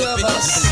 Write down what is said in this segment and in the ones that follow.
of us.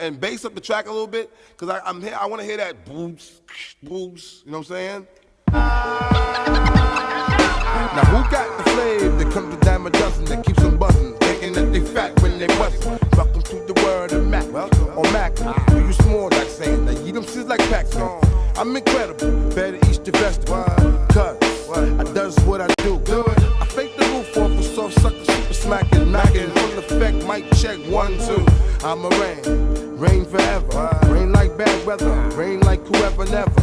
And bass up the track a little bit, because I'm here. I want to hear that booms, booms. You know what I'm saying? Now who got the flavor that comes to dime a dozen that keeps them buzzing, thinking that they fat when they bustin'? Welcome to the world of Mac. On Mac, do you small like saying that you them shit like packs on? I'm incredible, better eat the vegetable. Cause I does what I do. I fake the roof off a soft sucker, super smacking, knocking, full effect, mic check 1, 2. I'm a rain forever. Rain like bad weather, rain like whoever never.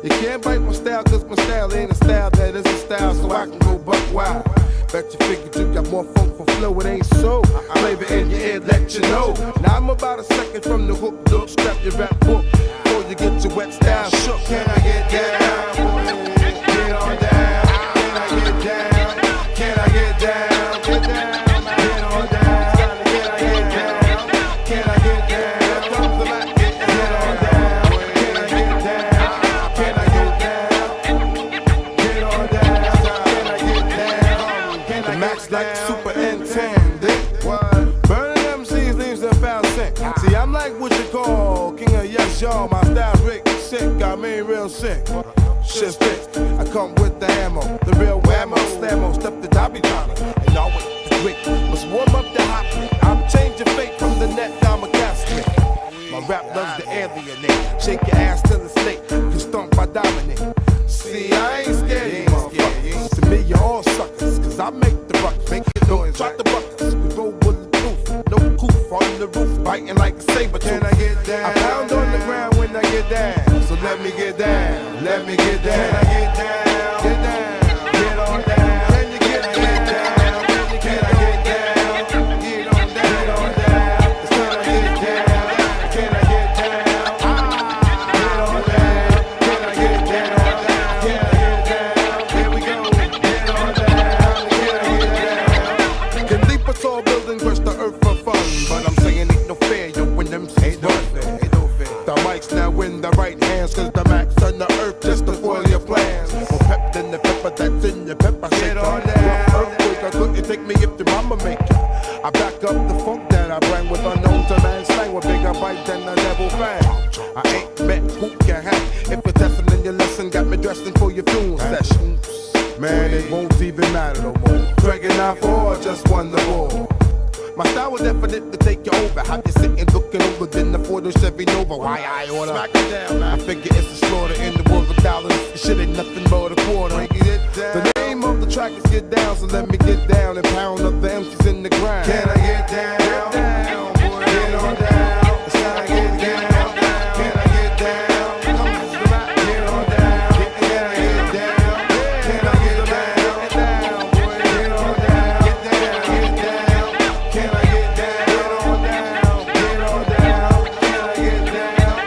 You can't bite my style, cause my style ain't a style that is a style, so I can go buck wild. Bet you figured you got more funk for flow, it ain't so. Flavor in your ear, let you know. Now I'm about a second from the hook, look, strap your rap book before you get your wet style shook. Can I get down? Get on down. Can I get down? Can I get down? Get down. Get on down. Can I get down? Can I get down? Get on down. Can I get down? Can I get down? Get on down. Can I get down? The max like super intended. Burning MCs leaves them found scent. See, I'm like what you call king of yes, y'all. My style's Rick sick, I mean real sick. Shit's thick. I come with the ammo, the real whammo, slammo, stuff that I be trying. And always the quick. Let's warm up the hot. I'm changing fate from the net down my casket. My rap loves the alienate. Shake your ass till it's late. You stomp my dominate. See, I ain't scared, you motherfuckers. To me, you're all suckers, cause I make the ruckus. Make it noise, drop the buckets. We roll bulletproof, no coof on the roof, biting like a saber tooth. Can I get down? I pound on the ground when I get down. So let me get down, let me get down. Can I get down? Get down, get on down. Can you get down? Can I get down? Get on down, get on down. Can I get down? Can I get down? Get on down. Can I get down? Can I get down? Here we go. Get on down. Can I get down? Can leap a tall building, crush the earth for fun, but I'm saying ain't no fair. Yo, when them ain't no fair. The mic's now in the right hands, cause the max on the earth just to foil your plans. More pep than the pepper that's in your pepper. Get on down. Earthquake, I couldn't take me if the mama make it. I back up the funk that I bring with unknown to man slang with bigger bite than the devil fan. I ain't met who can hack. If you're testing in your lesson, got me dressing for your funeral session. Man, it won't even matter no more. Dragging out for just won the war. My style was definite to take you over. Have you sitting looking over, then the photo Chevy Nova. Why I order? Smack it down, man. I figure it's a slaughter in the world of dollars. This shit ain't nothing but a quarter. The name of the track is Get Down, so let me get down and pound up the MCs in the ground. Can I get down? Get down, boy. Get on down. It's time to get down. Can I get down? Come on, get on down. Can I get down? Can I get down? Boy, get on down. Get down, get down. Can I get down? Get on down. Get on down. Can I get down?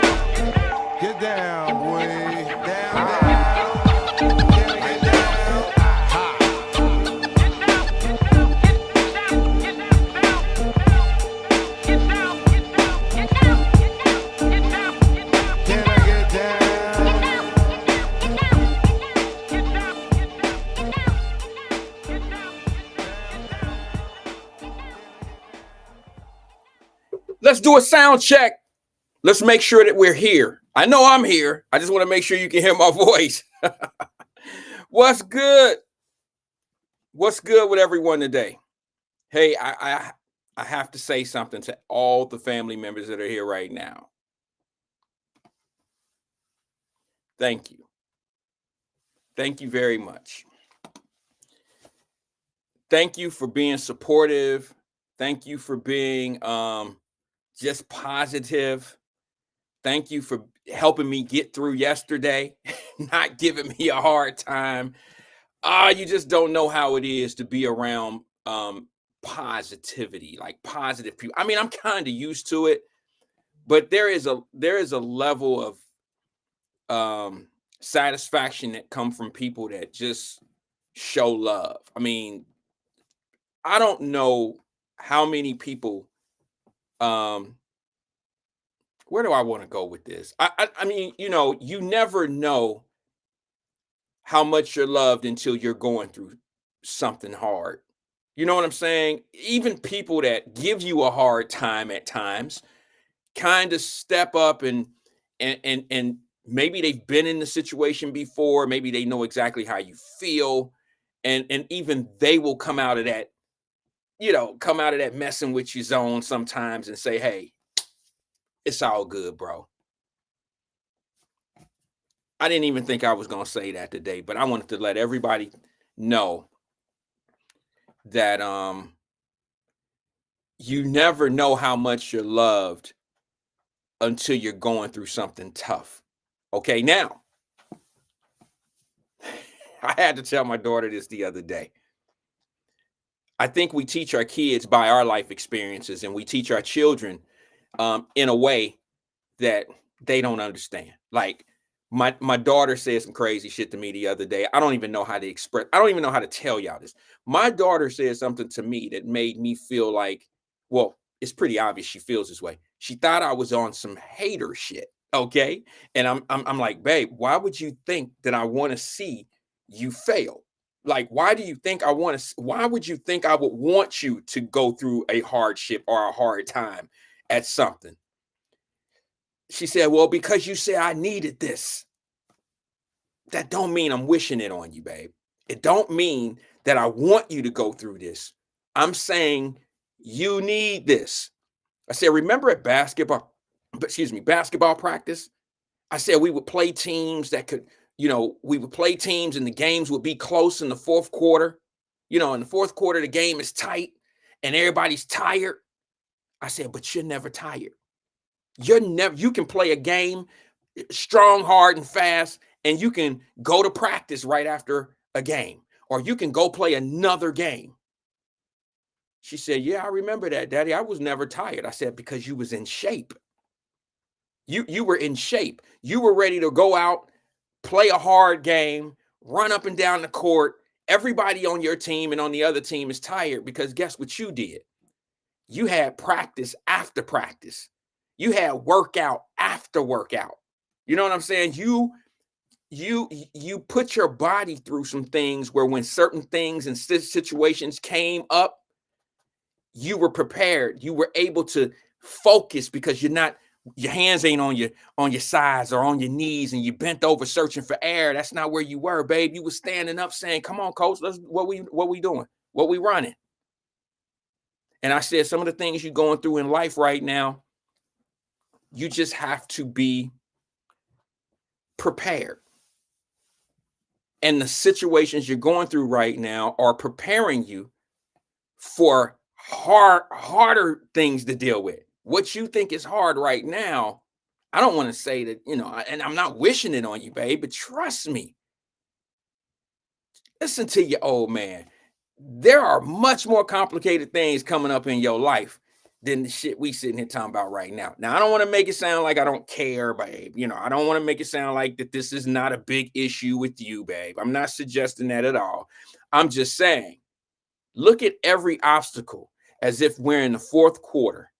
Get down, boy. Down, down. Can I get down? Can I get down? Let's do a sound check. Let's make sure that we're here. I know I'm here. I just want to make sure you can hear my voice. What's good? What's good with everyone today? Hey, I have to say something to all the family members that are here right now. Thank you. Thank you very much. Thank you for being supportive. Thank you for being just positive. Thank you for helping me get through yesterday, not giving me a hard time. You just don't know how it is to be around positivity, like positive people. I mean, I'm kind of used to it, but there is a level of satisfaction that come from people that just show love. I mean, I don't know how many people where do I want to go with this? I mean, you never know how much you're loved until you're going through something hard. You know what I'm saying? Even people that give you a hard time at times kind of step up and maybe they've been in the situation before, maybe they know exactly how you feel, and even they will come out of that messing with you zone sometimes and say, hey, it's all good, bro. I didn't even think I was going to say that today, but I wanted to let everybody know that you never know how much you're loved until you're going through something tough. Okay, now, I had to tell my daughter this the other day. I think we teach our kids by our life experiences, and we teach our children in a way that they don't understand. Like my daughter said some crazy shit to me the other day. I don't even know how to tell y'all this. My daughter said something to me that made me feel like, well, it's pretty obvious she feels this way. She thought I was on some hater shit. Okay. And I'm like, babe, why would you think that I want to see you fail? Like, why would you think I would want you to go through a hardship or a hard time at something? She said, well, because you said I needed this. That don't mean I'm wishing it on you, babe. It don't mean that I want you to go through this. I'm saying you need this. I said, remember at basketball practice? I said we would play teams that could, we would play teams and the games would be close in the fourth quarter. In the fourth quarter, the game is tight and everybody's tired. I said, but you're never tired. You can play a game strong, hard, and fast, and you can go to practice right after a game, or you can go play another game. She said, yeah, I remember that, Daddy. I was never tired. I said, because you was in shape. You were in shape. You were ready to go out, play a hard game, run up and down the court. Everybody on your team and on the other team is tired because guess what you did? You had practice after practice. You had workout after workout. You know what I'm saying? You put your body through some things where when certain things and situations came up, you were prepared. You were able to focus because your hands ain't on your sides or on your knees and you bent over searching for air. That's not where you were, babe. You were standing up saying, come on, coach, what we doing? What we running? And I said, some of the things you're going through in life right now, you just have to be prepared. And the situations you're going through right now are preparing you for harder things to deal with. What you think is hard right now, I don't want to say that, and I'm not wishing it on you, babe, but trust me. Listen to your old man. There are much more complicated things coming up in your life than the shit we sitting here talking about right now. Now, I don't want to make it sound like I don't care, babe. I don't want to make it sound like that this is not a big issue with you, babe. I'm not suggesting that at all. I'm just saying, look at every obstacle as if we're in the fourth quarter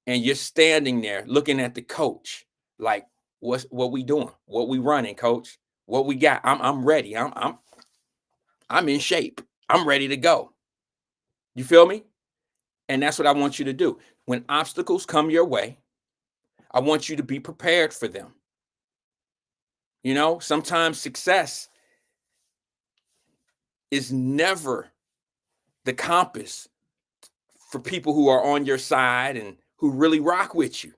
and you're standing there looking at the coach like, what we doing? What we running, coach? What we got? I'm ready. I'm in shape. I'm ready to go. You feel me? And that's what I want you to do. When obstacles come your way, I want you to be prepared for them. Sometimes success is never the compass for people who are on your side and who really rock with you.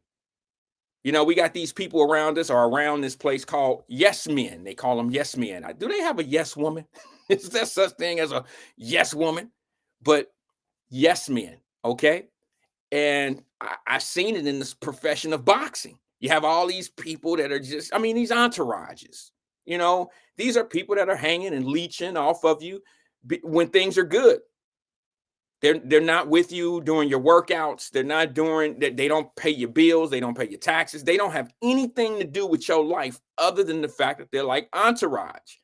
We got these people around us or around this place called yes men. They call them yes men. Do they have a yes woman? Is there such thing as a yes woman? But yes men, okay? And I've seen it in this profession of boxing. You have all these people that are just, these entourages. These are people that are hanging and leeching off of you when things are good. They're not with you during your workouts. They're not doing that. They don't pay your bills. They don't pay your taxes. They don't have anything to do with your life other than the fact that they're like entourage.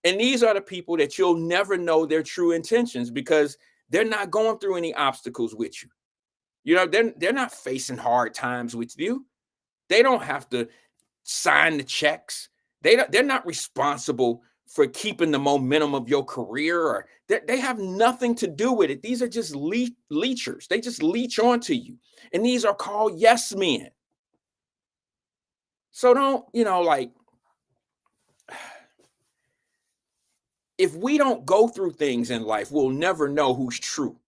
And these are the people that you'll never know their true intentions because they're not going through any obstacles with you. They're not facing hard times with you. They don't have to sign the checks. They're not responsible for keeping the momentum of your career, or they have nothing to do with it. These are just leechers. They just leech onto you. And these are called yes men. So don't, if we don't go through things in life, we'll never know who's true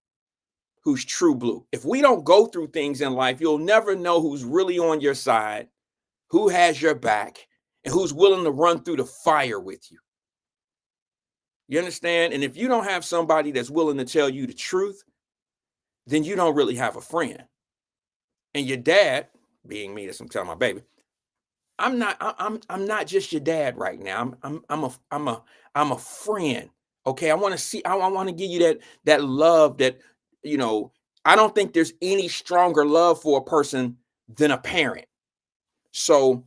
blue. If we don't go through things in life, you'll never know who's really on your side, who has your back, and who's willing to run through the fire with you. You understand? And if you don't have somebody that's willing to tell you the truth, then you don't really have a friend. And your dad, being me, that's what I'm telling my baby, I'm not just your dad right now. I'm a friend. Okay. I want to give you that love that, I don't think there's any stronger love for a person than a parent. So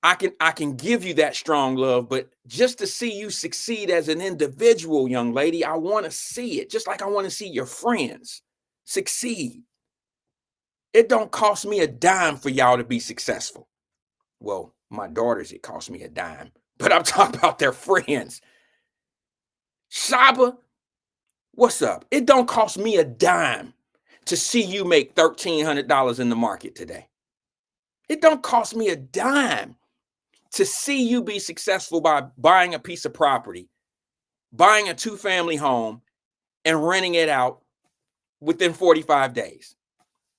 I can give you that strong love, but just to see you succeed as an individual, young lady, I want to see it, just like I want to see your friends succeed. It don't cost me a dime for y'all to be successful. Well, my daughters, it cost me a dime, but I'm talking about their friends. Shaba, what's up? It don't cost me a dime to see you make $1,300 in the market today. It don't cost me a dime to see you be successful by buying a piece of property, buying a 2-family home, and renting it out within 45 days.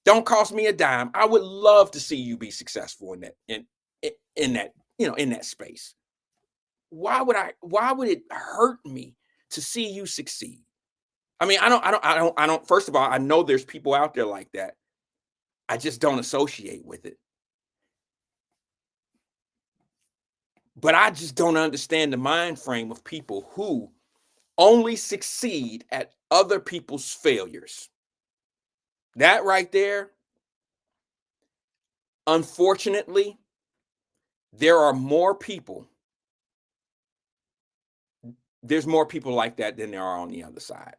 Don't cost me a dime. I would love to see you be successful in that, in that space. Why would it hurt me to see you succeed? I don't, first of all, I know there's people out there like that. I just don't associate with it. But I just don't understand the mind frame of people who only succeed at other people's failures. That right there, unfortunately, there are more people. There's more people like that than there are on the other side.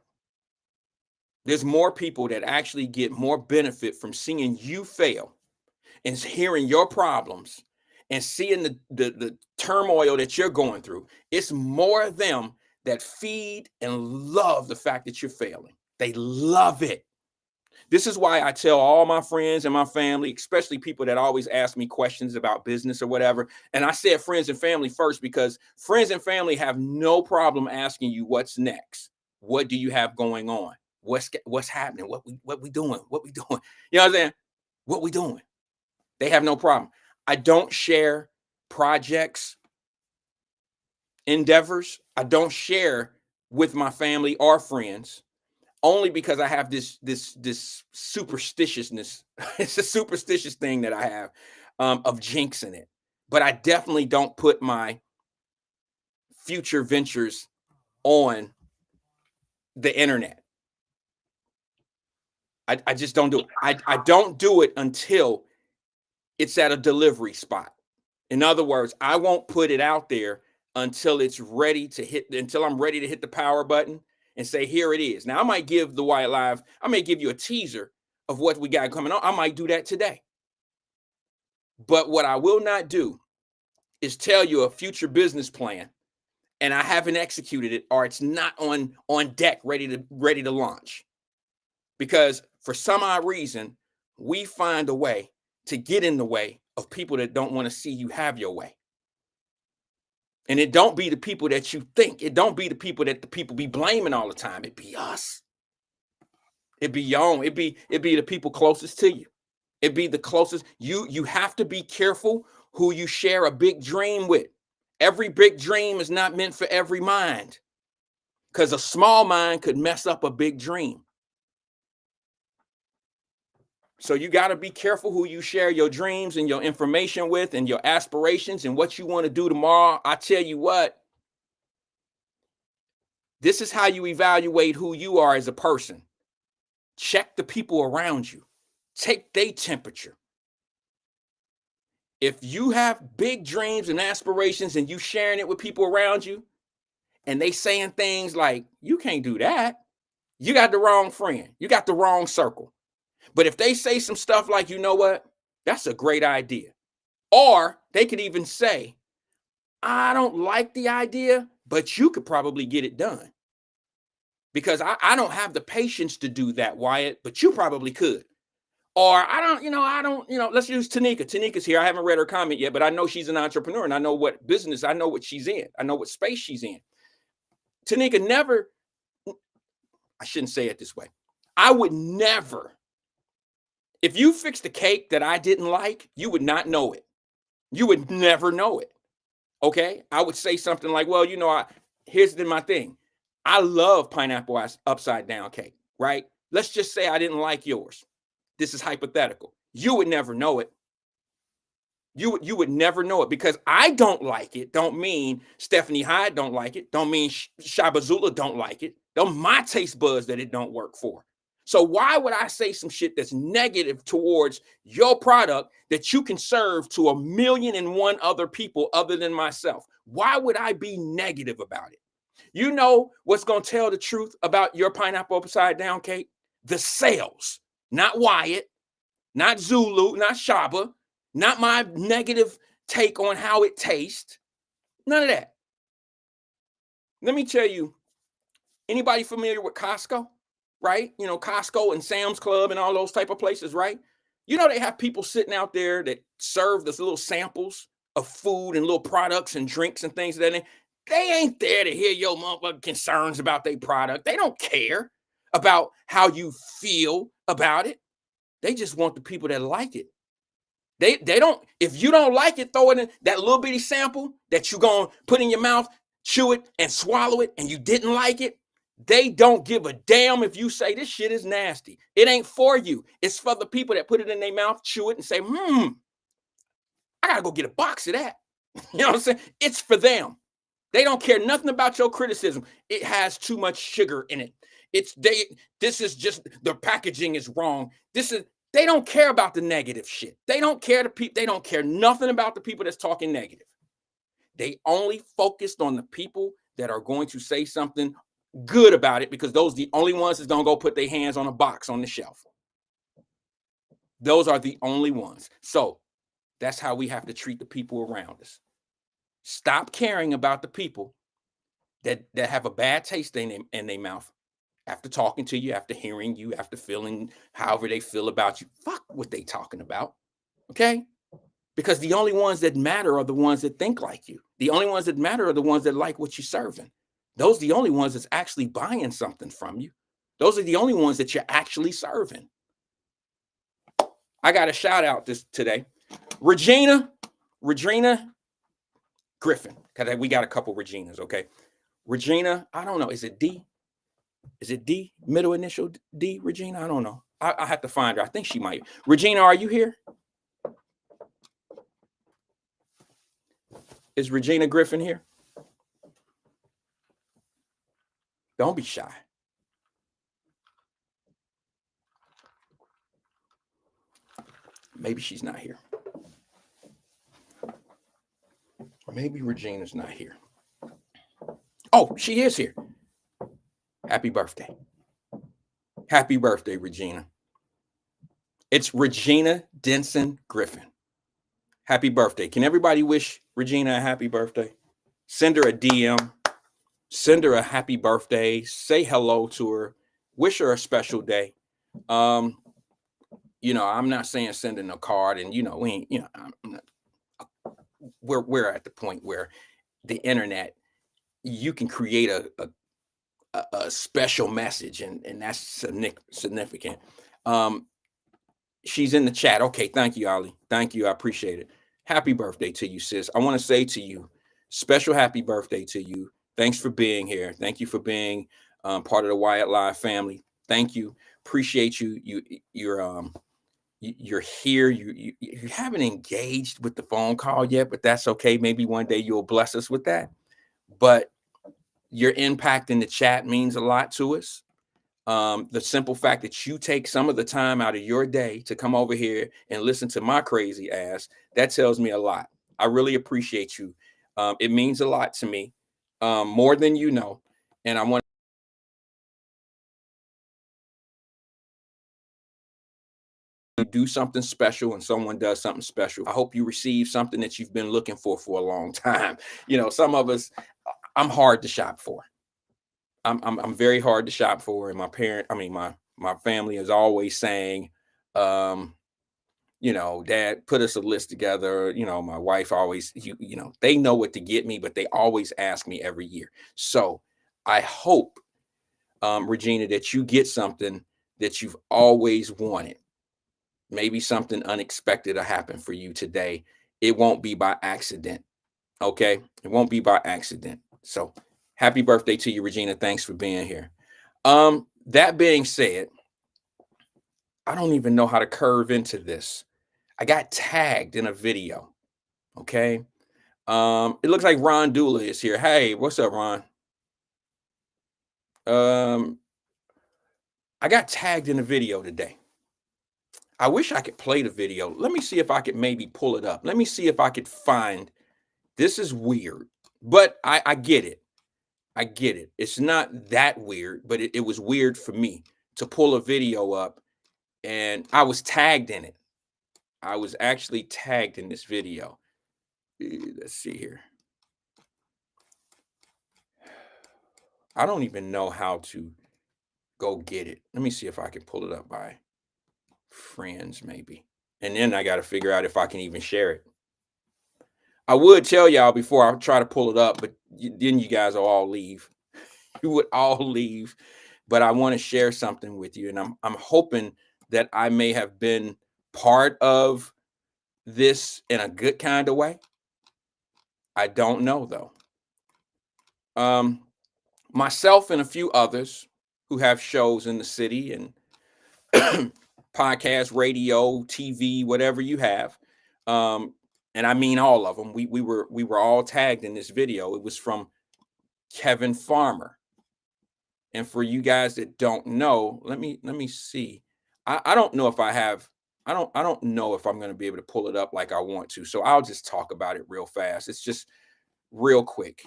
There's more people that actually get more benefit from seeing you fail and hearing your problems and seeing the turmoil that you're going through. It's more of them that feed and love the fact that you're failing. They love it. This is why I tell all my friends and my family, especially people that always ask me questions about business or whatever. And I said friends and family first, because friends and family have no problem asking you what's next. What do you have going on? what's happening, what we doing, what we doing. You know what I'm saying? What we doing? They have no problem. I don't share projects, endeavors. I don't share with my family or friends, only because I have this superstitiousness. It's a superstitious thing that I have, of jinxing it. But I definitely don't put my future ventures on the internet. I just don't do it. I don't do it until it's at a delivery spot. In other words, I won't put it out there until it's ready to hit, until I'm ready to hit the power button and say, here it is. Now, I might give the Wyatt Live, I may give you a teaser of what we got coming on. I might do that today. But what I will not do is tell you a future business plan and I haven't executed it, or it's not on deck, ready to launch. Because for some odd reason, we find a way to get in the way of people that don't want to see you have your way. And it don't be the people that you think. It don't be the people that the people be blaming all the time. It be us. It be your own. It be the people closest to you. It be the closest. You have to be careful who you share a big dream with. Every big dream is not meant for every mind, because a small mind could mess up a big dream. So you got to be careful who you share your dreams and your information with, and your aspirations and what you want to do tomorrow. I tell you what, this is how you evaluate who you are as a person. Check the people around you. Take their temperature. If you have big dreams and aspirations and you sharing it with people around you, and they saying things like, you can't do that, you got the wrong friend. You got the wrong circle. But if they say some stuff like, you know what, that's a great idea. Or they could even say, I don't like the idea, but you could probably get it done. Because I don't have the patience to do that, Wyatt, but you probably could. Or I don't, let's use Tanika. Tanika's here. I haven't read her comment yet, but I know she's an entrepreneur and I know what business, I know what she's in. I know what space she's in. Tanika never, I shouldn't say it this way. I would never, if you fixed a cake that I didn't like, you would not know it. You would never know it. Okay? I would say something like, well, here's my thing. I love pineapple upside down cake, right? Let's just say I didn't like yours. This is hypothetical. You would never know it. You would never know it, because I don't like it. Don't mean Stephanie Hyde don't like it. Don't mean Shabazula don't like it. Don't my taste buds that it don't work for. So why would I say some shit that's negative towards your product that you can serve to 1,000,001 other people other than myself? Why would I be negative about it? You know what's going to tell the truth about your pineapple upside down cake? The sales. Not Wyatt, not Zulu, not Shaba, not my negative take on how it tastes. None of that. Let me tell you, anybody familiar with Costco, right? Costco and Sam's Club and all those type of places, right? They have people sitting out there that serve those little samples of food and little products and drinks and things that they ain't there to hear your motherfucking concerns about their product. They don't care about how you feel about it. They just want the people that like it. They don't, if you don't like it, throw it in that little bitty sample that you're going to put in your mouth, chew it and swallow it, and you didn't like it. They don't give a damn if you say this shit is nasty. It ain't for you. It's for the people that put it in their mouth, chew it, and say, I gotta go get a box of that. You know what I'm saying? It's for them. They don't care nothing about your criticism. It has too much sugar in it. This is just, the packaging is wrong. They don't care about the negative shit. They don't care they don't care nothing about the people that's talking negative. They only focused on the people that are going to say something good about it, because those are the only ones that's gonna go put their hands on a box on the shelf. Those are the only ones. So that's how we have to treat the people around us. Stop caring about the people that have a bad taste in their mouth after talking to you, after hearing you, after feeling however they feel about you. Fuck what they talking about. Okay? Because the only ones that matter are the ones that think like you. The only ones that matter are the ones that like what you're serving. Those are the only ones that's actually buying something from you. Those are the only ones that you're actually serving. I got a shout out this today. Regina Griffin. Because we got a couple Reginas, okay? Regina, I don't know. Is it D? Is it D? Middle initial D, Regina? I don't know. I have to find her. I think she might. Regina, are you here? Is Regina Griffin here? Don't be shy. Maybe she's not here. Maybe Regina's not here. Oh, she is here. Happy birthday. Happy birthday, Regina. It's Regina Denson Griffin. Happy birthday. Can everybody wish Regina a happy birthday? Send her a DM. Send her a happy birthday. Say hello to her. Wish her a special day. You know, I'm not saying sending a card, and we ain't, I'm not, we're at the point where the internet, you can create a special message, and that's significant. She's in the chat. Okay, thank you, Ali. Thank you. I appreciate it. Happy birthday to you, sis. I want to say to you, special happy birthday to you. Thanks for being here. Thank you for being part of the Wyatt Live family. Thank you. Appreciate you. You're here. You haven't engaged with the phone call yet, but that's okay. Maybe one day you'll bless us with that. But your impact in the chat means a lot to us. The simple fact that you take some of the time out of your day to come over here and listen to my crazy ass, that tells me a lot. I really appreciate you. It means a lot to me, more than you know. And I want to do something special, and someone does something special. I hope you receive something that you've been looking for a long time. Some of us, I'm hard to shop for. I'm very hard to shop for, and my family is always saying, Dad, put us a list together. My wife always, they know what to get me, but they always ask me every year. So I hope, Regina, that you get something that you've always wanted. Maybe something unexpected will happen for you today. It won't be by accident. Okay. It won't be by accident. So happy birthday to you, Regina. Thanks for being here. That being said, I don't even know how to curve into this. I got tagged in a video. Okay. It looks like Ron Dula is here. Hey, what's up, Ron? I got tagged in a video today. I wish I could play the video. Let me see if I could maybe pull it up. Let me see if I could find. This is weird, but I get it. I get it. It's not that weird, but it was weird for me to pull a video up, and I was tagged in it. I was actually tagged in this video. Let's see here. I don't even know how to go get it. Let me see if I can pull it up by friends, maybe. And then I got to figure out if I can even share it. I would tell y'all before I try to pull it up, but then you guys will all leave. You would all leave. But I want to share something with you, and I'm hoping that I may have been part of this in a good kind of way. I don't know though. Myself and a few others who have shows in the city and podcast, radio, TV, whatever you have. And I mean all of them. We were all tagged in this video. It was from Kevin Farmer. And for you guys that don't know, let me see. I don't know if I have. I don't know if I'm going to be able to pull it up like I want to. So I'll just talk about it real fast. It's just real quick.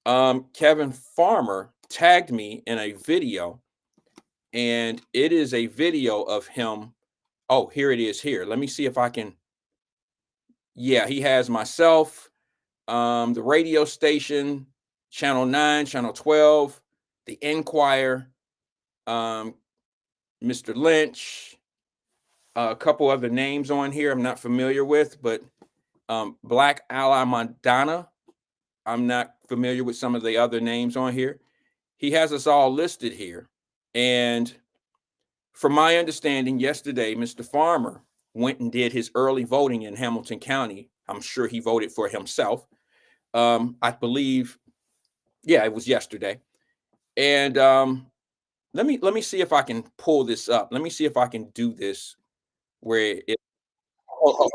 Kevin Farmer tagged me in a video, and it is a video of him. Oh, here it is here. Let me see if I can. Yeah, he has myself, the radio station, Channel 9, Channel 12, the Enquirer, Mr. Lynch, a couple other names on here I'm not familiar with, but Black Ally Madonna, I'm not familiar with some of the other names on here. He has us all listed here. And from my understanding, yesterday, Mr. Farmer went and did his early voting in Hamilton County. I'm sure he voted for himself. I believe, yeah, it was yesterday. And let me see if I can pull this up. Let me see if I can do this where it. Oh,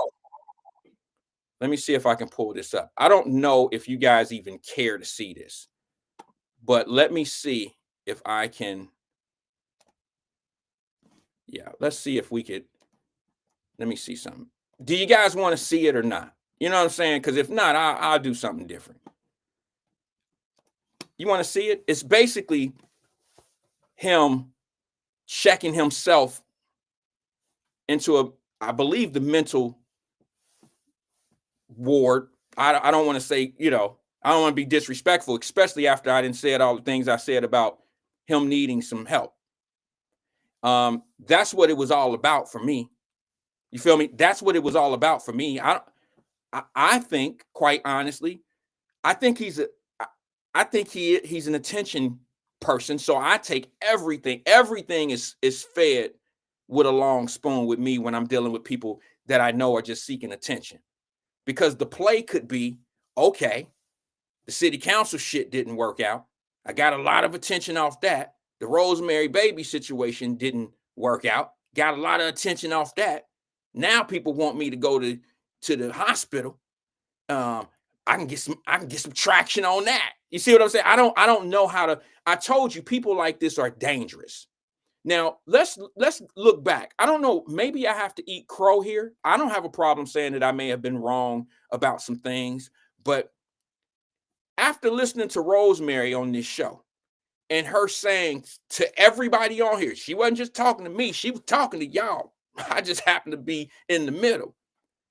let me see if I can pull this up. I don't know if you guys even care to see this, but let me see if I can. Yeah, let's see if we could. Let me see something. Do you guys want to see it or not? You know what I'm saying? Because if not, I'll do something different. You want to see it? It's basically him checking himself into I believe, the mental ward. I don't want to say, I don't want to be disrespectful, especially after I didn't say all the things I said about him needing some help. That's what it was all about for me. You feel me? That's what it was all about for me. I think, quite honestly, I think I think he's an attention person. So I take everything. Everything is fed with a long spoon with me when I'm dealing with people that I know are just seeking attention. Because the play could be, okay, the city council shit didn't work out. I got a lot of attention off that. The Rosemary Baby situation didn't work out. Got a lot of attention off that. Now people want me to go to the hospital. I can get some traction on that. You see what I'm saying? I don't know how to. I told you, people like this are dangerous. Now let's look back. I don't know. Maybe I have to eat crow here. I don't have a problem saying that I may have been wrong about some things, but after listening to Rosemary on this show and her saying to everybody on here, she wasn't just talking to me, she was talking to y'all. I just happened to be in the middle.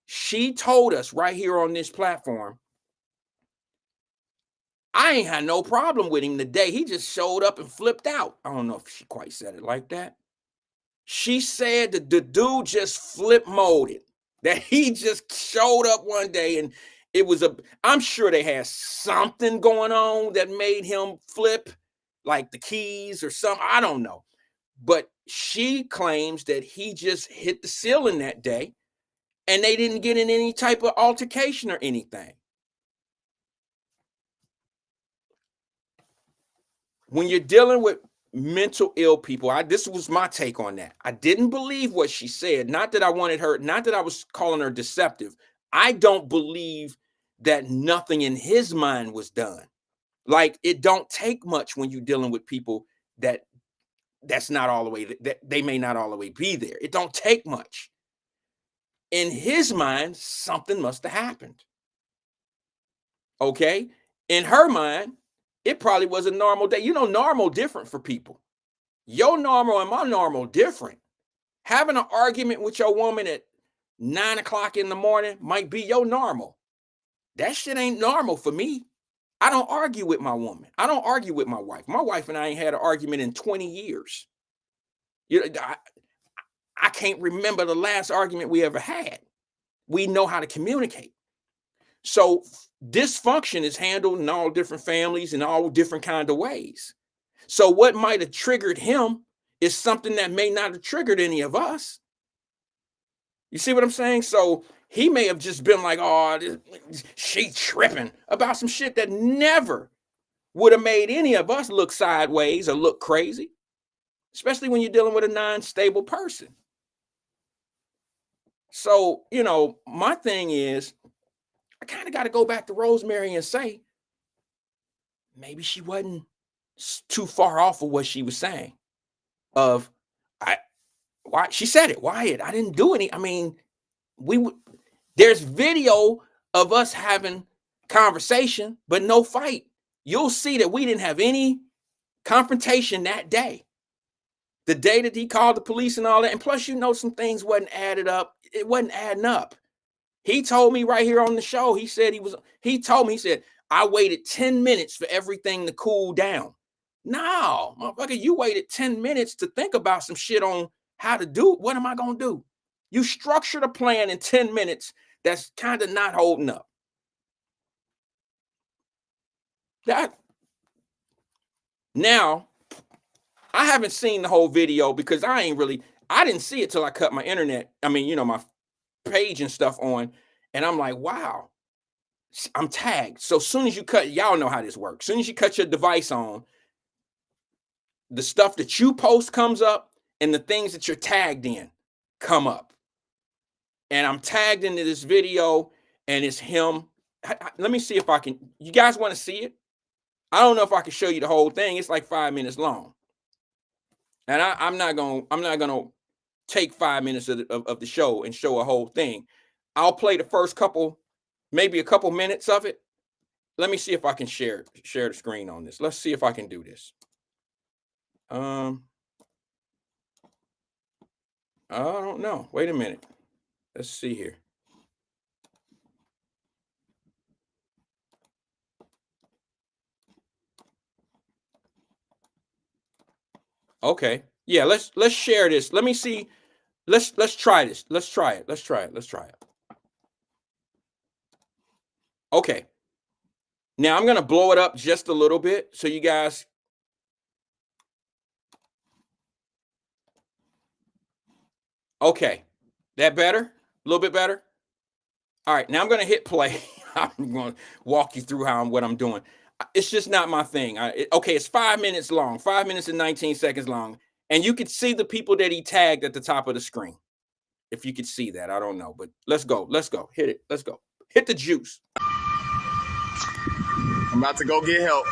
She told us right here on this platform, I ain't had no problem with him today. He just showed up and flipped out. I don't know if she quite said it like that. She said that the dude just flip moded, that he just showed up one day and I'm sure they had something going on that made him flip, like the keys or something. I don't know. But she claims that he just hit the ceiling that day and they didn't get in any type of altercation or anything. When you're dealing with mental ill people, this was my take on that. I didn't believe what she said. Not that I wanted her, not that I was calling her deceptive. I don't believe that nothing in his mind was done. Like, it don't take much when you're dealing with people that's not all the way, that they may not all the way be there. It don't take much. In his mind, something must have happened. Okay? In her mind, it probably was a normal day. Normal different for people. Your normal and my normal different. Having an argument with your woman at 9 o'clock in the morning might be your normal. That shit ain't normal for me. I don't argue with my woman. I don't argue with my wife. My wife and I ain't had an argument in 20 years. I can't remember the last argument we ever had. We know how to communicate. So dysfunction is handled in all different families in all different kind of ways. So what might have triggered him is something that may not have triggered any of us. You see what I'm saying? So he may have just been like, oh, she tripping about some shit that never would have made any of us look sideways or look crazy, especially when you're dealing with a non-stable person. So, my thing is, I kind of got to go back to Rosemary and say, maybe she wasn't too far off of what she was saying. Why she said it, Wyatt, I didn't do any. I mean, there's video of us having conversation, but no fight. You'll see that we didn't have any confrontation that day. The day that he called the police and all that. And plus, some things wasn't added up. It wasn't adding up. He told me right here on the show, he said, I waited 10 minutes for everything to cool down. No, motherfucker, you waited 10 minutes to think about some shit on how to do it. What am I going to do? You structured a plan in 10 minutes that's kind of not holding up. Now, I haven't seen the whole video because I didn't see it till I cut my internet. I mean, my page and stuff on, and I'm like, wow, I'm tagged. So as soon as you cut, y'all know how this works. As soon as you cut your device on, the stuff that you post comes up, and the things that you're tagged in come up. And I'm tagged into this video, and it's him. Let me see if I can. You guys want to see it? I don't know if I can show you the whole thing. It's like 5 minutes long, and I'm not gonna take 5 minutes of the show and show a whole thing. I'll play the first couple, maybe a couple minutes of it. Let me see if I can share the screen on this. Let's see if I can do this. I don't know. Wait a minute. Let's see here. Okay. Yeah, let's share this. Let me see. Let's try this. Let's try it. Let's try it. Okay. Now I'm going to blow it up just a little bit so you guys. Okay. That better? A little bit better? All right. Now I'm going to hit play. I'm going to walk you through what I'm doing. It's just not my thing. Okay, it's 5 minutes long, 5 minutes and 19 seconds long. And you could see the people that he tagged at the top of the screen. If you could see that, I don't know. But let's go. Hit it. Let's go. Hit the juice. I'm about to go get help.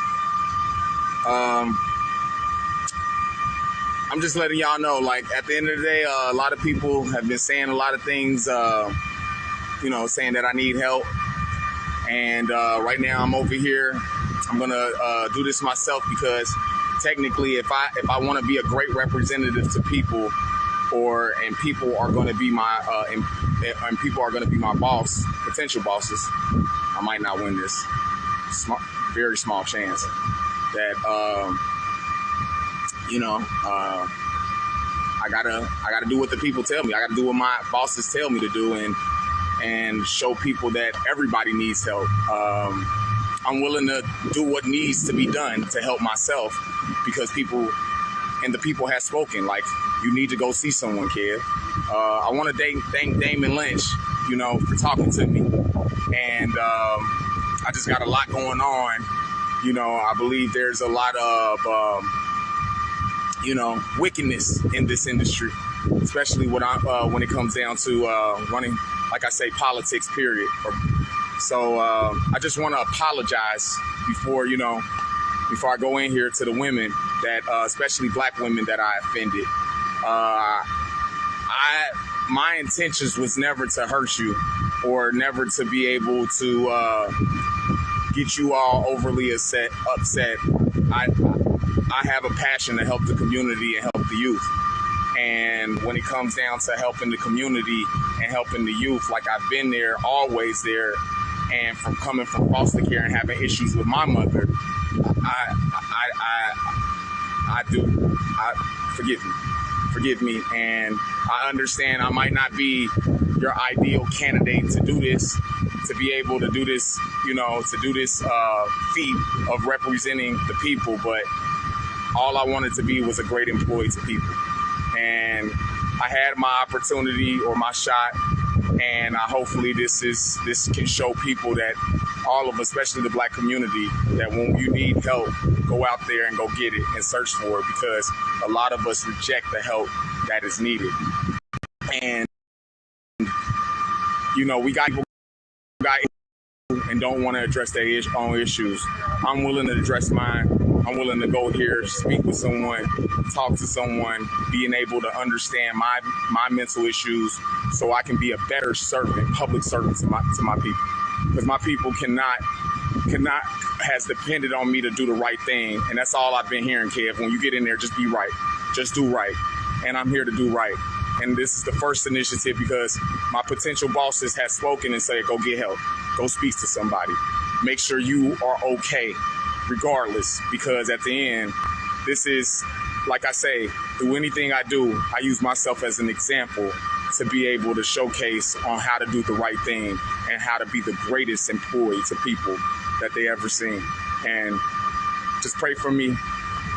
I'm just letting y'all know, like, at the end of the day, a lot of people have been saying a lot of things, saying that I need help. And right now I'm over here. I'm gonna do this myself because technically, if I want to be a great representative to people, and people are going to be my and people are going to be my boss, potential bosses, I might not win this. Very small chance that I gotta do what the people tell me. I gotta do what my bosses tell me to do, and show people that everybody needs help. I'm willing to do what needs to be done to help myself because the people have spoken. Like, you need to go see someone, kid. I want to thank Damon Lynch, for talking to me. And I just got a lot going on. I believe there's a lot of, wickedness in this industry, especially when it comes down to running, like I say, politics, period. So I just want to apologize before I go in here to the women that, especially black women, that I offended. My intentions was never to hurt you or never to be able to get you all overly upset. I have a passion to help the community and help the youth. And when it comes down to helping the community and helping the youth, like, I've been there, always there. And from coming from foster care and having issues with my mother, forgive me. And I understand I might not be your ideal candidate to do this, to be able to do this, to do this feat of representing the people. But all I wanted to be was a great employee to people. And I had my opportunity or my shot. And hopefully this can show people that all of us, especially the black community, that when you need help, go out there and go get it and search for it, because a lot of us reject the help that is needed. And, we got and don't want to address their own issues. I'm willing to address mine. I'm willing to go here, speak with someone, talk to someone, being able to understand my mental issues so I can be a better servant, public servant to my people. Because my people has depended on me to do the right thing. And that's all I've been hearing, Kev. When you get in there, just be right. Just do right. And I'm here to do right. And this is the first initiative because my potential bosses have spoken and said, go get help. Go speak to somebody. Make sure you are okay regardless, because at the end, this is, like I say, through anything I do, I use myself as an example to be able to showcase on how to do the right thing and how to be the greatest employee to people that they ever seen. And just pray for me.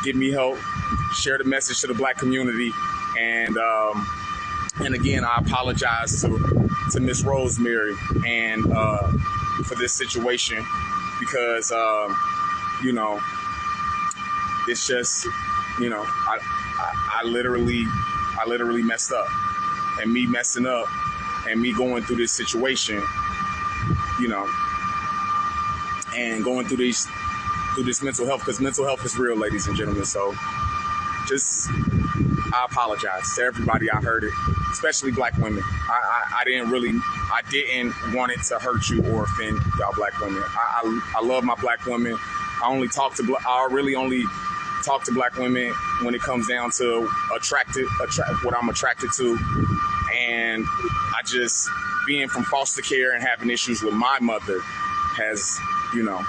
get me help, share the message to the Black community, and again, I apologize to Miss Rosemary and for this situation because you know, it's just, you know, I literally messed up, and me messing up and me going through this situation, you know, and going through this mental health, because mental health is real, ladies and gentlemen. So just, I apologize to everybody. I heard it, especially Black women. I didn't want it to hurt you or offend y'all Black women. I love my Black women. I really only talk to Black women when it comes down to what I'm attracted to. And I just, being from foster care and having issues with my mother has, you know,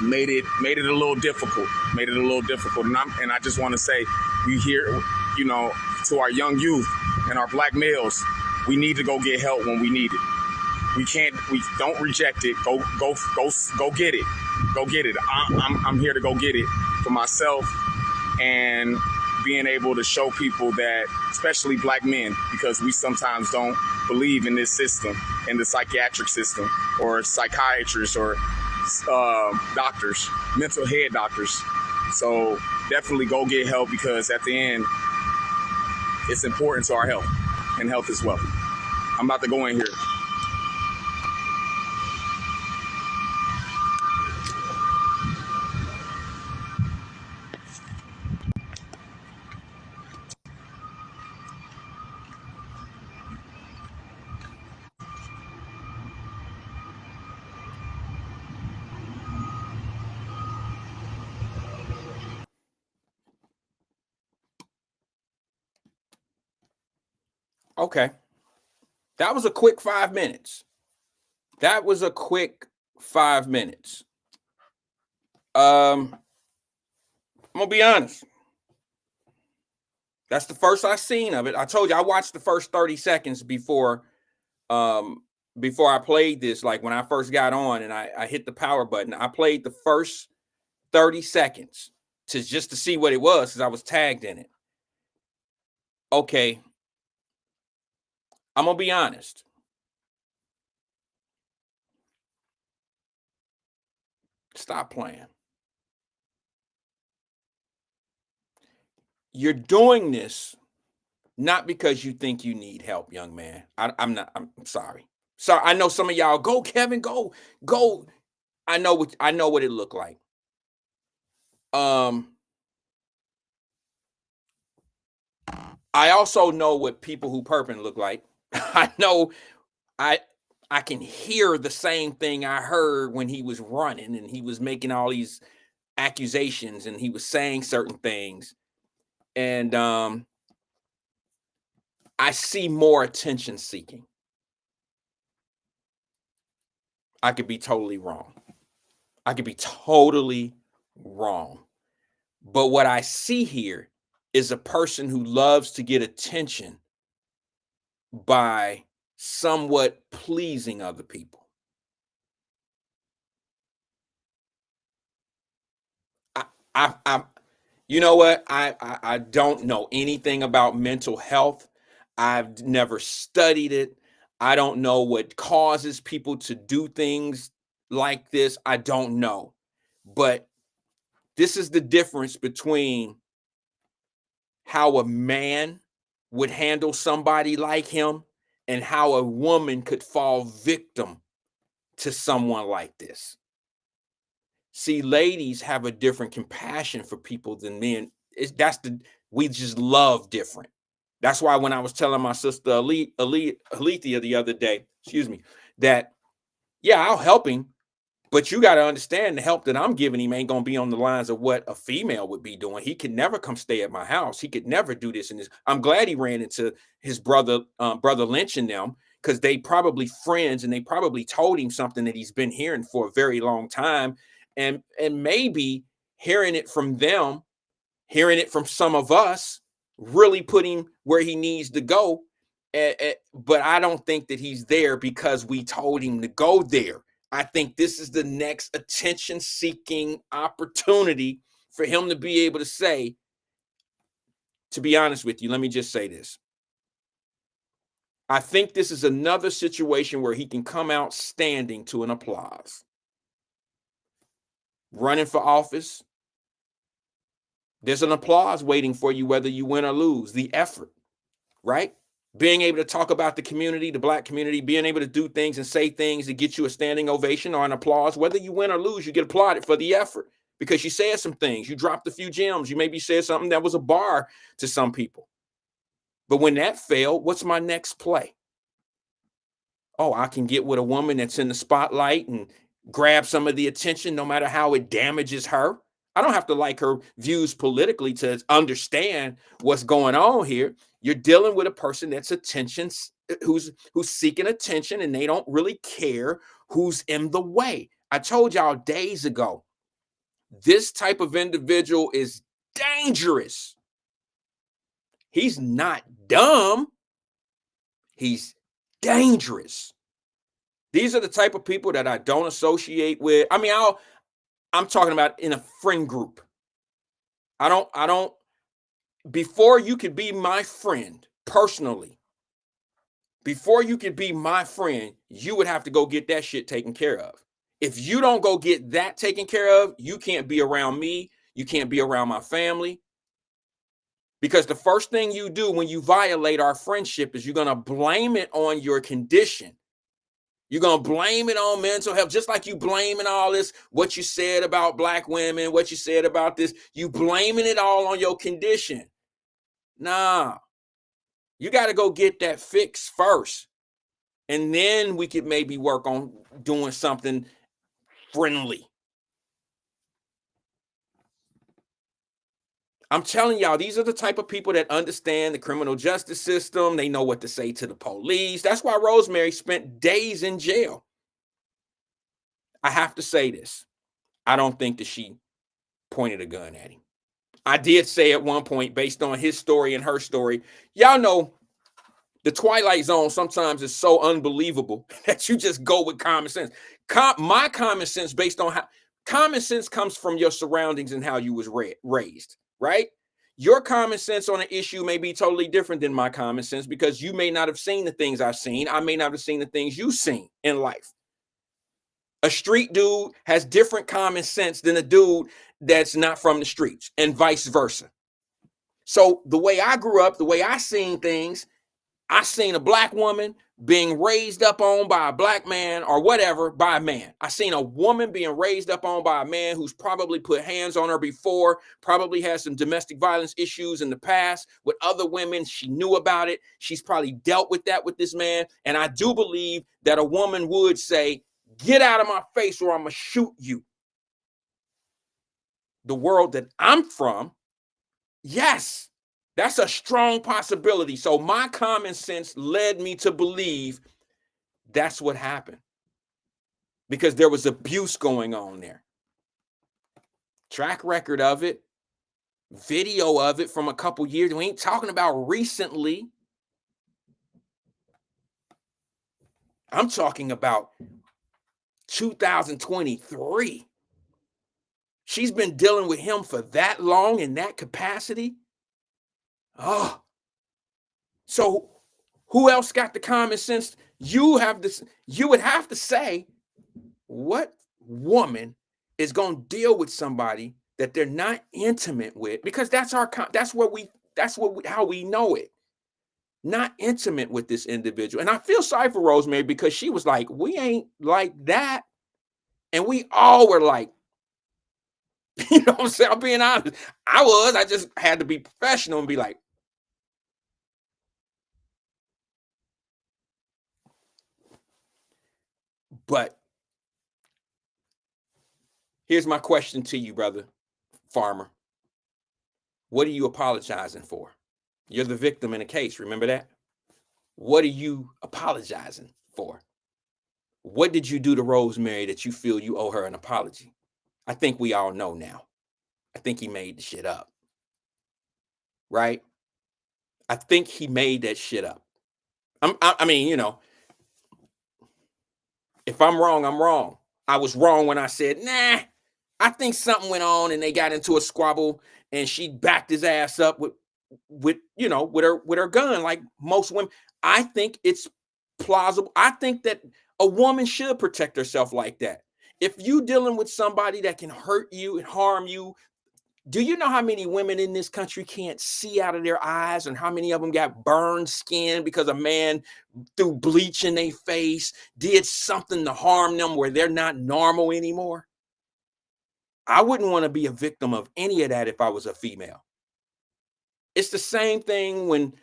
made it a little difficult. And I just want to say, we here, you know, to our young youth and our Black males, we need to go get help when we need it. We don't reject it. Go get it. Go get it. I'm here to go get it for myself, and being able to show people that, especially Black men, because we sometimes don't believe in this system, in the psychiatric system, or psychiatrists, or doctors, mental head doctors. So definitely go get help, because at the end, it's important to our health, and health is wealth. I'm about to go in here. Okay. That was a quick 5 minutes. I'm gonna be honest. That's the first I seen of it. I told you I watched the first 30 seconds before I played this. Like when I first got on and I hit the power button, I played the first 30 seconds just to see what it was, because I was tagged in it. Okay. I'm gonna be honest. Stop playing. You're doing this not because you think you need help, young man. I'm sorry. Sorry, I know some of y'all go, Kevin, go. I know what it looked like. I also know what people who perping look like. I know I can hear the same thing I heard when he was running and he was making all these accusations and he was saying certain things. And I see more attention seeking. I could be totally wrong. But what I see here is a person who loves to get attention by somewhat pleasing other people. You know what? I don't know anything about mental health. I've never studied it. I don't know what causes people to do things like this. I don't know. But this is the difference between how a man would handle somebody like him and how a woman could fall victim to someone like this. See, ladies have a different compassion for people than men. We just love different. That's why when I was telling my sister Alethea the other day, that yeah, I'll help him, but you got to understand the help that I'm giving him ain't gonna be on the lines of what a female would be doing. He could never come stay at my house. He could never do this and this. I'm glad he ran into his brother Lynch and them, because they probably friends and they probably told him something that he's been hearing for a very long time. And maybe hearing it from them, hearing it from some of us, really put him where he needs to go. But I don't think that he's there because we told him to go there. I think this is the next attention-seeking opportunity for him to be able to say, to be honest with you, let me just say this. I think this is another situation where he can come out standing to an applause. Running for office, there's an applause waiting for you, whether you win or lose. The effort, right? Being able to talk about the community, the Black community, being able to do things and say things to get you a standing ovation or an applause, whether you win or lose, you get applauded for the effort because you said some things. You dropped a few gems. You maybe said something that was a bar to some people. But when that failed, what's my next play? Oh, I can get with a woman that's in the spotlight and grab some of the attention, no matter how it damages her. I don't have to like her views politically to understand what's going on here. You're dealing with a person that's who's seeking attention, and they don't really care who's in the way. I told y'all days ago, this type of individual is dangerous. He's not dumb. He's dangerous. These are the type of people that I don't associate with. I mean, I'm talking about in a friend group. I don't, before you could be my friend personally, before you could be my friend, you would have to go get that shit taken care of. If you don't go get that taken care of, you can't be around me. You can't be around my family. Because the first thing you do when you violate our friendship is you're going to blame it on your condition. You're going to blame it on mental health, just like you blaming all this, what you said about Black women, what you said about this. You blaming it all on your condition. Nah, you got to go get that fixed first. And then we could maybe work on doing something friendly. I'm telling y'all, these are the type of people that understand the criminal justice system. They know what to say to the police. That's why Rosemary spent days in jail. I have to say this. I don't think that she pointed a gun at him. I did say at one point, based on his story and her story, y'all know the Twilight Zone sometimes is so unbelievable that you just go with common sense. My common sense, based on how common sense comes from your surroundings and how you was raised. Right? Your common sense on an issue may be totally different than my common sense because you may not have seen the things I've seen. I may not have seen the things you've seen in life. A street dude has different common sense than a dude that's not from the streets, and vice versa. So the way I grew up, the way I seen things, I seen a Black woman being raised up on by a Black man or whatever by a man. I seen a woman being raised up on by a man who's probably put hands on her before, probably has some domestic violence issues in the past with other women. She knew about it. She's probably dealt with that with this man. And I do believe that a woman would say, get out of my face or I'm going to shoot you. The world that I'm from, yes. That's a strong possibility. So my common sense led me to believe that's what happened because there was abuse going on there. Track record of it, video of it from a couple years. We ain't talking about recently. I'm talking about 2023. She's been dealing with him for that long in that capacity. Oh, so who else got the common sense? You would have to say, what woman is going to deal with somebody that they're not intimate with? Because how we know it. Not intimate with this individual. And I feel sorry for Rosemary because she was like, we ain't like that. And we all were like, you know what I'm saying? I'm being honest. I just had to be professional and be like, but here's my question to you, brother Farmer. What are you apologizing for? You're the victim in a case. Remember that? What are you apologizing for? What did you do to Rosemary that you feel you owe her an apology? I think we all know now. I think he made the shit up. Right? I think he made that shit up. I mean, you know, if I'm wrong, I'm wrong. I was wrong when I said, nah, I think something went on and they got into a squabble and she backed his ass up with with her gun like most women. I think it's plausible. I think that a woman should protect herself like that. If you dealing with somebody that can hurt you and harm you, do you know how many women in this country can't see out of their eyes and how many of them got burned skin because a man threw bleach in their face, did something to harm them where they're not normal anymore? I wouldn't want to be a victim of any of that if I was a female. It's the same thing when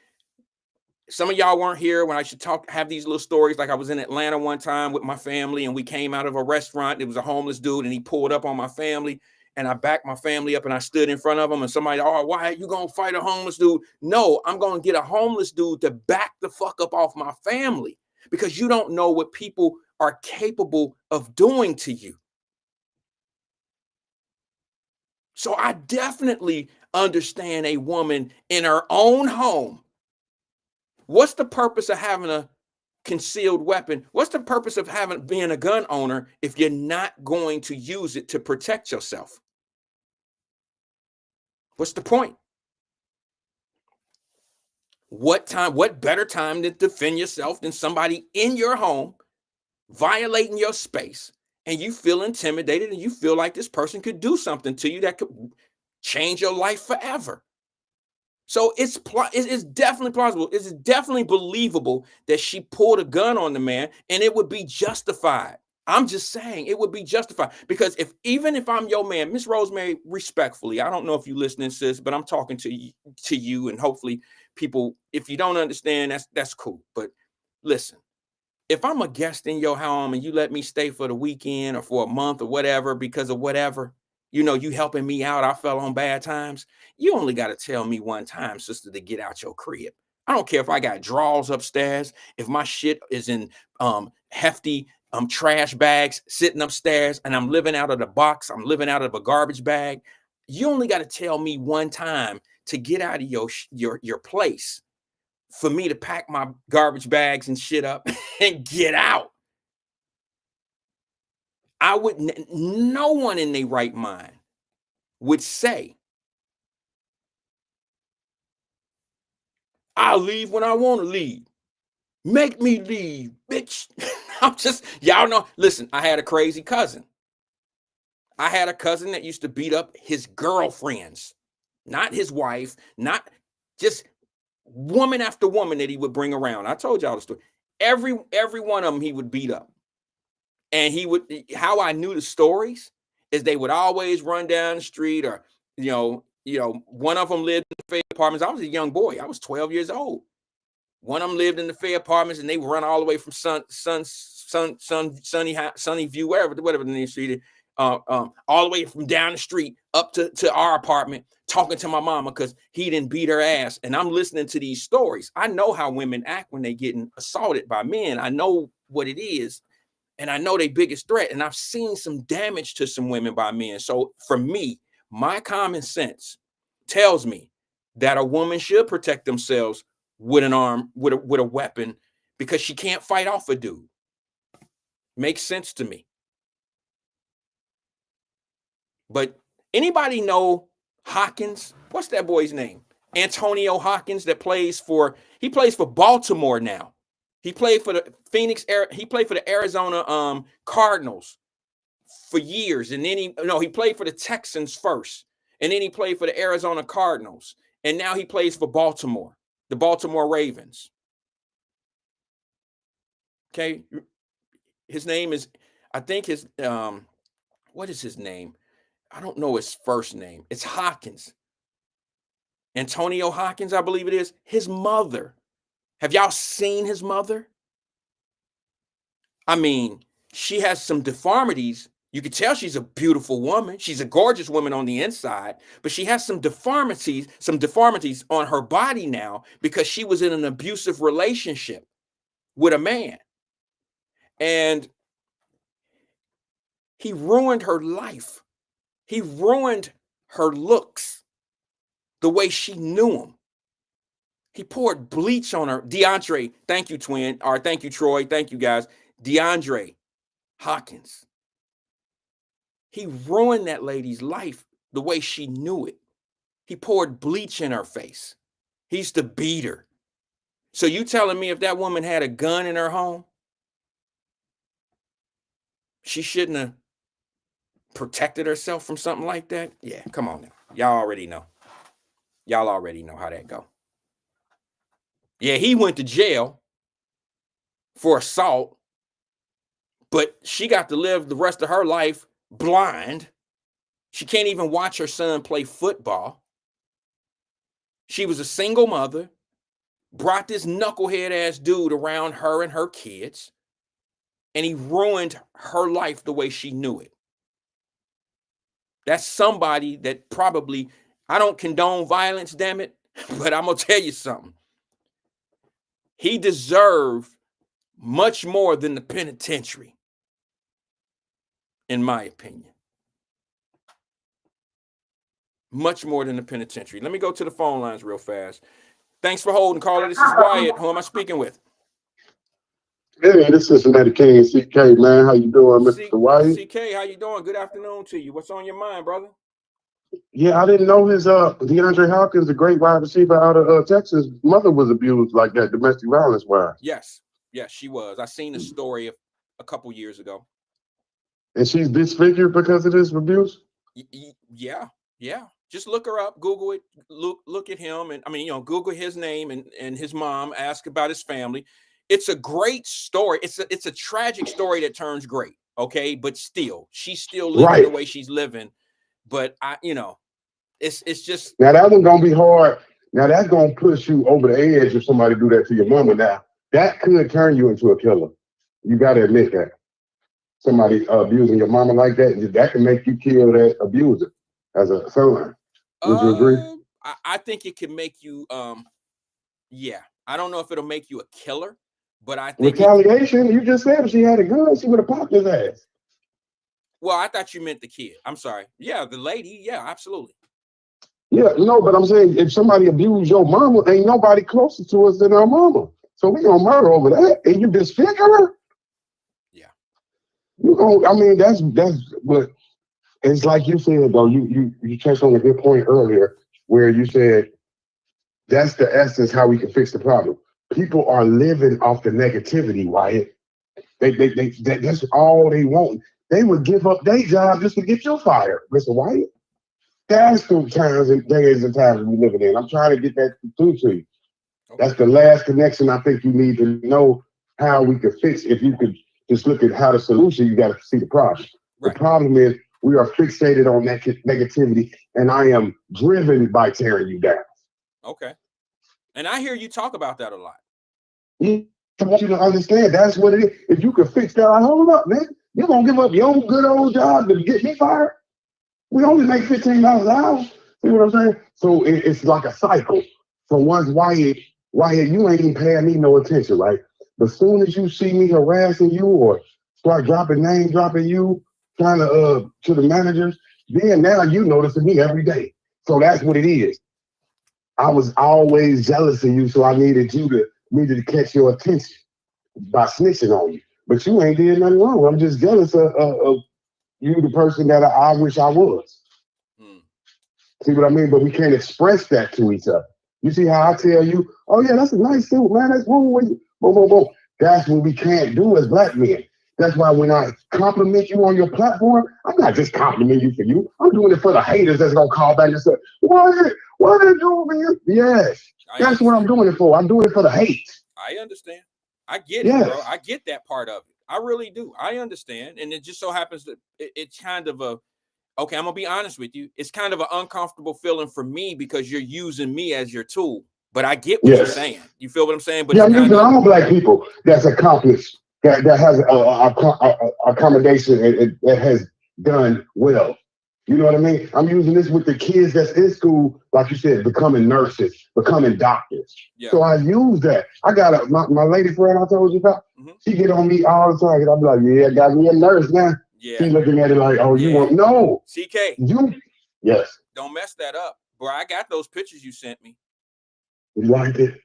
some of y'all weren't here when I should have these little stories. Like I was in Atlanta one time with my family and we came out of a restaurant. It was a homeless dude and he pulled up on my family and I backed my family up and I stood in front of him and somebody, oh, why are you going to fight a homeless dude? No, I'm going to get a homeless dude to back the fuck up off my family because you don't know what people are capable of doing to you. So I definitely understand a woman in her own home. What's the purpose of having a concealed weapon? What's the purpose of being a gun owner if you're not going to use it to protect yourself? What's the point? What better time to defend yourself than somebody in your home violating your space and you feel intimidated and you feel like this person could do something to you that could change your life forever? So it's definitely plausible. It's definitely believable that she pulled a gun on the man and it would be justified. I'm just saying it would be justified because even if I'm your man, Miss Rosemary, respectfully, I don't know if you listening, sis, but I'm talking to you and hopefully people, if you don't understand, that's cool. But listen, if I'm a guest in your home and you let me stay for the weekend or for a month or whatever, because of whatever, you helping me out, I fell on bad times. You only got to tell me one time, sister, to get out your crib. I don't care if I got drawers upstairs, if my shit is in hefty trash bags sitting upstairs and I'm living out of the box, I'm living out of a garbage bag. You only got to tell me one time to get out of your place for me to pack my garbage bags and shit up and get out. No one in their right mind would say, I'll leave when I want to leave. Make me leave, bitch. Y'all know, listen, I had a crazy cousin. I had a cousin that used to beat up his girlfriends, not his wife, not just woman after woman that he would bring around. I told y'all the story. Every one of them he would beat up. And how I knew the stories is they would always run down the street or, one of them lived in the Fay apartments. I was a young boy. I was 12 years old. One of them lived in the Fay apartments and they would run all the way from Sunny View, whatever the name of the street, all the way from down the street up to our apartment, talking to my mama because he didn't beat her ass. And I'm listening to these stories. I know how women act when they're getting assaulted by men. I know what it is. And I know their biggest threat. And I've seen some damage to some women by men. So for me, my common sense tells me that a woman should protect themselves with an arm, with a weapon, because she can't fight off a dude. Makes sense to me. But anybody know Hawkins? What's that boy's name? Antonio Hawkins he plays for Baltimore now. He played for the he played for the Arizona Cardinals for years. And then he played for the Texans first. And then he played for the Arizona Cardinals. And now he plays for Baltimore, the Baltimore Ravens. Okay. His name is, I think what is his name? I don't know his first name. It's Hawkins. Antonio Hawkins, I believe it is. His mother. Have y'all seen his mother? I mean, she has some deformities. You can tell she's a beautiful woman. She's a gorgeous woman on the inside, but she has some deformities on her body now because she was in an abusive relationship with a man. And he ruined her life. He ruined her looks, the way she knew him. He poured bleach on her. DeAndre, thank you, twin. Or thank you, Troy. Thank you, guys. DeAndre Hawkins. He ruined that lady's life the way she knew it. He poured bleach in her face. He used to beat her. So you telling me if that woman had a gun in her home, she shouldn't have protected herself from something like that? Yeah, come on now. Y'all already know. Y'all already know how that go. Yeah, he went to jail for assault, but she got to live the rest of her life blind. She can't even watch her son play football. She was a single mother, brought this knucklehead ass dude around her and her kids, and he ruined her life the way she knew it. That's somebody that probably, I don't condone violence, damn it, but I'm going to tell you something. He deserved much more than the penitentiary, in my opinion. Much more than the penitentiary. Let me go to the phone lines real fast. Thanks for holding, caller. This is Wyatt. Who am I speaking with? Hey, this is Cincinnati King, CK, man. How you doing, Mr. Wyatt? CK, how you doing? Good afternoon to you. What's on your mind, brother? Yeah, I didn't know his DeAndre Hopkins, the great wide receiver out of Texas, mother was abused like that, domestic violence wise. Yes, she was. I seen a story a couple years ago. And she's disfigured because of this abuse? Yeah. Just look her up, Google it, look at him, and Google his name and his mom, ask about his family. It's a great story. It's a tragic story that turns great, okay? But still, she's still living the way she's living. But it's just, now that one's gonna be hard. Now that's gonna push you over the edge if somebody do that to your mama. Now that could turn you into a killer. You gotta admit that. Somebody abusing your mama like that can make you kill that abuser as a son. Would you agree? I think it can make you yeah. I don't know if it'll make you a killer, but I think retaliation. You just said if she had a gun, she would have popped his ass. Well, I thought you meant the kid. I'm sorry. Yeah, the lady. Yeah, absolutely. Yeah, no, but I'm saying if somebody abused your mama, ain't nobody closer to us than our mama. So we gonna murder over that, and you disfigure her. Yeah. That's but it's like you said though. You touched on a good point earlier where you said that's the essence how we can fix the problem. People are living off the negativity, Wyatt. That's all they want. They would give up their job just to get you fired, Mr. Wyatt. That's the times and days and times we living in. I'm trying to get that through to you. Okay. That's the last connection I think you need to know how we could fix. If you could just look at how the solution, you got to see the problem. Right. The problem is we are fixated on that negativity, and I am driven by tearing you down. Okay. And I hear you talk about that a lot. I want you to understand that's what it is. If you could fix that, hold up, man. You're going to give up your own good old job to get me fired? We only make $15 an hour. See what I'm saying? So it's like a cycle. So once Wyatt, you ain't even paying me no attention, right? But as soon as you see me harassing you or start dropping you, trying to the managers, then now you noticing me every day. So that's what it is. I was always jealous of you, so I needed to catch your attention by snitching on you. But you ain't did nothing wrong. I'm just jealous of you, the person that I wish I was. See what I mean? But we can't express that to each other. You see how I tell you, oh yeah, that's a nice suit, man. That's boom, boom, boom, boom. That's what we can't do as black men. That's why when I compliment you on your platform, I'm not just complimenting you for you. I'm doing it for the haters that's gonna call back and say, what are you doing, man? Yes, that's what I'm doing it for. I'm doing it for the hate. I understand. I get it, bro. I get that part of it. I really do. I understand. And it just so happens that it's kind of okay, I'm going to be honest with you. It's kind of an uncomfortable feeling for me because you're using me as your tool. But I get what you're saying. You feel what I'm saying? But I'm using all black people that's accomplished, that has accommodation that has done well. You know what I mean? I'm using this with the kids that's in school, like you said, becoming nurses, becoming doctors. Yeah. So I use that. I got my lady friend I told you about. Mm-hmm. She get on me all the time. And I'm like, yeah, I got me a nurse now. Yeah. She's looking at it like, oh, you want no. CK. Yes. Don't mess that up. Bro, I got those pictures you sent me. You liked it?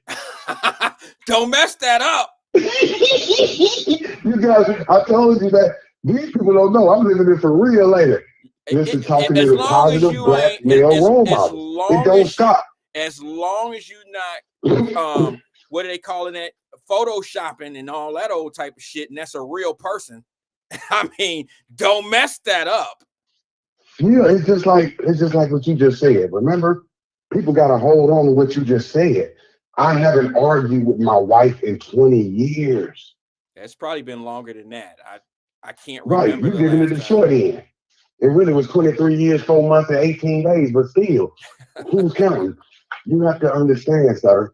Don't mess that up. You guys, I told you that These people don't know. I'm living it for real later. This is talking to the positive black male role models. It don't stop. As long as you not what are they calling it? Photoshopping and all that old type of shit, and that's a real person. I mean, don't mess that up. Yeah, it's just like what you just said. Remember, people gotta hold on to what you just said. I haven't argued with my wife in 20 years. It's probably been longer than that. I can't remember. Right, you giving it the short end. It really was 23 years, 4 months, and 18 days, but still, who's counting? You have to understand, sir.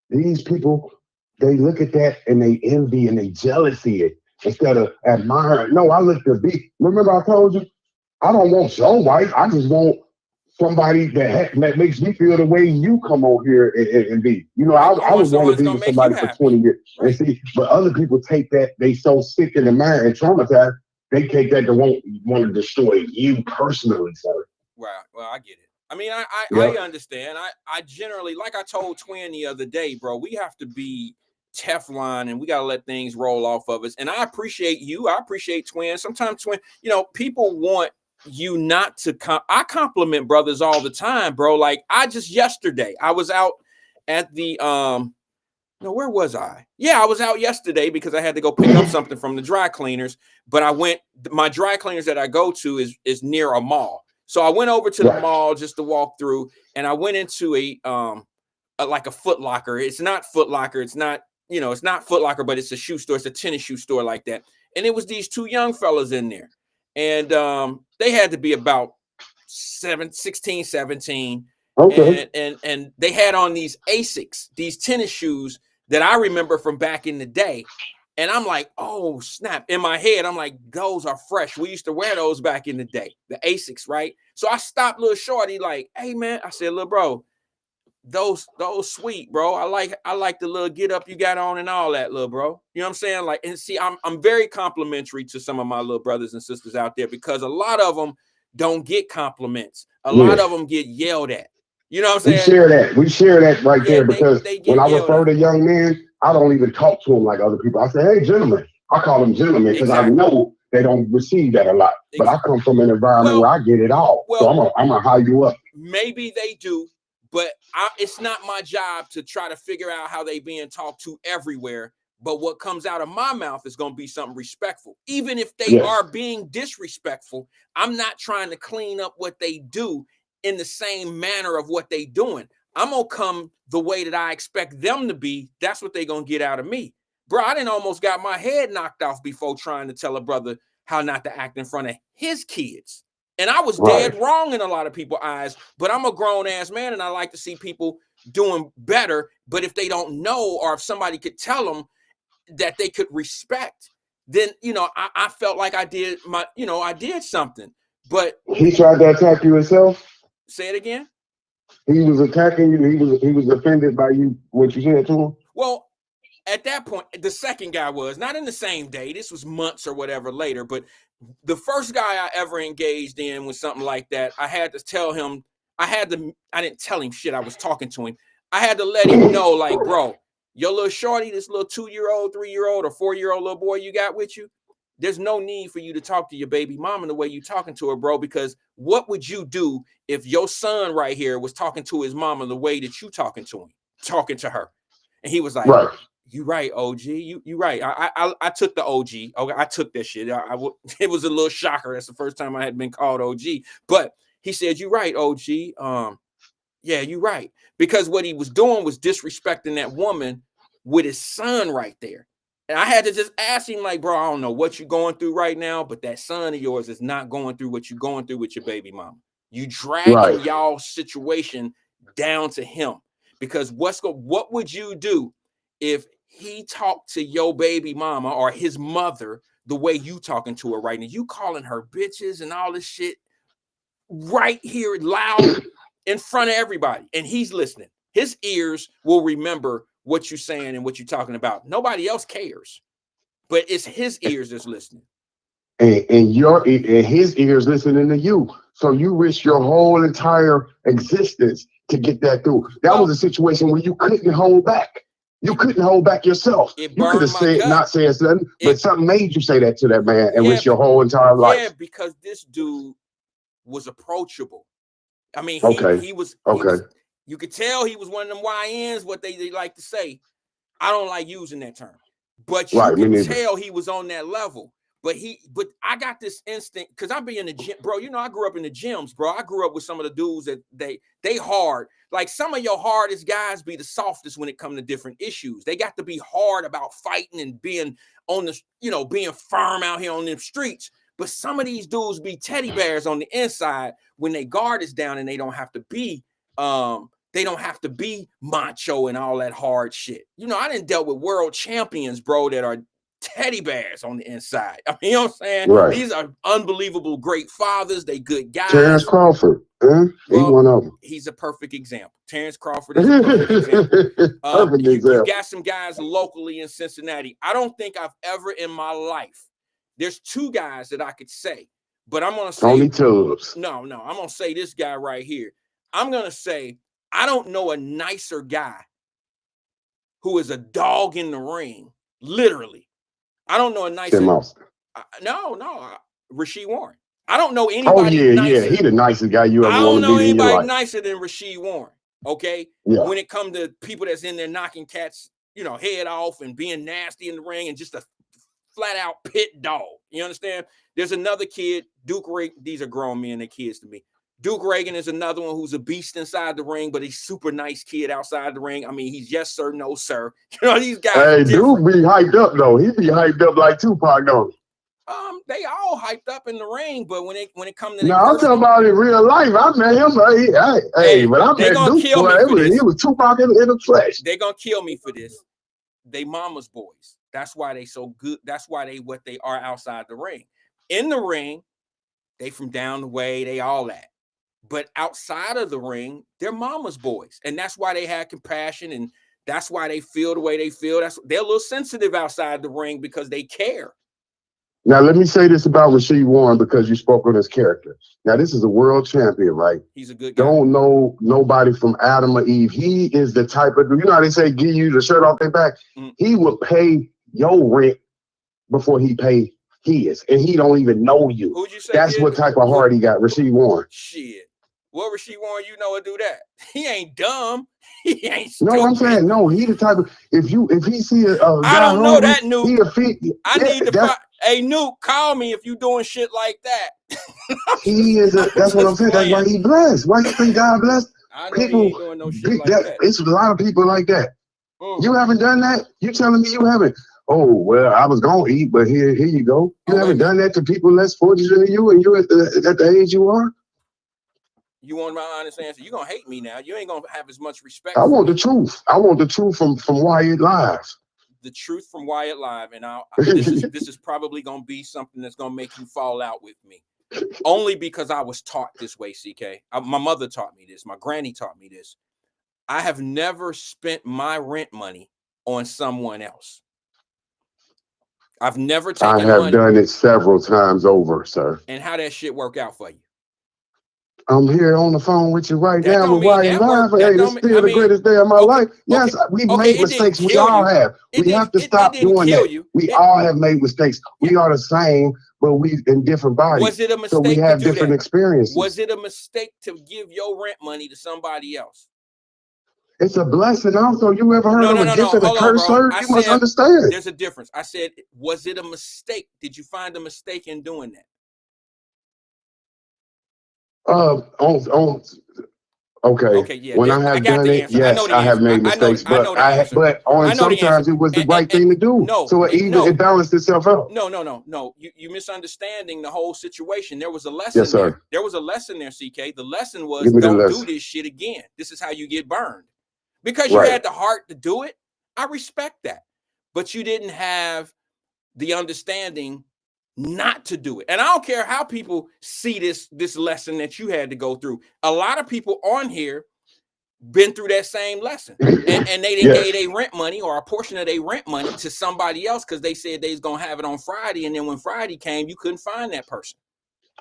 These people, they look at that and they envy and they jealousy it instead of admiring. No, I look to be. Remember, I told you, I don't want your wife. I just want somebody that makes me feel the way you come on here and be. You know, I would want to be with somebody for 20 years. Right. And see, but other people take that, they so sick in the mind and traumatized, they take that to want to destroy you personally, sir. Well, I get it. I mean, I understand. I generally, like I told Twin the other day, bro, we have to be Teflon and we got to let things roll off of us. And I appreciate you. I appreciate Twin. Sometimes Twin, you know, people want you not to I compliment brothers all the time, bro. Like yesterday, I was out at the, where was I? Yeah, I was out yesterday because I had to go pick up something from the dry cleaners, but my dry cleaners that I go to is near a mall. So I went over to the mall just to walk through, and I went into like a Foot Locker. It's not Foot Locker. It's not, it's not Foot Locker, but it's a shoe store. It's a tennis shoe store like that. And it was these two young fellas in there. And they had to be about 16, 17. Okay. And they had on these Asics, these tennis shoes that I remember from back in the day. And I'm like, oh, snap. In my head, I'm like, those are fresh. We used to wear those back in the day, the Asics, right? So I stopped little shorty like, hey, man. I said, little bro, those sweet, bro. I like the little get up you got on and all that, little bro. You know what I'm saying? Like, and see, I'm very complimentary to some of my little brothers and sisters out there because a lot of them don't get compliments. A lot of them get yelled at. You know what I'm saying? We share that right there because when I refer to young men, I don't even talk to them like other people. I say, hey, gentlemen. I call them gentlemen because I know they don't receive that a lot. But I come from an environment where I get it all. So I'm going to high you up. Maybe they do, but it's not my job to try to figure out how they being talked to everywhere. But what comes out of my mouth is going to be something respectful. Even if they are being disrespectful, I'm not trying to clean up what they do in the same manner of what they doing. I'm going to come the way that I expect them to be. That's what they're going to get out of me. Bro, I didn't almost got my head knocked off before trying to tell a brother how not to act in front of his kids. And I was dead wrong in a lot of people's eyes, but I'm a grown ass man and I like to see people doing better. But if they don't know, or if somebody could tell them that they could respect, then, I felt like I did I did something. But he tried to attack you himself. Say it again. He was attacking you. He was offended by you, what you said to him. Well, at that point, the second guy was not in the same day. This was months or whatever later. But the first guy I ever engaged in with something like that, I had to tell him. I didn't tell him shit. I was talking to him. I had to let him know, like, bro, your little shorty, this little 2-year-old, 3-year-old, or 4-year-old little boy you got with you, there's no need for you to talk to your baby mama the way you talking to her, bro, because what would you do if your son right here was talking to his mama the way that you talking to her? And he was like, you right, OG, you right. I took the OG. Okay, I took that shit. It was a little shocker. That's the first time I had been called OG. But he said, you right, OG. Yeah, you right. Because what he was doing was disrespecting that woman with his son right there. And I had to just ask him, like, bro, I don't know what you're going through right now, but that son of yours is not going through what you're going through with your baby mama. You dragging y'all situation down to him. Because what would you do if he talked to your baby mama or his mother the way you talking to her right now? You calling her bitches and all this shit right here loud in front of everybody. And he's listening. His ears will remember what you're saying and what you're talking about. Nobody else cares, but it's his ears that's listening. And his ears listening to you. So you risk your whole entire existence to get that through. That was a situation where you couldn't hold back. You couldn't hold back yourself. It You could have burned my said, gut. not said something, but something made you say that to that man and Yeah, risk your whole entire life. Yeah, because this dude was approachable. I mean, he was, you could tell he was one of them YNs, what they like to say. I don't like using that term, but you could tell he was on that level. But I got this instinct because I be in the gym, bro. You know, I grew up in the gyms, bro. I grew up with some of the dudes that they hard. Like some of your hardest guys be the softest when it comes to different issues. They got to be hard about fighting and being on the, you know, being firm out here on them streets. But some of these dudes be teddy bears on the inside when they guard is down and they don't have to be macho and all that hard shit. You know, I done dealt with world champions, bro, that are teddy bears on the inside. I mean, you know what I'm saying? Right. These are unbelievable great fathers. They good guys. Terrence Crawford. He's one of them. He's a perfect example. Terrence Crawford is a perfect example. You got some guys locally in Cincinnati. I don't think I've ever in my life, there's two guys that I could say, but I'm going to say. Only Thurs. No, I'm going to say this guy right here. I'm going to say, I don't know a nicer guy who is a dog in the ring, literally. I don't know a nicer. Rasheed Warren. I don't know anybody nicer. He the nicest guy you ever I want to be in your life. I don't know anybody nicer than Rasheed Warren, okay? Yeah. When it comes to people that's in there knocking cats, you know, head off and being nasty in the ring and just a flat-out pit dog. You understand? There's another kid, Duke Reagan. These are grown men, they're kids to me. Duke Reagan is another one who's a beast inside the ring, but he's super nice kid outside the ring. I mean, he's yes, sir, no, sir. You know, these guys. Hey, Duke be hyped up, though. He be hyped up like Tupac, though. They all hyped up in the ring, but when it comes to I'm talking about in real life. I met him. But I met Duke. He was Tupac in the flesh. They're gonna kill me for this. They mama's boys. That's why they so good. That's why they what they are outside the ring. In the ring, they from down the way. They all that. But outside of the ring, they're mama's boys. And that's why they had compassion. And that's why they feel the way they feel. They're a little sensitive outside the ring because they care. Now, let me say this about Rasheed Warren because you spoke on his character. Now, this is a world champion, right? He's a good guy. Don't know nobody from Adam or Eve. He is the type of, you know how they say, give you the shirt off their back? He will pay your rent before he pay his. And he don't even know you. Who'd you say that's what type of heart he got, Rasheed Warren. Shit. Well, Rasheed Warren, you know, would do that. He ain't dumb. He ain't stupid. No, I'm saying no. He the type of if he see a I don't know that Nuke. He hey Nuke, call me if you doing shit like that. He is. That's what I'm saying. That's why he blessed. Why you think God blessed? I know people he ain't doing no shit like that. It's a lot of people like that. You haven't done that. You telling me you haven't? Oh well, I was gonna eat, but here you go. You haven't done that to people less fortunate than you, and you at the age you are. You want my honest answer? You're gonna hate me now. You ain't gonna have as much respect. I want the truth. I want the truth from Wyatt Live. The truth from Wyatt Live, and this is probably gonna be something that's gonna make you fall out with me. Only because I was taught this way, CK. My mother taught me this. My granny taught me this. I have never spent my rent money on someone else. I've never taken money. I have done it several times over, sir. And how that shit work out for you? I'm here on the phone with you right now with Wyatt Live. Hey, this is still the greatest day of my life. Yes, we've made mistakes. We all have. We have to stop doing that. We all have made mistakes. We are the same, but we in different bodies. Was it a mistake? So we have different experiences. Was it a mistake to give your rent money to somebody else? It's a blessing. Also, you ever heard of a gift and a curse, sir? You must understand. There's a difference. I said, was it a mistake? Did you find a mistake in doing that? Okay, yeah. When I have done it, yes, I have made mistakes, but sometimes it was the right thing to do. So it balanced itself out. No. You misunderstanding the whole situation. There was a lesson. Yes, sir. There was a lesson there, CK. The lesson was don't do this shit again. This is how you get burned. Because you had the heart to do it. I respect that. But you didn't have the understanding not to do it. And I don't care how people see this lesson that you had to go through. A lot of people on here been through that same lesson. And they didn't gave their rent money or a portion of their rent money to somebody else because they said they was gonna have it on Friday. And then when Friday came, you couldn't find that person.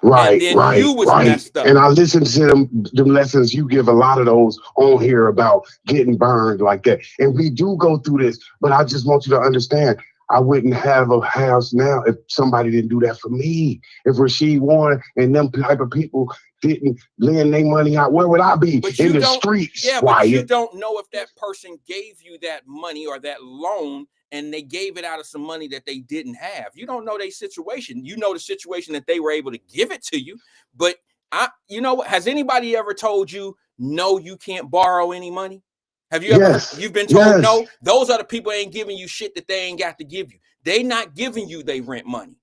Right, then right, you was right. messed up. And I listen to them lessons. You give a lot of those on here about getting burned like that. And we do go through this, but I just want you to understand, I wouldn't have a house now if somebody didn't do that for me. If Rasheed Warren and them type of people didn't lend their money out, where would I be? But In you the don't, streets, yeah, but you Wyatt. don't know if that person gave you that money or that loan and they gave it out of some money that they didn't have. You don't know their situation. You know the situation that they were able to give it to you. But you know what? Has anybody ever told you, no, you can't borrow any money? Have you ever, you've been told, Yes. no, those are the people ain't giving you shit that they ain't got to give you. They not giving you they rent money.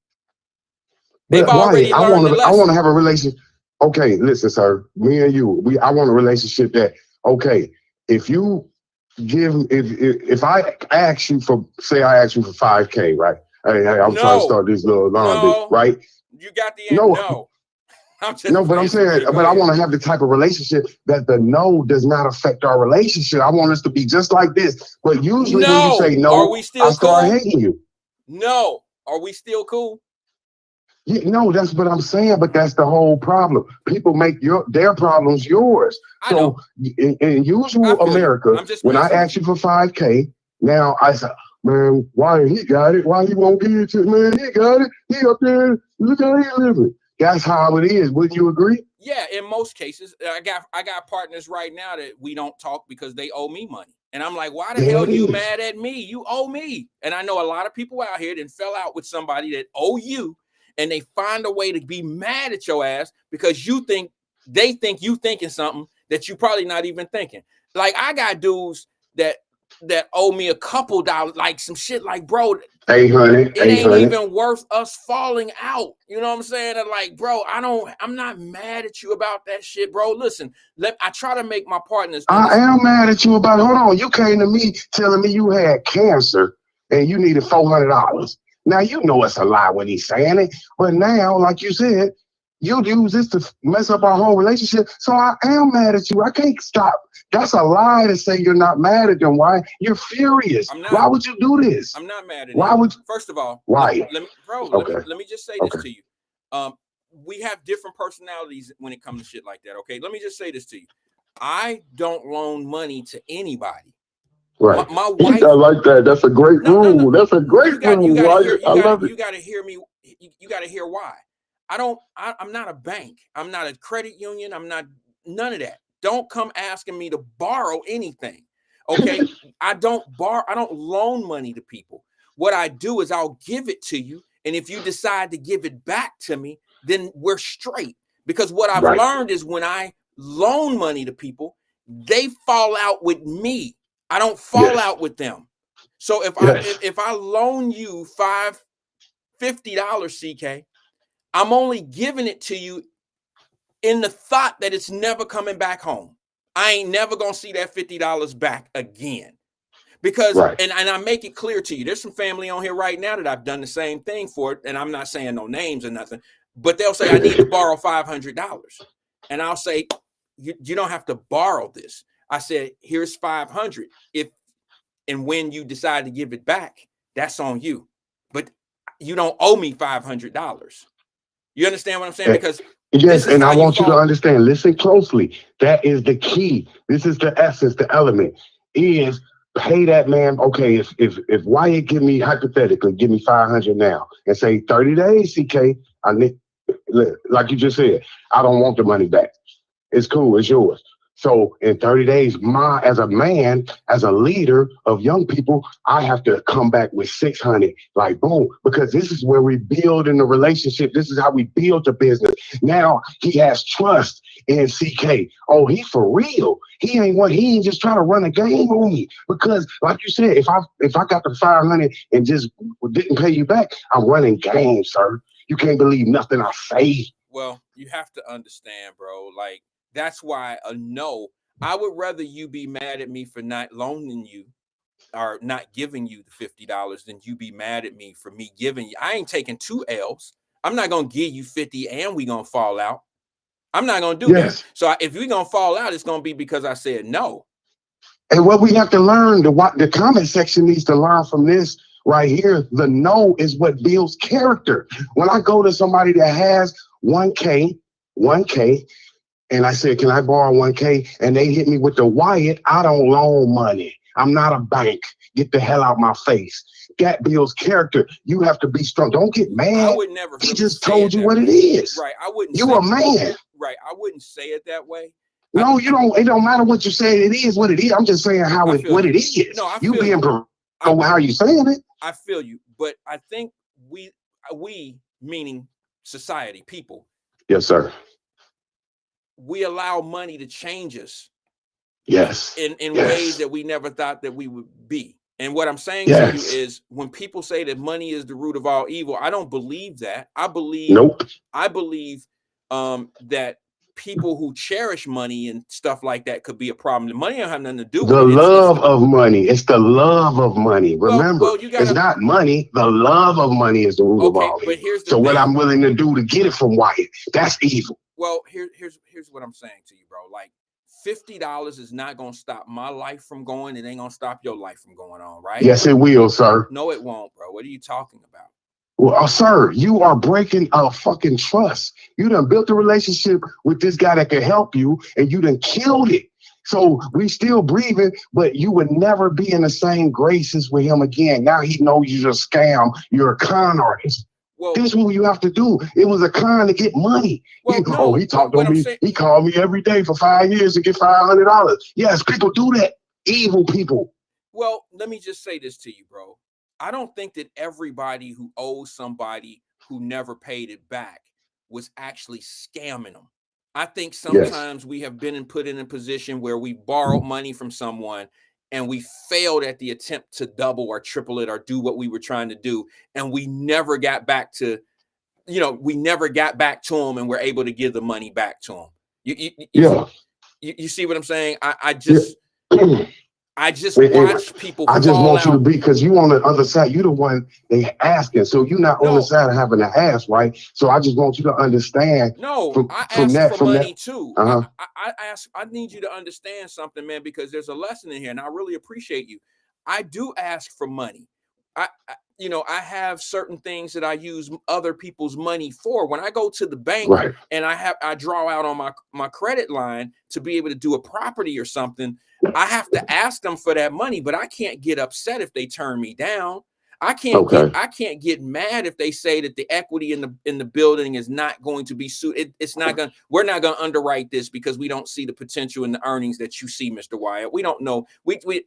They've But already Wyatt, learned the lesson. I want to have a relationship. Okay, listen, sir. Me and you, I want a relationship that, okay, if you if I ask you for, say I ask you for 5K, right? Hey, I'm trying to start this little laundry, right? You got the answer. No. But I'm saying, but I want to have the type of relationship that the no does not affect our relationship. I want us to be just like this. But usually when you say no, are we still I start cool? hating you. No. Are we still cool? Yeah, no, that's what I'm saying, but that's the whole problem. People make their problems yours. So in usual America, when I ask you for 5K, now I say, man, why he got it? Why he won't give it to me? Man, he got it. He up there. Look how he living. That's how it is. Wouldn't you agree? Yeah, in most cases, I got partners right now that we don't talk because they owe me money. And I'm like, why the hell are you mad at me? You owe me. And I know a lot of people out here that fell out with somebody that owe you, and they find a way to be mad at your ass because they think you thinking something that you probably not even thinking. Like I got dudes that owe me a couple dollars, like some shit like, bro, 800. It ain't even worth us falling out. You know what I'm saying? And like, bro, I'm not mad at you about that shit, bro. Listen, I try to make my partners understand. I am mad at you about, hold on, you came to me telling me you had cancer and you needed $400. Now, you know it's a lie when he's saying it, but now, like you said, you'll use this to mess up our whole relationship. So I am mad at you. I can't stop. That's a lie to say you're not mad at them. Why? You're furious. Why would you do this? I'm not mad at Why you. Would you? First of all, why? Let me just say this to you. We have different personalities when it comes to shit like that. Okay, let me just say this to you. I don't loan money to anybody. Right. My wife. I like that. That's a great rule. That's a great rule. You got to hear me. You got to hear why. I'm not a bank. I'm not a credit union. I'm not none of that. Don't come asking me to borrow anything. Okay. I don't loan money to people. What I do is I'll give it to you. And if you decide to give it back to me, then we're straight. Because what I've learned is when I loan money to people, they fall out with me. I don't fall out with them. So if I loan you $50, CK, I'm only giving it to you in the thought that it's never coming back home. I ain't never gonna see that $50 back again. Because and I make it clear to you, there's some family on here right now that I've done the same thing for, and I'm not saying no names or nothing, but they'll say I need to borrow $500. And I'll say, you don't have to borrow this. I said, here's 500. If and when you decide to give it back, that's on you. But you don't owe me $500. You understand what I'm saying? Because yes, and I want you to understand, listen closely. That is the key. This is the essence, the element is pay that man. Okay, if Wyatt give me 500 now and say 30 days, CK, I need, like you just said, I don't want the money back. It's cool, it's yours. So in 30 days, as a man, as a leader of young people, I have to come back with 600, like boom, because this is where we build in the relationship. This is how we build the business. Now he has trust in CK. Oh, he for real. He ain't just trying to run a game on me. Because like you said, if I got the 500 and just didn't pay you back, I'm running games, sir. You can't believe nothing I say. Well, you have to understand, bro. Like, that's why I would rather you be mad at me for not loaning you or not giving you the $50 than you be mad at me for me giving you. I ain't taking 2 L's. I'm not going to give you 50 and we going to fall out. I'm not going to do that. So if we're going to fall out, it's going to be because I said no. And what we have to learn, the comment section needs to learn from this right here. The no is what builds character. When I go to somebody that has 1K, 1K. And I said, can I borrow 1K? And they hit me with the Wyatt. I don't loan money. I'm not a bank. Get the hell out my face. That builds character. You have to be strong. Don't get mad. I would never. He Really just say told you what way. it is. Right. I wouldn't. You a man. Right. I wouldn't say it that way. No, you don't. It don't matter what you say. It is what it is. I'm just saying what it is. No, I you feel being you. how you saying it. I feel you, but I think we meaning society, people. Yes, sir. We allow money to change us. Yes. In ways that we never thought that we would be. And what I'm saying to you is, when people say that money is the root of all evil, I don't believe that. I believe that people who cherish money and stuff like that could be a problem. The money don't have nothing to do with it. The love of money. It's the love of money. Remember, it's not money. The love of money is the root of all evil. But here's the so what I'm willing to do to get it from Wyatt, that's evil. Well, here's what I'm saying to you, bro. Like, $50 is not going to stop my life from going. It ain't going to stop your life from going on, right? Yes, it will, sir. No, it won't, bro. What are you talking about? Well, sir, you are breaking a fucking trust. You done built a relationship with this guy that can help you, and you done killed it. So we still breathing, but you would never be in the same graces with him again. Now he knows you're a scam. You're a con artist. Well, this is what you have to do. It was a con to get money. Well, he talked to me. He called me every day for 5 years to get $500. Yes, people do that. Evil people. Well, let me just say this to you, bro. I don't think that everybody who owes somebody who never paid it back was actually scamming them. I think sometimes we have been put in a position where we borrowed money from someone and we failed at the attempt to double or triple it or do what we were trying to do. And we never got back to, we never got back to them and we're able to give the money back to them. You see what I'm saying? I just watch people. I just want you to be, because you on the other side. You the one they asking, so you're not on the side of having to ask, right? So I just want you to understand. No, I ask for money too. I need you to understand something, man, because there's a lesson in here, and I really appreciate you. I do ask for money. I have certain things that I use other people's money for. When I go to the bank and I draw out on my credit line to be able to do a property or something, I have to ask them for that money, but I can't get upset if they turn me down. I can't get mad if they say that the equity in the building is not going to be suited. We're not going to underwrite this because we don't see the potential in the earnings that you see, Mr. Wyatt. We don't know.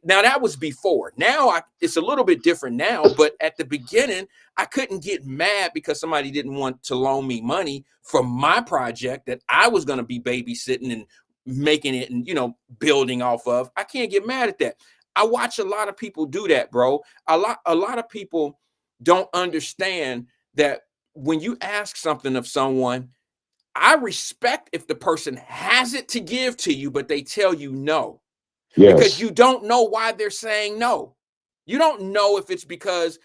Now that was before. Now it's a little bit different now, but at the beginning, I couldn't get mad because somebody didn't want to loan me money for my project that I was going to be babysitting and making it and building off of. I can't get mad at that. I watch a lot of people do that, bro. A lot of people don't understand that when you ask something of someone, I respect if the person has it to give to you, but they tell you no. Yes. Because you don't know why they're saying no. You don't know if it's because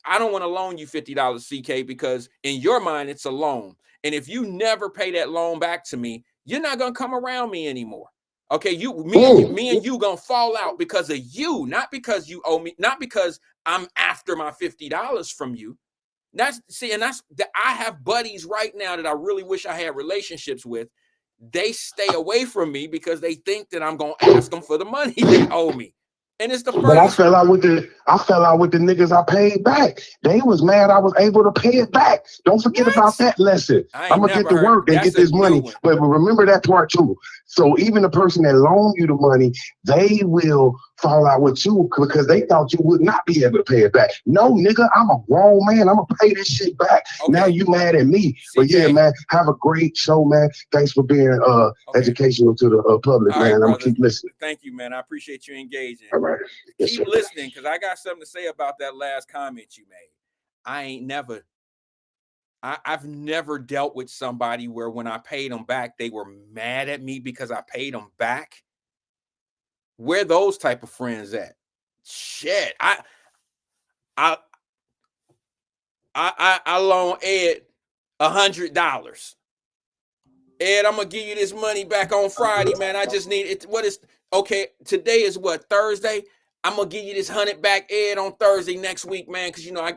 I don't want to loan you $50, CK, because in your mind, it's a loan. And if you never pay that loan back to me, you're not going to come around me anymore. Okay, me and you gonna fall out because of you, not because you owe me, not because I'm after my $50 from you. I have buddies right now that I really wish I had relationships with. They stay away from me because they think that I'm gonna ask them for the money they owe me. And it's the first. But I fell out with the niggas I paid back. They was mad I was able to pay it back. Don't forget about that lesson. I'm gonna get to work and get this money. But remember that part too. So even the person that loaned you the money, they will fall out with you because they thought you would not be able to pay it back. No, nigga, I'm a grown man. I'm gonna pay this shit back. Okay. Now you mad at me. But yeah, man, have a great show, man. Thanks for being educational to the public, man. I'm gonna keep listening. Thank you, man. I appreciate you engaging. All right. Keep listening, because I got something to say about that last comment you made. I've never dealt with somebody where when I paid them back, they were mad at me because I paid them back. Where those type of friends at? Shit, I loan Ed $100. Ed, I'm gonna give you this money back on Friday, man. I just need it. Okay? Today is what, Thursday? I'm gonna give you this 100 back, Ed, on Thursday next week, man. Because I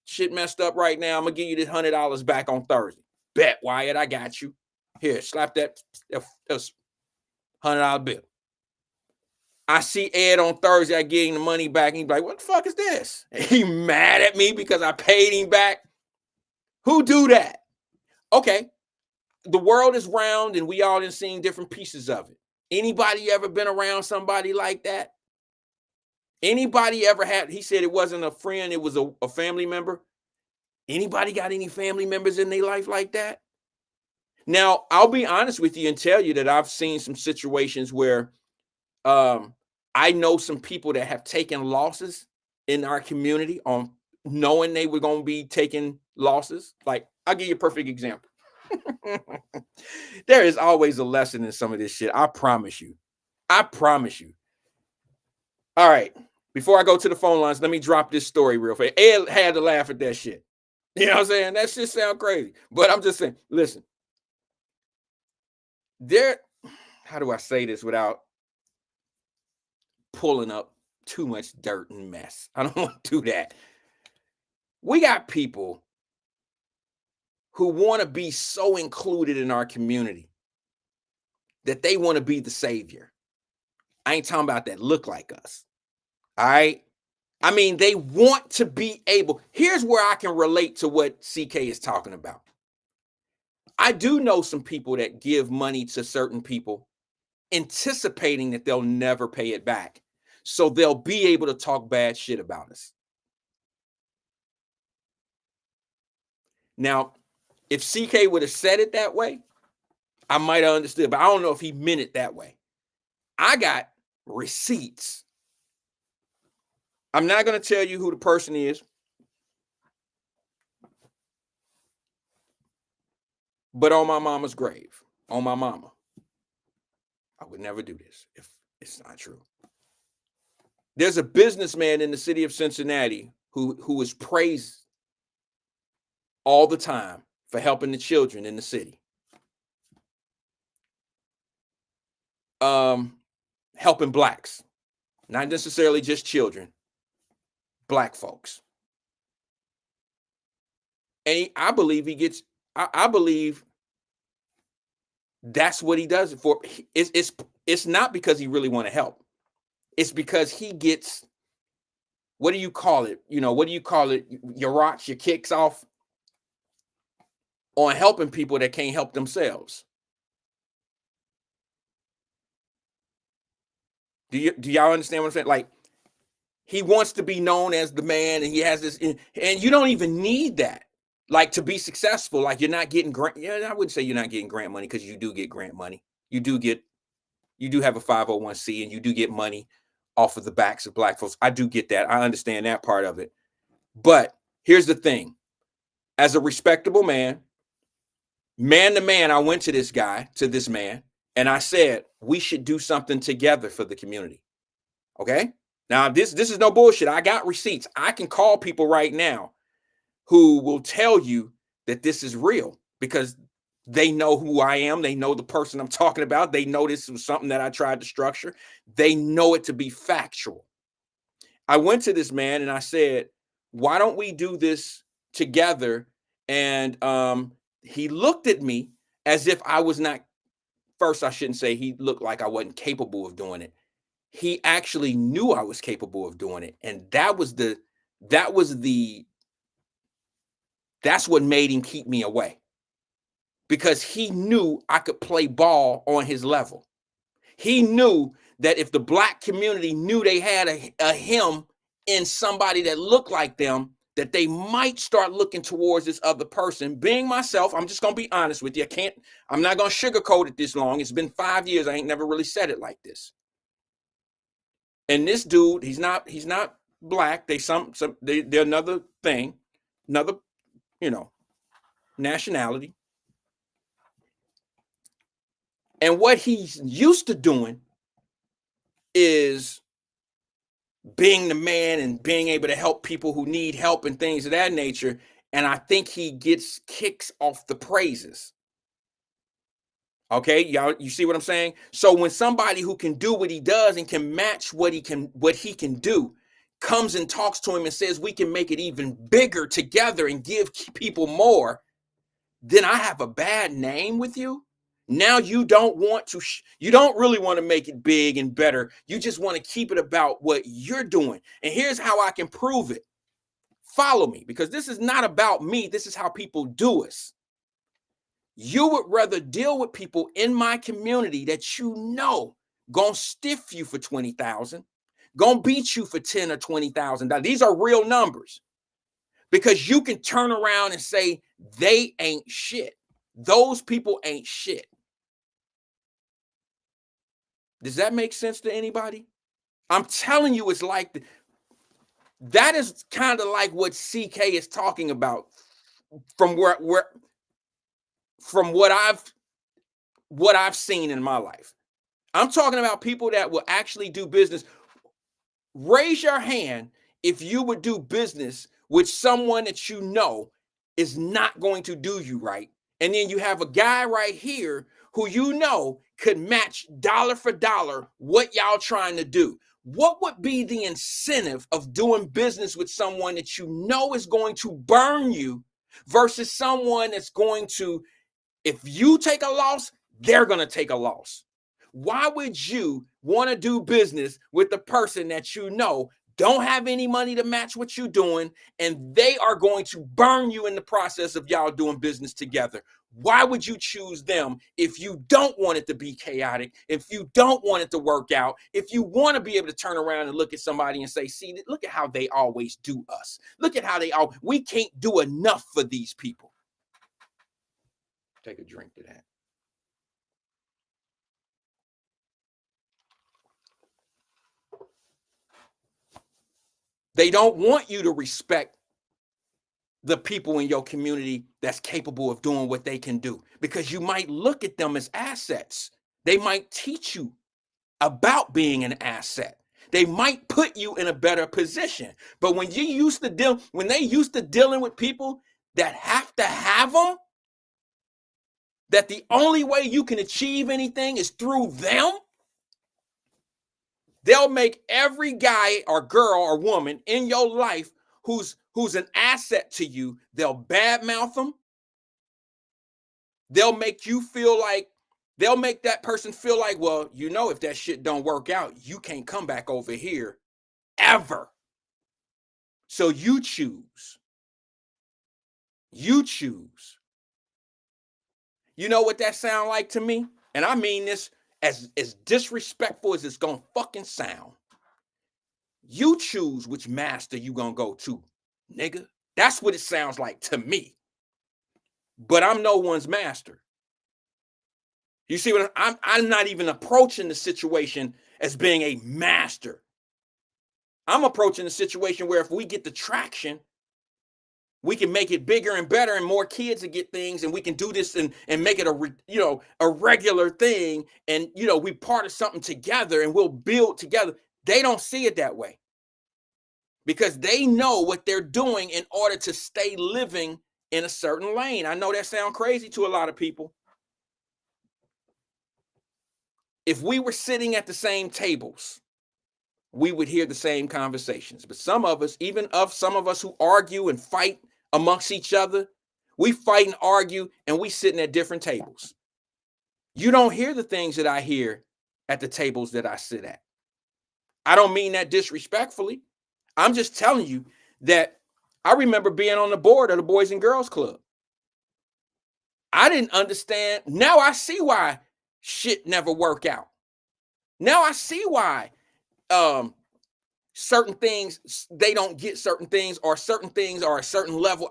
shit messed up right now. I'm gonna give you this $100 back on Thursday. Bet, Wyatt, I got you. Here, slap that $100 bill. I see Ed on Thursday. I get him the money back. And he's like, what the fuck is this? He mad at me because I paid him back. Who do that? Okay. The world is round and we all done seen different pieces of it. Anybody ever been around somebody like that? Anybody ever had, he said it wasn't a friend, it was a family member. Anybody got any family members in their life like that? Now, I'll be honest with you and tell you that I've seen some situations where I know some people that have taken losses in our community on knowing they were going to be taking losses. Like, I'll give you a perfect example. There is always a lesson in some of this shit. I promise you. I promise you. All right. Before I go to the phone lines, let me drop this story real fast. Ed had to laugh at that shit. You know what I'm saying? That shit sound crazy. But I'm just saying, listen. How do I say this without pulling up too much dirt and mess? I don't want to do that. We got people who want to be so included in our community that they want to be the savior. I ain't talking about that look like us. All right. I mean, they want to be able. Here's where I can relate to what CK is talking about. I do know some people that give money to certain people anticipating that they'll never pay it back. So they'll be able to talk bad shit about us. Now, if CK would have said it that way, I might have understood, but I don't know if he meant it that way. I got receipts. I'm not going to tell you who the person is, but on my mama's grave, on my mama, I would never do this if it's not true. There's a businessman in the city of Cincinnati who is praised all the time for helping the children in the city. Helping blacks, not necessarily just children, black folks. And I believe he gets, I believe that's what he does it for. It's not because he really want to help. It's because he gets, what do you call it? You know, what do you call it? Your rocks, your kicks off on helping people that can't help themselves. Do y'all understand what I'm saying? Like, he wants to be known as the man, and he has this, and you don't even need that. Like, to be successful, like you're not getting grant. Yeah, I wouldn't say you're not getting grant money, because you do get grant money. You do have a 501c, and you do get money off of the backs of black folks. I do get that. I understand that part of it. But here's the thing. As a respectable man to man, I went to this man, and I said, we should do something together for the community. Okay? Now, this is no bullshit. I got receipts. I can call people right now who will tell you that this is real, because they know who I am. They know the person I'm talking about. They know this was something that I tried to structure. They know it to be factual. I went to this man and I said, why don't we do this together? And he looked at me as if I was not, first, I shouldn't say he looked like I wasn't capable of doing it. He actually knew I was capable of doing it. And that's what made him keep me away, because he knew I could play ball on his level. He knew that if the black community knew they had a him in somebody that looked like them, that they might start looking towards this other person. Being myself, I'm just going to be honest with you. I'm not going to sugarcoat it this long. It's been 5 years. I ain't never really said it like this. And this dude, he's not black. They're another thing, another, nationality. And what he's used to doing is being the man and being able to help people who need help and things of that nature. And I think he gets kicks off the praises. Okay, y'all, you see what I'm saying? So when somebody who can do what he does and can match what he can do comes and talks to him and says we can make it even bigger together and give people more, then I have a bad name with you. Now you don't want to, you don't really want to make it big and better. You just want to keep it about what you're doing. And here's how I can prove it. Follow me, because this is not about me. This is how people do us. You would rather deal with people in my community that you know gonna stiff you for 20,000, gonna beat you for 10 or 20,000. These are real numbers, because you can turn around and say they ain't shit. Those people ain't shit. Does that make sense to anybody? I'm telling you, it's like that is kind of like what CK is talking about from from what I've seen in my life. I'm talking about people that will actually do business. Raise your hand if you would do business with someone that you know is not going to do you right. And then you have a guy right here who you know could match dollar for dollar what y'all trying to do. What would be the incentive of doing business with someone that you know is going to burn you versus someone that's going to, if you take a loss, they're going to take a loss? Why would you want to do business with the person that you know don't have any money to match what you're doing, and they are going to burn you in the process of y'all doing business together? Why would you choose them if you don't want it to be chaotic, if you don't want it to work out, if you want to be able to turn around and look at somebody and say, see, look at how they always do us. Look at how we can't do enough for these people. Take a drink to that. They don't want you to respect the people in your community that's capable of doing what they can do, because you might look at them as assets. They might teach you about being an asset. They might put you in a better position. But when they used to dealing with people that have to have them, that the only way you can achieve anything is through them, they'll make every guy or girl or woman in your life who's an asset to you, they'll badmouth them. They'll make that person feel like, well, you know, if that shit don't work out, you can't come back over here ever. So you choose. You choose. You know what that sound like to me? And I mean this as disrespectful as it's gonna fucking sound. You choose which master you gonna go to, nigga. That's what it sounds like to me. But I'm no one's master. You see what I'm not even approaching the situation as being a master. I'm approaching the situation where if we get the traction, we can make it bigger and better, and more kids will get things, and we can do this and make it a regular thing, and we part of something together and we'll build together. They don't see it that way, because they know what they're doing in order to stay living in a certain lane. I know that sounds crazy to a lot of people. If we were sitting at the same tables, we would hear the same conversations. But some of us who argue and fight amongst each other, we fight and argue, and we sitting at different tables. You don't hear the things that I hear at the tables that I sit at. I don't mean that disrespectfully. I'm just telling you that I remember being on the board of the Boys and Girls Club. I didn't understand. Now I see why shit never work out. Now I see why certain things, they don't get certain things, or certain things are a certain level.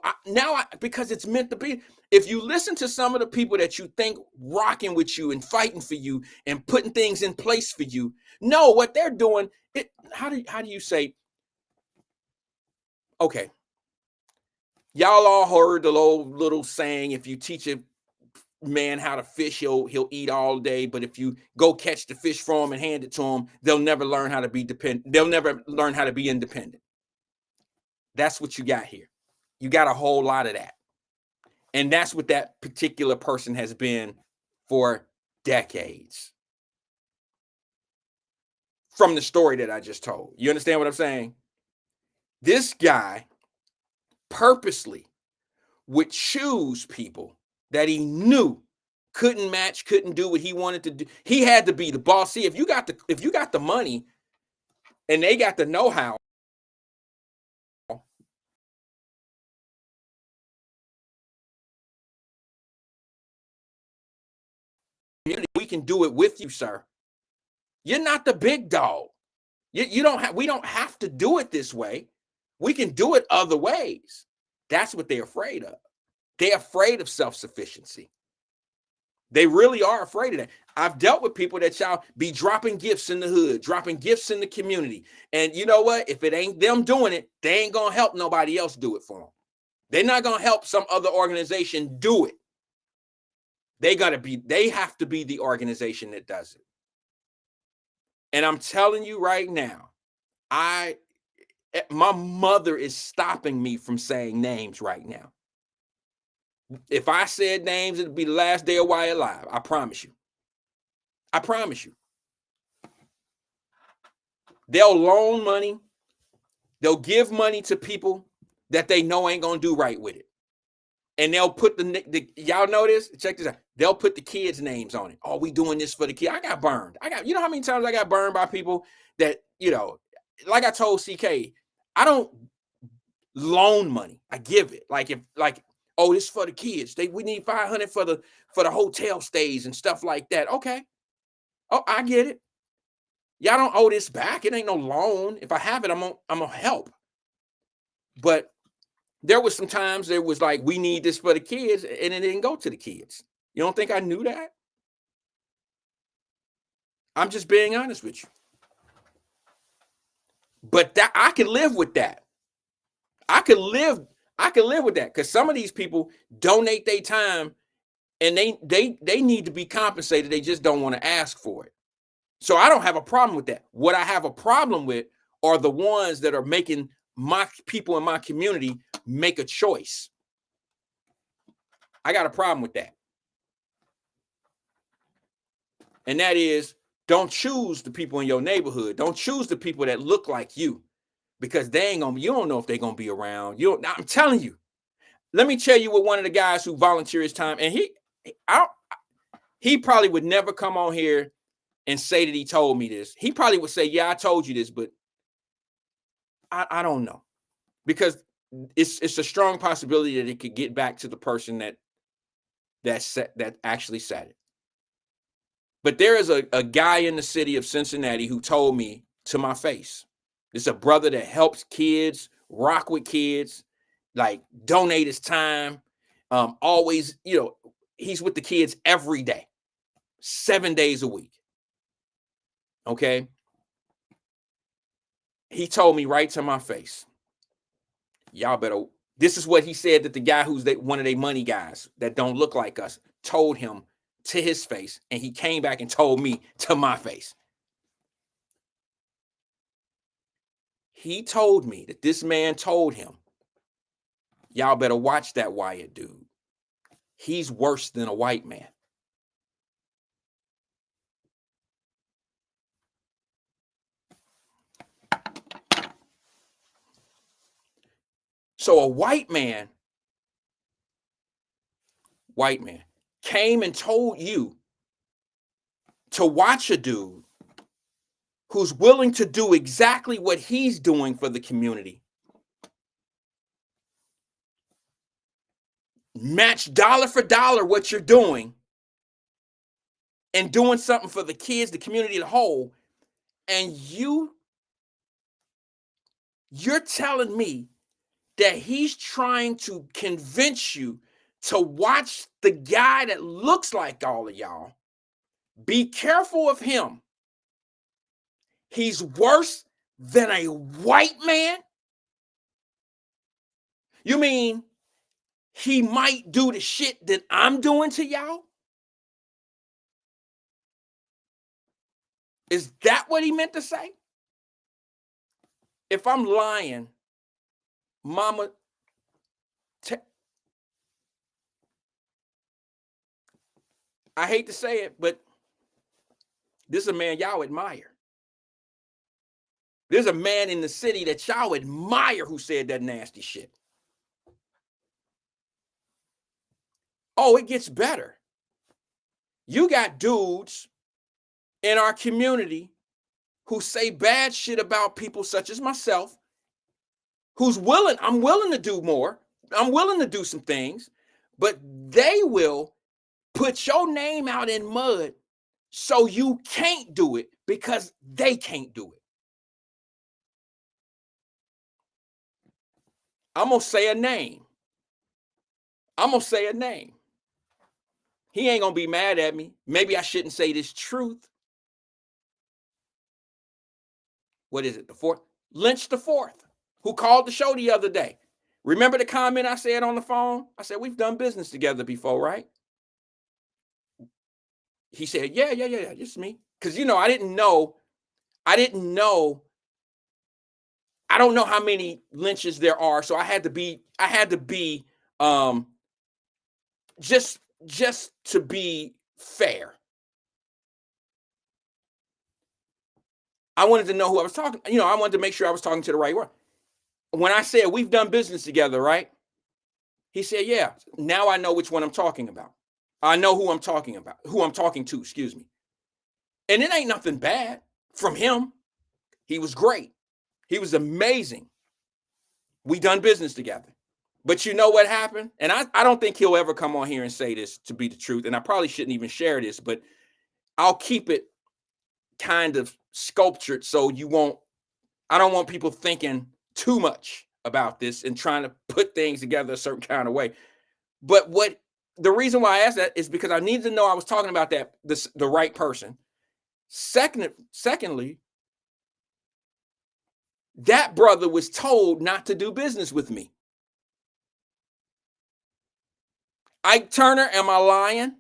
Because it's meant to be. If you listen to some of the people that you think rocking with you and fighting for you and putting things in place for you, no, what they're doing, how do you say, okay, y'all all heard the little saying, if you teach a man how to fish, he'll eat all day, but if you go catch the fish for him and hand it to him, they'll never learn how to be independent. That's what you got here. You got a whole lot of that, and that's what that particular person has been for decades. From the story that I just told, you understand what I'm saying? This guy purposely would choose people that he knew couldn't match, couldn't do what he wanted to do. He had to be the boss. See, if you got the money and they got the know-how, we can do it with you, sir. You're not the big dog. We don't have to do it this way. We can do it other ways. That's what they're afraid of. They're afraid of self-sufficiency. They really are afraid of that. I've dealt with people that shall be dropping gifts in the hood, dropping gifts in the community. And you know what? If it ain't them doing it, they ain't going to help nobody else do it for them. They're not going to help some other organization do it. They have to be the organization that does it. And I'm telling you right now, my mother is stopping me from saying names right now. If I said names, it'd be the last day of Wyatt Live. I promise you. I promise you. They'll loan money. They'll give money to people that they know ain't going to do right with it. And they'll put y'all know this? Check this out. They'll put the kids' names on it. Oh, we doing this for the kid. I got burned. You know how many times I got burned by people that, like I told CK, I don't loan money. I give it. Oh, this for the kids. We need $500 for the hotel stays and stuff like that. Okay. Oh, I get it. Y'all don't owe this back. It ain't no loan. If I have it, I'm gonna help. But there was some times there was like, we need this for the kids, and it didn't go to the kids. You don't think I knew that? I'm just being honest with you. But that I can live with that. I can live with that, because some of these people donate their time and they need to be compensated. They just don't want to ask for it. So I don't have a problem with that. What I have a problem with are the ones that are making my people in my community make a choice. I got a problem with that. And that is, don't choose the people in your neighborhood. Don't choose the people that look like you, because you don't know if they're going to be around. I'm telling you. Let me tell you what one of the guys who volunteered his time, and he probably would never come on here and say that he told me this. He probably would say, yeah, I told you this, but I don't know, because it's a strong possibility that it could get back to the person that actually said it. But there is a guy in the city of Cincinnati who told me to my face. It's a brother that helps kids, rock with kids, like donate his time. Always, he's with the kids every day, 7 days a week. Okay. He told me right to my face, y'all better, this is what he said, that the guy who's one of their money guys that don't look like us told him to his face. And he came back and told me to my face. He told me that this man told him, y'all better watch that Wyatt dude. He's worse than a white man. So a white man came and told you to watch a dude who's willing to do exactly what he's doing for the community. Match dollar for dollar what you're doing and doing something for the kids, the community as a whole. And you're telling me that he's trying to convince you to watch the guy that looks like all of y'all. Be careful of him. He's worse than a white man? You mean he might do the shit that I'm doing to y'all? Is that what he meant to say? If I'm lying, mama, I hate to say it, but this is a man y'all admire. There's a man in the city that y'all admire who said that nasty shit. Oh, it gets better. You got dudes in our community who say bad shit about people such as myself, I'm willing to do more. I'm willing to do some things, but they will put your name out in mud so you can't do it because they can't do it. I'm going to say a name. He ain't going to be mad at me. Maybe I shouldn't say this truth. What is it? The fourth? Lynch the fourth, who called the show the other day. Remember the comment I said on the phone? I said, we've done business together before, right? He said, yeah, it's me. Because, I don't know how many lynches there are. So I had to be just to be fair. I wanted to know who I was talking. I wanted to make sure I was talking to the right one. When I said we've done business together, right? He said, yeah. Now I know which one I'm talking about. I know who I'm talking to, excuse me. And it ain't nothing bad from him. He was great. He was amazing. We done business together. But you know what happened? And I don't think he'll ever come on here and say this to be the truth. And I probably shouldn't even share this, but I'll keep it kind of sculptured so I don't want people thinking too much about this and trying to put things together a certain kind of way. But the reason why I asked that is because I needed to know I was talking about the right person. Secondly, that brother was told not to do business with me. Ike Turner, am I lying?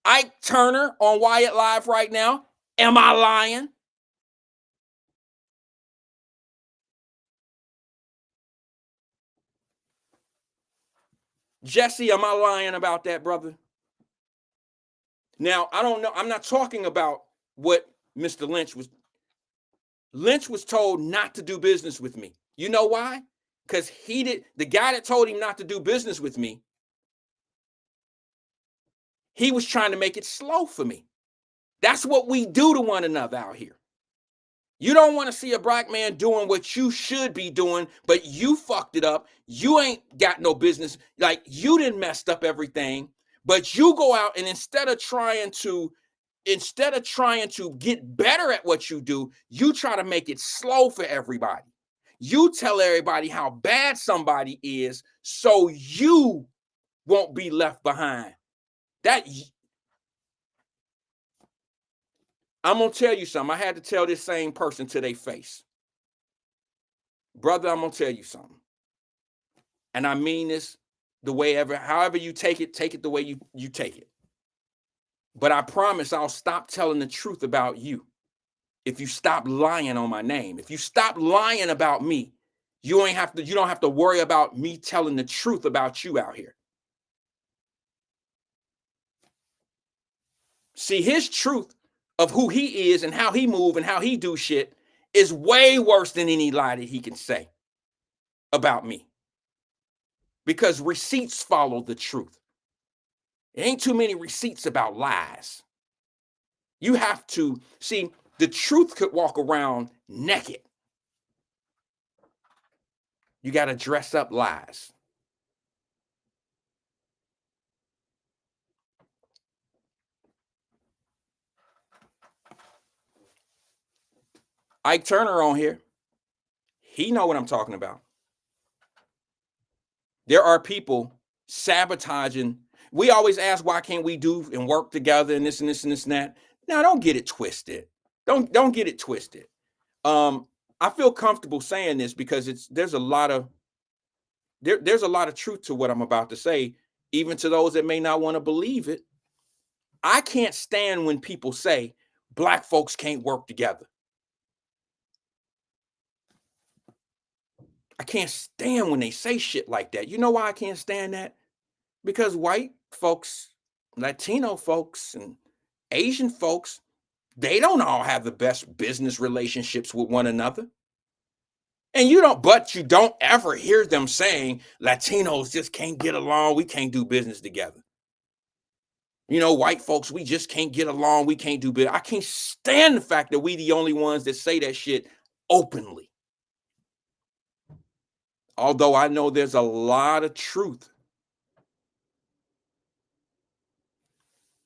Ike Turner on Wyatt Live right now, am I lying? Jesse, am I lying about that, brother? Now, I don't know. I'm not talking about what Mr. Lynch was. Lynch was told not to do business with me. You know why? Because the guy that told him not to do business with me, he was trying to make it slow for me. That's what we do to one another out here. You don't want to see a black man doing what you should be doing, but you fucked it up. You ain't got no business. Like, you done messed up everything, but you go out and instead of trying to get better at what you do, you try to make it slow for everybody. You tell everybody how bad somebody is so you won't be left behind. I'm going to tell you something. I had to tell this same person to their face. Brother, I'm going to tell you something. And I mean this however you take it the way you take it. But I promise I'll stop telling the truth about you if you stop lying on my name. If you stop lying about me, you don't have to worry about me telling the truth about you out here. See, his truth of who he is and how he move and how he do shit is way worse than any lie that he can say about me. Because receipts follow the truth. There ain't too many receipts about lies. You have to see, the truth could walk around naked. You got to dress up lies. Ike Turner on here. He know what I'm talking about. There are people sabotaging. We always ask, why can't we do and work together and this and this and this and that? Now, don't get it twisted. Don't get it twisted. I feel comfortable saying this because there's a lot of truth to what I'm about to say, even to those that may not want to believe it. I can't stand when people say black folks can't work together. I can't stand when they say shit like that. You know why I can't stand that? Because white folks, Latino folks, and Asian folks, they don't all have the best business relationships with one another. And but you don't ever hear them saying Latinos just can't get along. We can't do business together. White folks, we just can't get along. We can't do business. I can't stand the fact that we the only ones that say that shit openly. Although I know there's a lot of truth.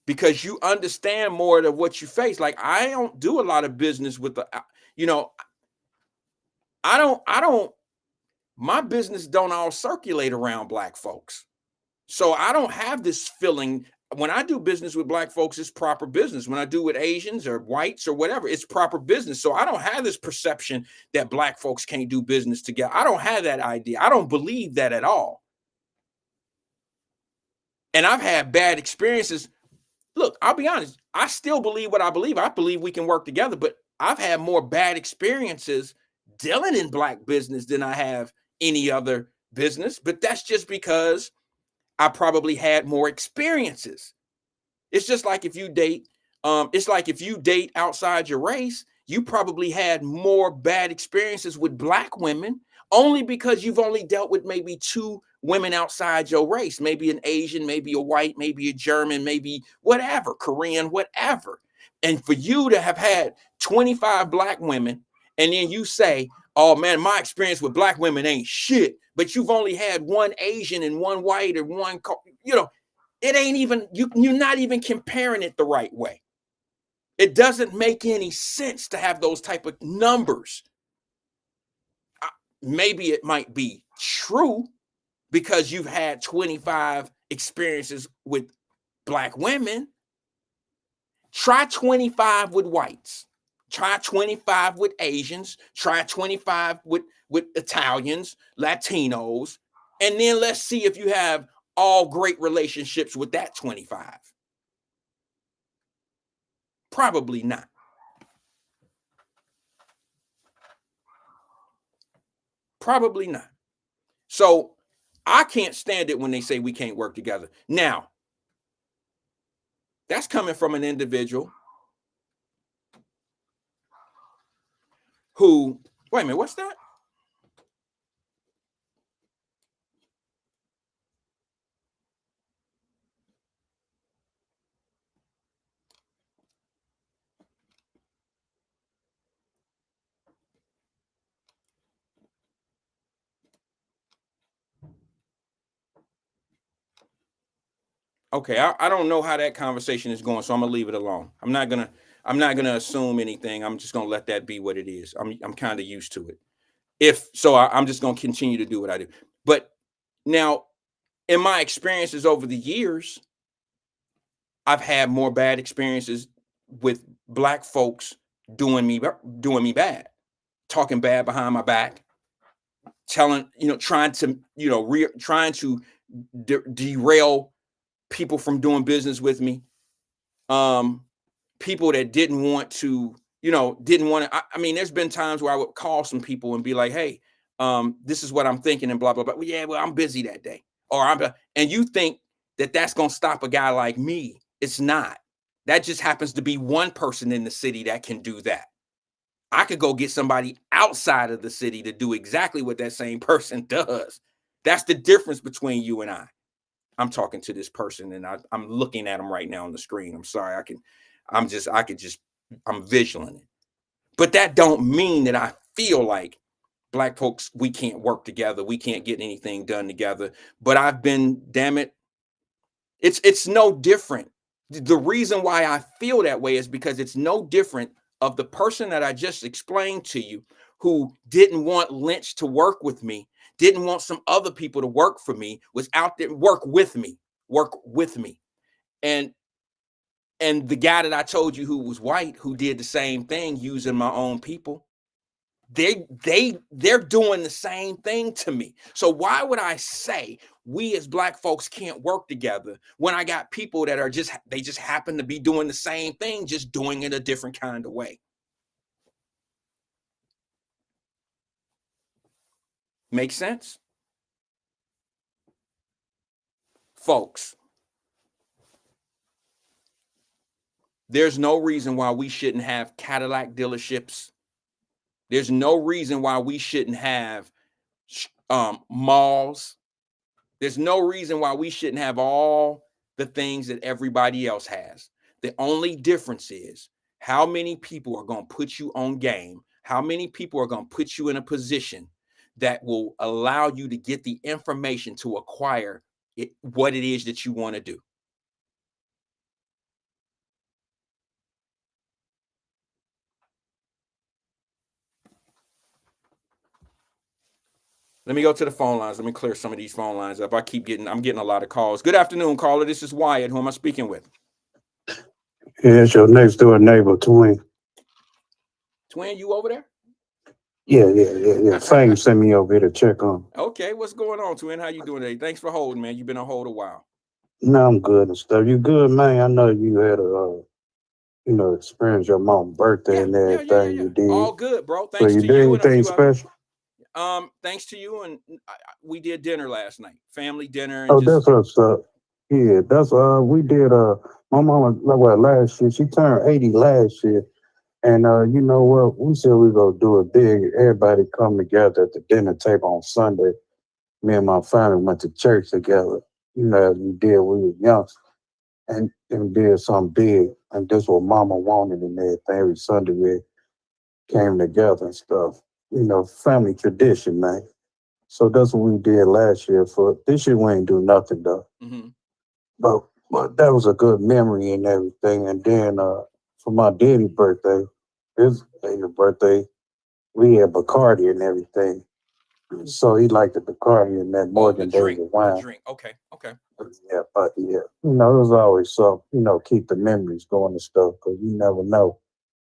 Because you understand more of what you face. Like, I don't do a lot of business with my business don't all circulate around Black folks. So I don't have this feeling. When I do business with Black folks, it's proper business. When I do with Asians or whites or whatever, it's proper business. So I don't have this perception that Black folks can't do business together. I don't have that idea. I don't believe that at all. And I've had bad experiences. Look, I'll be honest. I still believe what I believe. I believe we can work together, but I've had more bad experiences dealing in Black business than I have any other business. But that's just because I probably had more experiences. It's just like if you date, outside your race, you probably had more bad experiences with Black women only because you've only dealt with maybe 2 women outside your race, maybe an Asian, maybe a white, maybe a German, maybe whatever, Korean, whatever. And for you to have had 25 Black women, and then you say, oh man, my experience with Black women ain't shit, but you've only had 1 Asian and 1 white or 1, it ain't even, you're not even comparing it the right way. It doesn't make any sense to have those type of numbers. Maybe it might be true because you've had 25 experiences with Black women. Try 25 with whites. Try 25 with Asians. Try 25 with Italians, Latinos. And then let's see if you have all great relationships with that 25. Probably not. Probably not. So I can't stand it when they say we can't work together. Now, that's coming from an individual who, wait a minute, what's that? Okay, I don't know how that conversation is going, so I'm gonna leave it alone. I'm not gonna assume anything. I'm just gonna let that be what it is. I'm kind of used to it. I'm just gonna continue to do what I do. But now, in my experiences over the years, I've had more bad experiences with Black folks doing me bad, talking bad behind my back, trying to derail people from doing business with me. People that didn't want to. I mean, there's been times where I would call some people and be like, hey, this is what I'm thinking and blah, blah, blah. Well, yeah, well, I'm busy that day. And you think that that's going to stop a guy like me. It's not. That just happens to be one person in the city that can do that. I could go get somebody outside of the city to do exactly what that same person does. That's the difference between you and I. I'm talking to this person and I'm looking at him right now on the screen. I'm sorry. I'm vigilant it. But that don't mean that I feel like Black folks, we can't work together. We can't get anything done together. But damn it, it's no different. The reason why I feel that way is because it's no different of the person that I just explained to you who didn't want Lynch to work with me, didn't want some other people to work for me, was out there, work with me. And the guy that I told you who was white, who did the same thing using my own people, they're doing the same thing to me. So why would I say we as Black folks can't work together when I got people that are they just happen to be doing the same thing, just doing it a different kind of way? Make sense? Folks, there's no reason why we shouldn't have Cadillac dealerships There's no reason why we shouldn't have malls. There's no reason why we shouldn't have all the things that everybody else has. The only difference is how many people are going to put you on game, how many people are going to put you in a position that will allow you to get the information to acquire what it is that you want to do. Let me go to the phone lines. Let me clear some of these phone lines up. I'm getting a lot of calls. Good afternoon, caller. This is Wyatt. Who am I speaking with? Yeah, it's your next door neighbor, Twin. Twin, you over there? Yeah. Fame sent me over here to check on. Okay, what's going on, Twin? How you doing today? Thanks for holding, man. You've been on hold a while. No, I'm good and stuff. You good, man? I know you had a, experience your mom's birthday and everything you did. All good, bro. So Thanks you to did you and a anything few special? Thanks to you, and we did dinner last night, family dinner. And Oh, that's what's up. Yeah, that's we did. My mama, last year she turned 80 last year, and you know what? We said we gonna do it big. Everybody come together at the dinner table on Sunday. Me and my family went to church together. You know, as we did when we were young, and did something big. And this what Mama wanted and everything. Every Sunday we came together and stuff. You know, family tradition, man. So that's what we did last year. For this year, we ain't do nothing though. Mm-hmm. But that was a good memory and everything. And then for my daddy's birthday, his birthday, we had Bacardi and everything. So he liked the Bacardi and that more than days of wine. Drink. Okay. Yeah, but yeah, it was always some, keep the memories going and stuff, because you never know.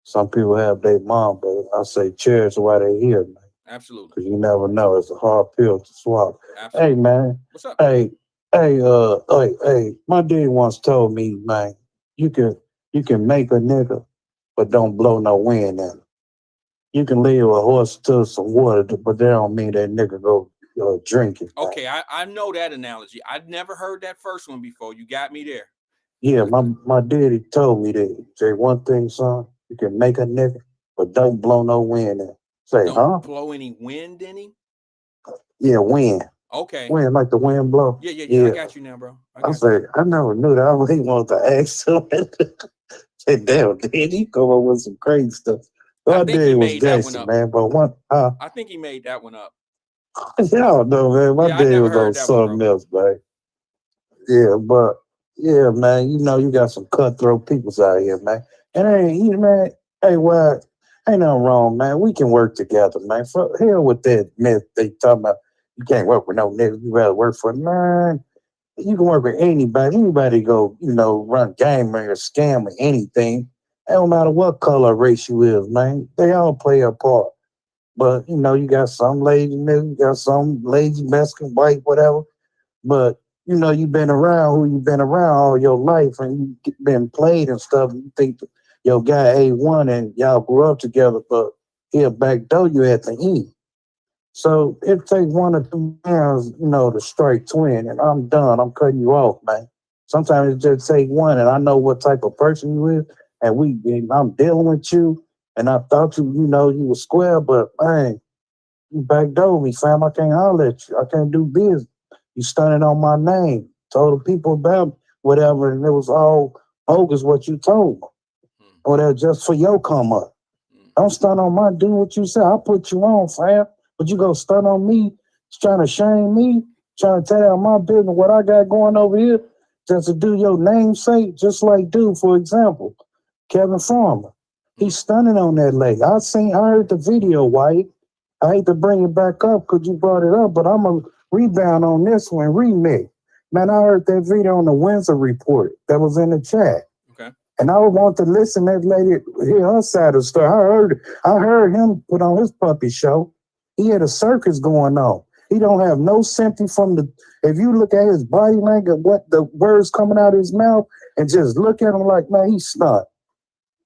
Some people have their mom, but I say cherish while they're here, man. Absolutely. Because you never know. It's a hard pill to swallow. Absolutely. Hey, man. What's up? Hey, my dad once told me, man, you can make a nigga, but don't blow no wind in him. You can lead a horse to some water, but that don't mean that nigga go drink it. Man. Okay, I know that analogy. I'd never heard that first one before. You got me there. Yeah, my daddy told me that. Say one thing, son, you can make a nigga, but don't blow no wind in him. Say, don't blow any wind in him? Yeah, wind. Okay. Wind, like the wind blow. Yeah. I got you now, bro. I say, I never knew that. I really wanted to ask him. Say, damn, dad, he come up with some crazy stuff. I think he made that one up, man. But I think he made that one up. Y'all know, man. My dad was on something else, man. Yeah, but yeah, man. You got some cutthroat peoples out here, man. And man. Hey, well, ain't nothing wrong, man. We can work together, man. For hell with that myth they talking about. You can't work with no niggas. You rather work for man. You can work with anybody. Anybody go, run game or scam or anything. It don't matter what color or race you is, man. They all play a part. But, you got some lazy niggas, you got some lazy Mexican, white, whatever. But, you've been around who you've been around all your life and you've been played and stuff. You think your guy A1 and y'all grew up together, but he'll backdoor you at the end. So it takes 1 or 2 rounds, to strike twin, and I'm done. I'm cutting you off, man. Sometimes it just take one, and I know what type of person you is, and I'm dealing with you, and I thought you were square, but man, you backdoored me, fam. I can't holler at you. I can't do business. You stunning on my name. Told the people about whatever, and it was all bogus what you told me. Or that just for your come up. Don't stun on my do what you said. I put you on, fam. But you go stun on me, trying to shame me, trying to tell my business, what I got going over here, just to do your namesake, just like for example, Kevin Farmer. He's stunning on that lady. I heard the video, Wyatt. I hate to bring it back up because you brought it up, but I'm going to rebound on this one, remake. Man, I heard that video on the Windsor Report that was in the chat. Okay. And I would want to listen to that lady, hear her side of the story. I heard him put on his puppy show. He had a circus going on. He don't have no sympathy if you look at his body language, what the words coming out of his mouth, and just look at him like, man, he's stunned.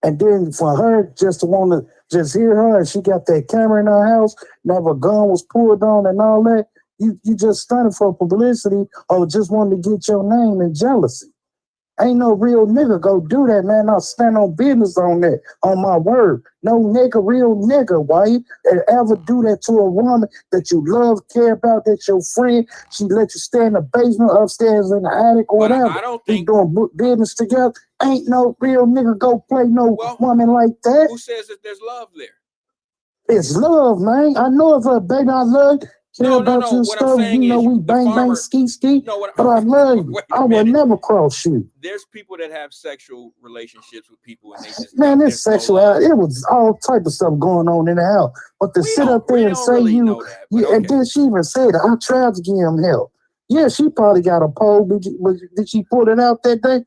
And then for her just to want to just hear her, and she got that camera in her house, never a gun was pulled on and all that, you just stunned for publicity or just wanted to get your name and jealousy. Ain't no real nigga go do that, man. I'll stand on business on that, on my word. No nigga, real nigga, Wyatt, that ever do that to a woman that you love, care about, that's your friend. She let you stay in the basement, upstairs in the attic, or whatever. I don't We think doing business together. Ain't no real nigga go play no woman like that. Who says that there's love there? It's love, man. I know it's a baby. I love care about you What I'm stuff. saying You know, is we bang, bang, ski. No, but I love you. I will never cross you. There's people that have sexual relationships with people and they just man, this sexuality, it was all type of stuff going on in the house. But to sit up there and say really know that, okay. And then she even said, I tried to give him help. Yeah, she probably got a pole. Did she put it out that day?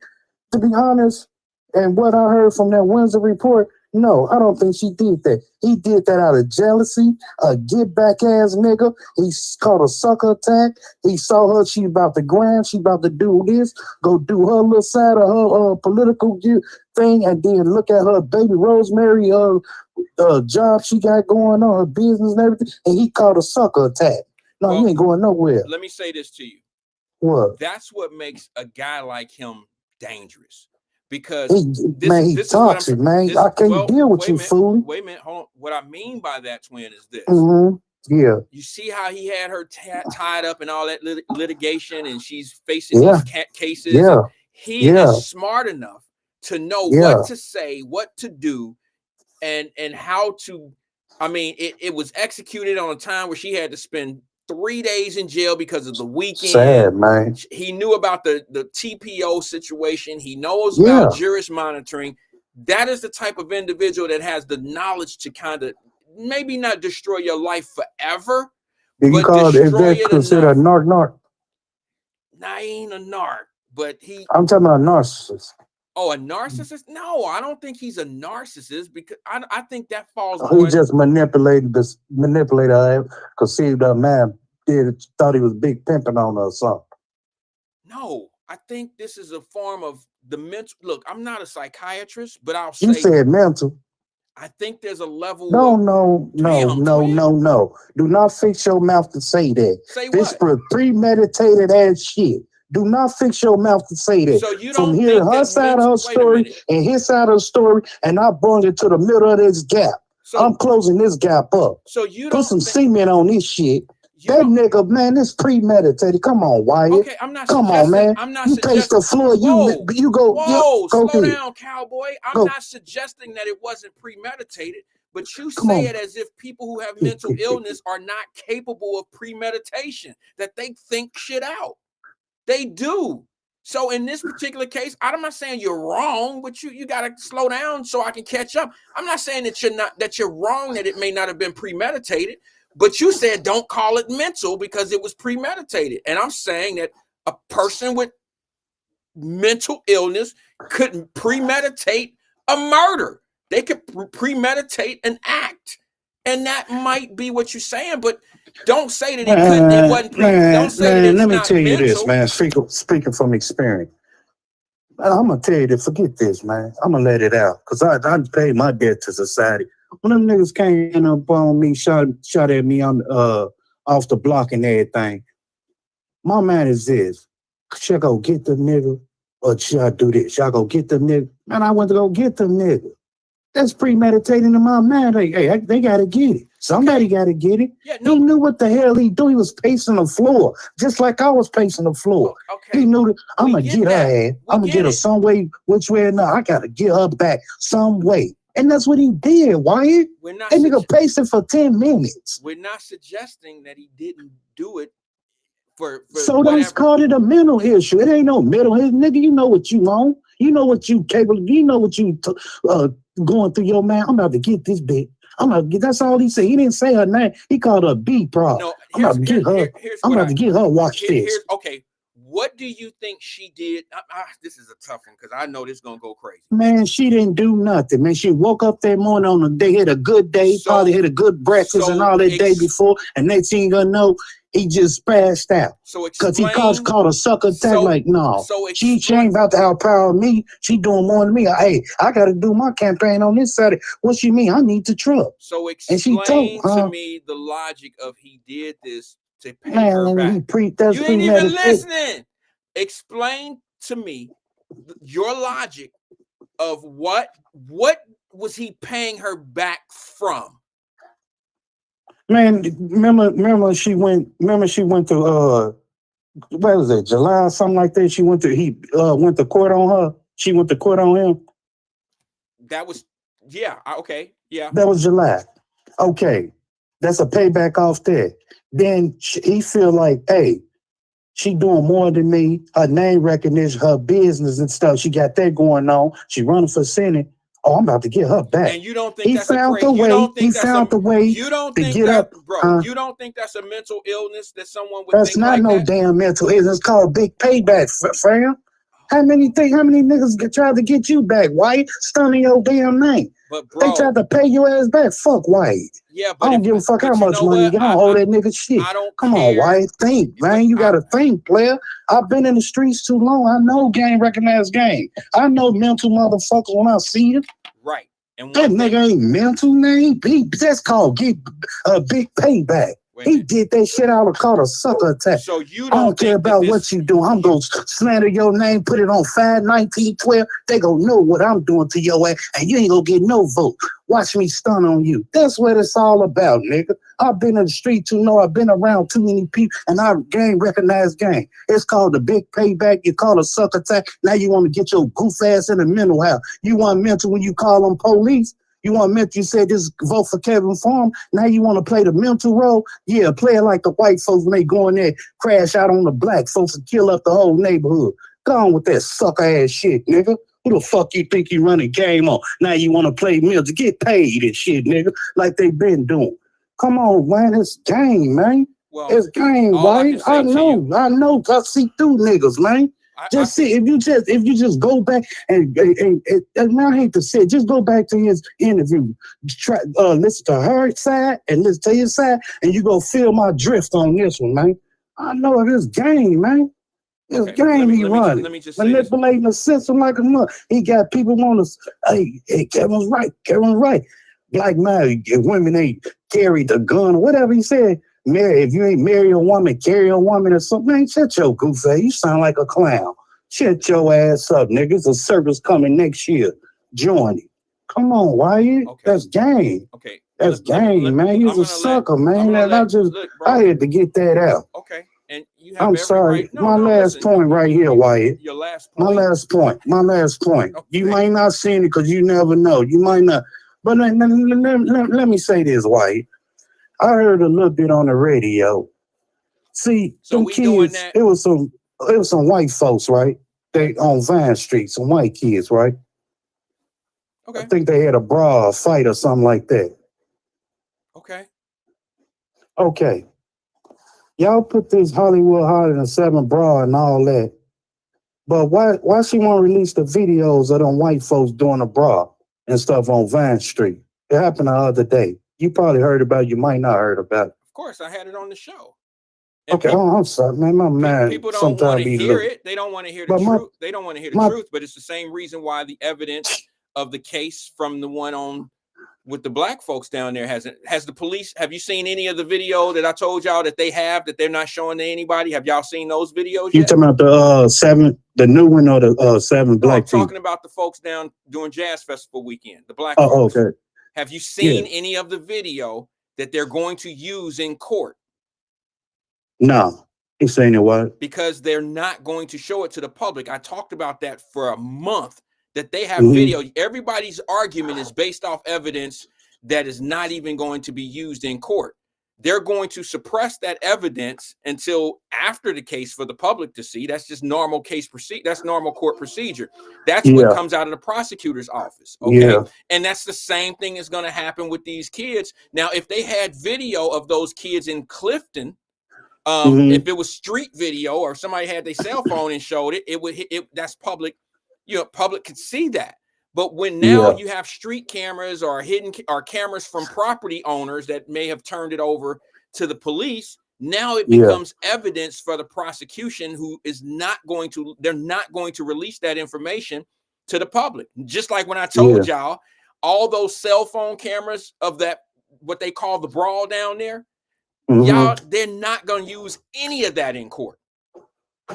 To be honest, and what I heard from that Wednesday report, no, I don't think she did that. He did that out of jealousy, a get back ass nigga. He caught a sucker attack. He saw her, she about to grind, she about to do this, go do her little side of her political thing, and then look at her baby Rosemary, job she got going on, her business and everything, and he caught a sucker attack. No, you ain't going nowhere. Let me say this to you. What? That's what makes a guy like him dangerous. Because he's toxic, man. I can't deal with you, fool. Wait a minute, hold on. What I mean by that, twin, is this. Mm-hmm. Yeah. You see how he had her tied up in all that litigation, and she's facing these cases. Yeah. He is smart enough to know what to say, what to do, and how to. I mean, it was executed on a time where she had to spend 3 days in jail because of the weekend. Sad, man. He knew about the TPO situation. He knows about juris monitoring. That is the type of individual that has the knowledge to kind of maybe not destroy your life forever. You call it considered a narc? Nah, he ain't a narc, but I'm talking about a narcissist. Oh, a narcissist? No, I don't think he's a narcissist because I think that falls. He just manipulated her, conceived her man, thought he was big pimping on her or something. No, I think this is a form of the mental. Look, I'm not a psychiatrist, but I'll say. You said mental. I think there's a level. No. Do not fix your mouth to say that. Say what? This premeditated ass shit. Do not fix your mouth to say that. So you from hearing her side of her story and his side of the story, and I brought it to the middle of this gap. So, I'm closing this gap up. So you put some cement on this shit. That nigga, man, this premeditated. Come on, Wyatt. Okay, I'm not. Come on, man. I'm not. You pace the floor. You go. Whoa, go slow ahead. down, cowboy. I'm not suggesting that it wasn't premeditated, but you say it as if people who have mental illness are not capable of premeditation. That they think shit out. They do. So in this particular case, I'm not saying you're wrong, but you got to slow down so I can catch up. I'm not saying that you're wrong, that it may not have been premeditated. But you said don't call it mental because it was premeditated. And I'm saying that a person with mental illness couldn't premeditate a murder. They could premeditate an act. And that might be what you're saying, but don't say that it wasn't don't say that it's let me not tell you mental. this, man. Speaking from experience. I'm gonna tell you this, forget this, man. I'm gonna let it out. Because I paid my debt to society. When them niggas came up on me, shot at me on off the block and everything. My man is this. Should I go get the nigga or should I do this? Should I go get the nigga? Man, I went to go get the nigga. That's premeditating in my mind. Hey, they gotta get it. Somebody gotta get it. Yeah, no. He knew what the hell he do. He was pacing the floor, just like I was pacing the floor. Okay. He knew that I'm gonna get her ass. I'm gonna get her some way, which way or not. I gotta get her back some way. And that's what he did, Wyatt. That nigga pacing for 10 minutes. We're not suggesting that he didn't do it for so don't call it a mental issue. It ain't no mental issue, nigga. You know what you want. You know what you capable. You know what you going through your man. I'm about to get this bitch. That's all he said. He didn't say her name. He called her B pro. No, I'm about to get her. I'm about to get her. Watch this. Okay. What do you think she did? This is a tough one because I know this is going to go crazy. Man, she didn't do nothing. Man, she woke up that morning on a day, had a good day, probably had a good breakfast and all that day before, and next thing you gonna know, he just passed out. So because he caught a sucker attack. No. She ain't about to outpower me. She doing more than me. Hey, I got to do my campaign on this Saturday. What she mean? I need the truck. So explain to me the logic of he did this to pay her back. You ain't even listening. Explain to me your logic of what was he paying her back from? Man, remember she went to what was it, July or something like that? He went to court on her. She went to court on him. That was okay. Yeah. That was July. Okay. That's a payback off that. Then he feel like, hey, she doing more than me. Her name recognition, her business and stuff. She got that going on. She running for Senate. Oh, I'm about to get her back. And you don't think he that's found the way. He found the way. You don't think get that, up, bro? You don't think that's a mental illness that someone would that's think not like no that? damn mental illness. It's called big payback, fam. How many niggas tried to get you back, Wyatt? Stunning your damn name. But bro, they tried to pay your ass back. Fuck Wyatt. Yeah, but I don't give a fuck how much money you get. I don't owe that nigga shit. I don't Come care. on, Wyatt. Think, man. You gotta think, player. I've been in the streets too long. I know game recognized game. I know mental motherfuckers when I see it. Right. And that nigga ain't mental name. That's called get a big payback. He did that shit out of called a sucker attack. So you I don't care about what you do. I'm gonna slander your name, put it on 5/19/12. They gonna know what I'm doing to your ass, and you ain't gonna get no vote. Watch me stun on you. That's what it's all about, nigga. I've been in the street too long. I've been around too many people, and I game recognized game. It's called the big payback. You call a sucker attack. Now you want to get your goof ass in the mental house. You want mental when you call them police. You want mental, you said just vote for Kevin Farm. Now you want to play the mental role? Yeah, play it like the white folks when they go in there, crash out on the black folks and kill up the whole neighborhood. Go on with that sucker ass shit, nigga. Who the fuck you think you running game on? Now you want to play mental, get paid and shit, nigga, like they been doing. Come on, man, it's game, man. Well, it's game, right? I know. I see through niggas, man. See if you just go back and I hate to say it, just go back to his interview, listen to her side and listen to his side, and you go feel my drift on this one, man. I know this game, man. This game he running, manipulating the system like a mother. He got people want to, hey, Kevin's right. Black man, women ain't carry the gun or whatever he said. If you ain't marry a woman, carry a woman or something, man, shut your goof ass. You sound like a clown. Shut your ass up, nigga. It's a service coming next year. Join it. Come on, Wyatt. Okay. That's game. Okay. That's game, man. He's a sucker, man. And I had to get that out. Okay. And you have I'm sorry. Right. My last point right here, Wyatt. Your last point. My last point. Okay. You might not see it because you never know. You might not. But let me say this, Wyatt. I heard a little bit on the radio. See, some kids, it was some white folks, right? They on Vine Street, some white kids, right? Okay. I think they had a brawl fight or something like that. Okay. Y'all put this Hollywood Hotter Than 7 brawl and all that. But why she want to release the videos of them white folks doing a brawl and stuff on Vine Street? It happened the other day. You probably heard about it. You might not heard about it. Of course, I had it on the show. And okay, I'm sorry, man. My man. People don't want to hear it. They don't want to hear the truth. They don't want to hear the truth. But it's the same reason why the evidence of the case from the one on with the black folks down there hasn't. Has the police? Have you seen any of the video that I told y'all that they're not showing to anybody? Have y'all seen those videos yet? You talking about the 7, the new one, or the 7 black people? I'm talking about the folks down doing Jazz Festival weekend. The black folks. Okay. Have you seen any of the video that they're going to use in court? No. He's saying it what? Because they're not going to show it to the public. I talked about that for a month, that they have video. Everybody's argument is based off evidence that is not even going to be used in court. They're going to suppress that evidence until after the case for the public to see. That's just normal that's normal court procedure. That's what comes out of the prosecutor's office. Okay. And that's the same thing is going to happen with these kids. Now, if they had video of those kids in Clifton, if it was street video or somebody had their cell phone and showed it, that's public. Public could see that. But when now you have street cameras or cameras from property owners that may have turned it over to the police, now it becomes evidence for the prosecution they're not going to release that information to the public. Just like when I told y'all, all those cell phone cameras of that, what they call the brawl down there, y'all, they're not going to use any of that in court.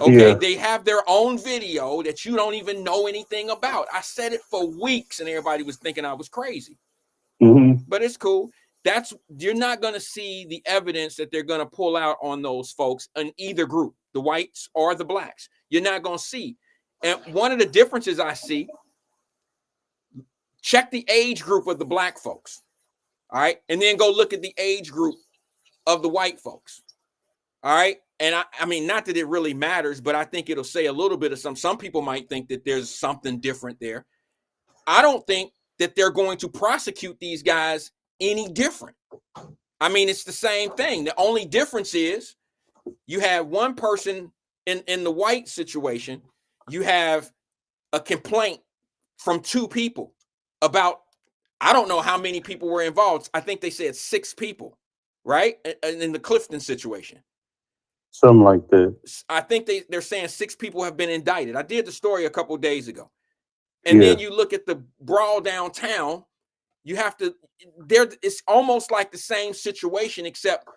Okay, Yeah. they have their own video that you don't even know anything about. I said it for weeks and everybody was thinking I was crazy. But it's cool. You're not going to see the evidence that they're going to pull out on those folks in either group, the whites or the blacks. You're not going to see. And one of the differences I see, check the age group of the black folks. All right. And then go look at the age group of the white folks. All right. And I mean, not that it really matters, but I think it'll say a little bit of some people might think that there's something different there. I don't think that they're going to prosecute these guys any different. I mean, it's the same thing. The only difference is you have one person in the white situation, you have a complaint from two people about, I don't know how many people were involved. I think they said 6 people, right? In the Clifton situation. Something like that. I think they're saying 6 people have been indicted. I did the story a couple of days ago. And then you look at the brawl downtown, you have to, it's almost like the same situation, except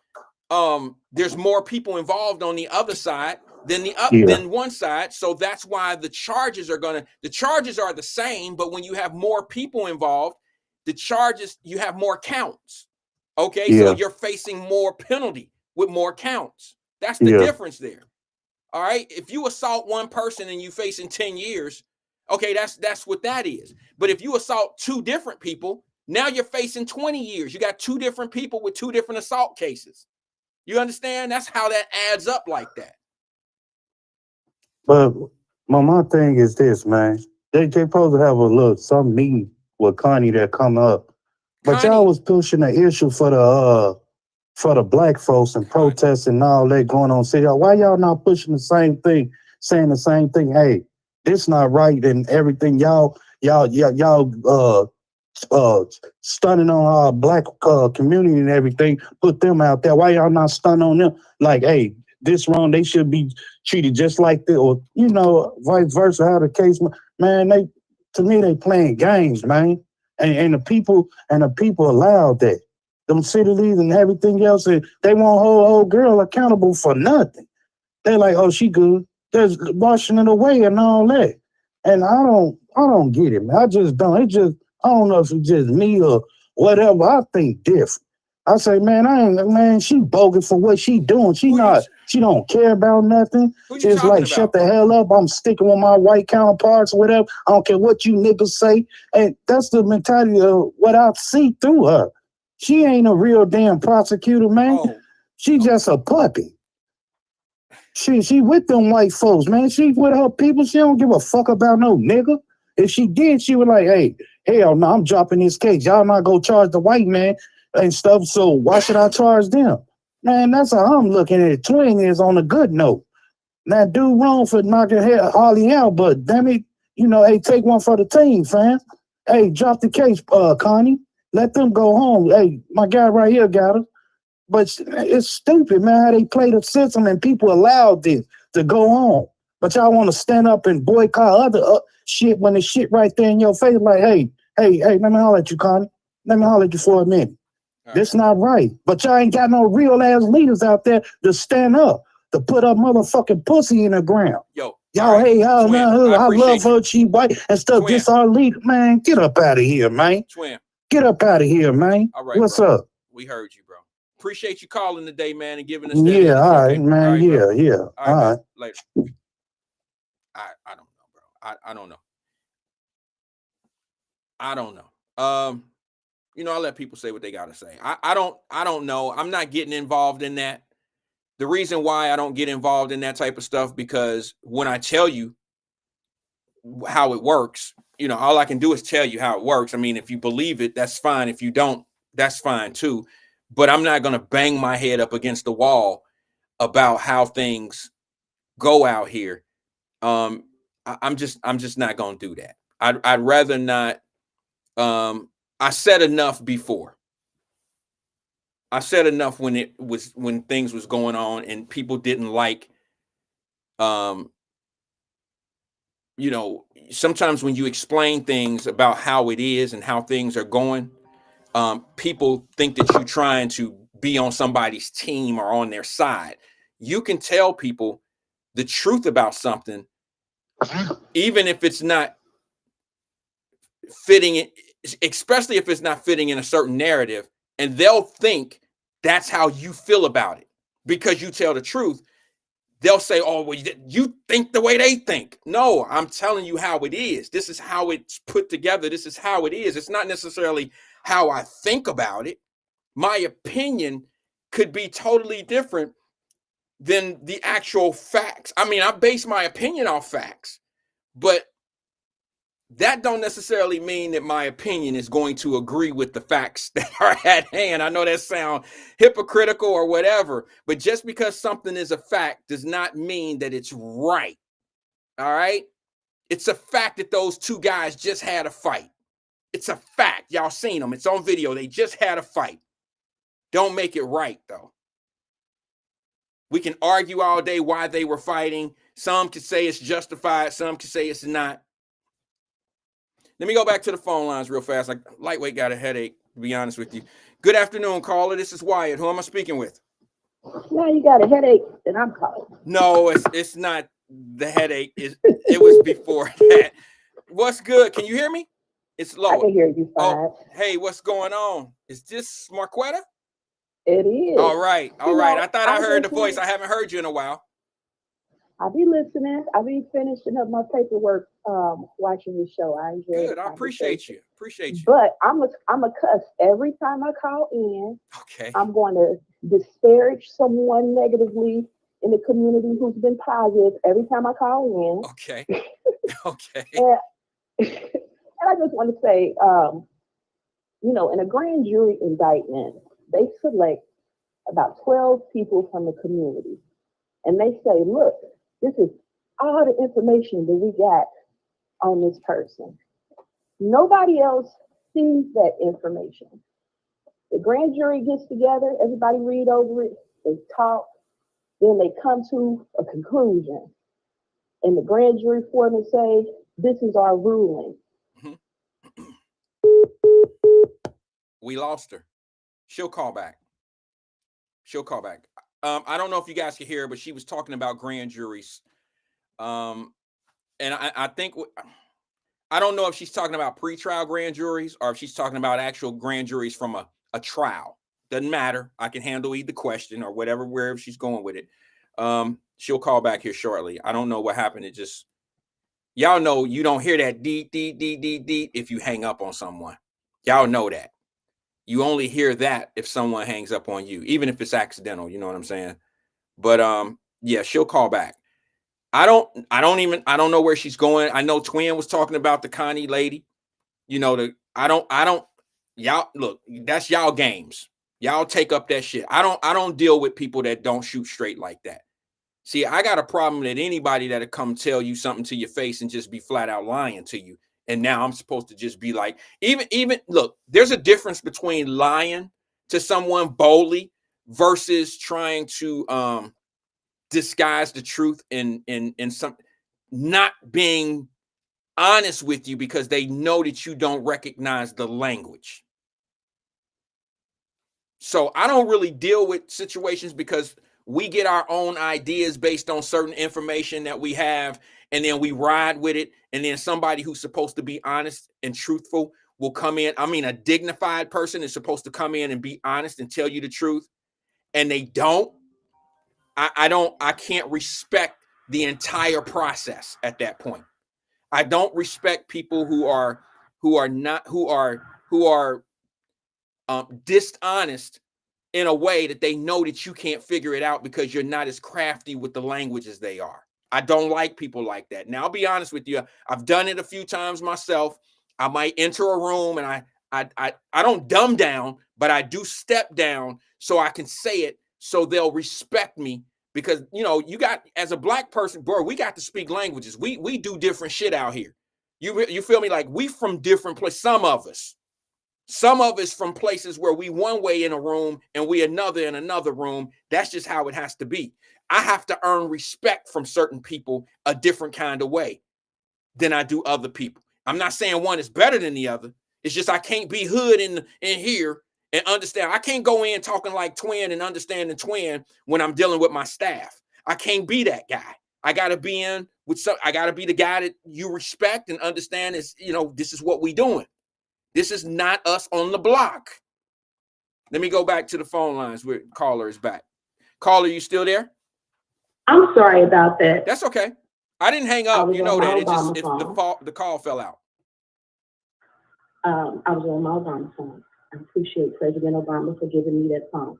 there's more people involved on the other side than one side. So that's why the charges are the same, but when you have more people involved, the charges, you have more counts. Okay, so you're facing more penalty with more counts. That's the difference there. All right. If you assault one person and you facing 10 years, okay, that's what that is. But if you assault 2 different people, now you're facing 20 years. You got 2 different people with 2 different assault cases. You understand? That's how that adds up like that. But my thing is this, man. They supposed to have a little some meeting with Connie that come up. But y'all was pushing the issue for the black folks and protesting and all that going on. Say, why y'all not pushing the same thing, saying the same thing? Hey, this not right and everything. Y'all stunning on our black community and everything. Put them out there. Why y'all not stunning on them? Like, hey, this wrong. They should be treated just like this, or vice versa. How the case, man. To me, they playing games, man. And the people allowed that. Them city leaders and everything else, and they won't hold old girl accountable for nothing. They're like, oh, she good. They're washing it away and all that. And I don't get it, man. I just don't. I don't know if it's just me or whatever. I think different. I say, man, she bogus for what she doing. She don't care about nothing. Just like, shut the hell up. I'm sticking with my white counterparts or whatever. I don't care what you niggas say. And that's the mentality of what I see through her. She ain't a real damn prosecutor, man. She just a puppy. She with them white folks, man. She with her people. She don't give a fuck about no nigga. If she did, she would like, hey, hell no, I'm dropping this case. Y'all not go charge the white man and stuff. So why should I charge them? Man, that's how I'm looking at it. Twin is on a good note. Now, dude wrong for knocking Holly out, but damn it, hey, take one for the team, fam. Hey, drop the case, Connie. Let them go home. Hey, my guy right here got her. But it's stupid, man, how they play the system and people allowed this to go on. But y'all want to stand up and boycott other shit when the shit right there in your face. Like, hey, let me holler at you, Connie. Let me holler at you for a minute. This not right. But y'all ain't got no real ass leaders out there to stand up, to put a motherfucking pussy in the ground. Y'all, hey, I love her, she white and stuff. This our leader, man. Get up out of here, man. Get up out of here, man. All right, what's bro. up? We heard you, bro. Appreciate you calling today, man, and giving us that. Yeah, all right, man. All right, yeah. All right. Later. I don't know, bro. I don't know. I don't know. I let people say what they gotta say. I don't know. I'm not getting involved in that. The reason why I don't get involved in that type of stuff, because when I tell you how it works, all I can do is tell you how it works. I mean, if you believe it, that's fine. If you don't, that's fine too. But I'm not going to bang my head up against the wall about how things go out here. I'm just not going to do that. I'd rather not. I said enough before. I said enough when things was going on and people didn't like. Sometimes when you explain things about how it is and how things are going, people think that you're trying to be on somebody's team or on their side. You can tell people the truth about something, even if it's not fitting it, especially if it's not fitting in a certain narrative, and they'll think that's how you feel about it because you tell the truth. They'll say, oh, well, you think the way they think. No, I'm telling you how it is. This is how it's put together. This is how it is. It's not necessarily how I think about it. My opinion could be totally different than the actual facts. I mean, I base my opinion off facts, but that don't necessarily mean that my opinion is going to agree with the facts that are at hand. I know that sounds hypocritical or whatever, but just because something is a fact does not mean that it's right. All right? It's a fact that those two guys just had a fight. It's a fact. Y'all seen them. It's on video. They just had a fight. Don't make it right, though. We can argue all day why they were fighting. Some could say it's justified. Some could say it's not. Let me go back to the phone lines real fast. Like lightweight got a headache, to be honest with you. Good afternoon, caller. This is Wyatt. Who am I speaking with? Now you got a headache, and I'm calling. No, it's not the headache. It was before that. What's good? Can you hear me? It's low. I can hear you fine. Oh, hey, what's going on? Is this Marquetta? It is. All right. I thought I heard the listening. voice. I haven't heard you in a while. I'll be listening. I'll be finishing up my paperwork, watching the show. I enjoy it. Good. I appreciate you. But I'm a cuss every time I call in. Okay. I'm going to disparage someone negatively in the community who's been positive every time I call in. Okay. Okay. And I just want to say, in a grand jury indictment, they select about 12 people from the community. And they say, look, this is all the information that we got on this person. Nobody else sees that information. The grand jury gets together, everybody read over it, they talk, then they come to a conclusion. And the grand jury foreman say, this is our ruling. We lost her. She'll call back. I don't know if you guys can hear her, but she was talking about grand juries. And I think, I don't know if she's talking about pretrial grand juries or if she's talking about actual grand juries from a trial. Doesn't matter. I can handle either question or whatever, wherever she's going with it. She'll call back here shortly. I don't know what happened. It just, y'all know you don't hear that dee if you hang up on someone. Y'all know that. You only hear that if someone hangs up on you, even if it's accidental, you know what I'm saying? But yeah, she'll call back. I don't know where she's going. I know Twin was talking about the Connie lady. Y'all look, that's y'all games. Y'all take up that shit. I don't deal with people that don't shoot straight like that. See, I got a problem that anybody that'll come tell you something to your face and just be flat out lying to you. And now I'm supposed to just be like, even look, there's a difference between lying to someone boldly versus trying to disguise the truth in some, not being honest with you because they know that you don't recognize the language. So I don't really deal with situations because we get our own ideas based on certain information that we have, and then we ride with it. And then somebody who's supposed to be honest and truthful will come in. I mean, a dignified person is supposed to come in and be honest and tell you the truth, and they don't. I can't respect the entire process at that point. I don't respect people who are dishonest in a way that they know that you can't figure it out because you're not as crafty with the language as they are. I don't like people like that. Now, I'll be honest with you. I've done it a few times myself. I might enter a room and I don't dumb down, but I do step down so I can say it so they'll respect me. Because, you got, as a black person, bro, we got to speak languages. We do different shit out here. You feel me? Like, we from different places. Some of us from places where we one way in a room and we another in another room. That's just how it has to be. I have to earn respect from certain people a different kind of way than I do other people. I'm not saying one is better than the other. It's just I can't be hood in here and understand. I can't go in talking like Twin and understanding Twin when I'm dealing with my staff. I can't be that guy. I got to be in with some. I got to be the guy that you respect and understand is, this is what we doing. This is not us on the block. Let me go back to the phone lines where caller is back. Caller, you still there? I'm sorry about that. That's okay. I didn't hang up. You know that. It just the call fell out. I was on my Obama phone. I appreciate President Obama for giving me that phone.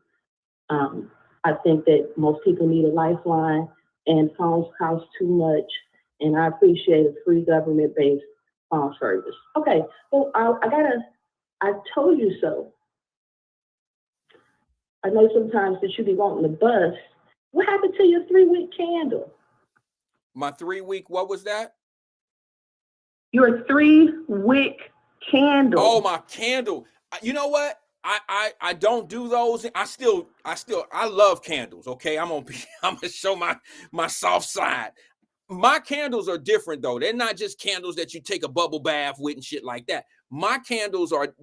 I think that most people need a lifeline, and phones cost too much. And I appreciate a free government-based phone service. Okay, well, I told you so. I know sometimes that you be wanting to bust. What happened to your 3-week candle? My 3-week, what was that? Your 3-wick candle. Oh, my candle. You know what? I don't do those. I love candles. Okay, I'm gonna show my soft side. My candles are different though. They're not just candles that you take a bubble bath with and shit like that. My candles are,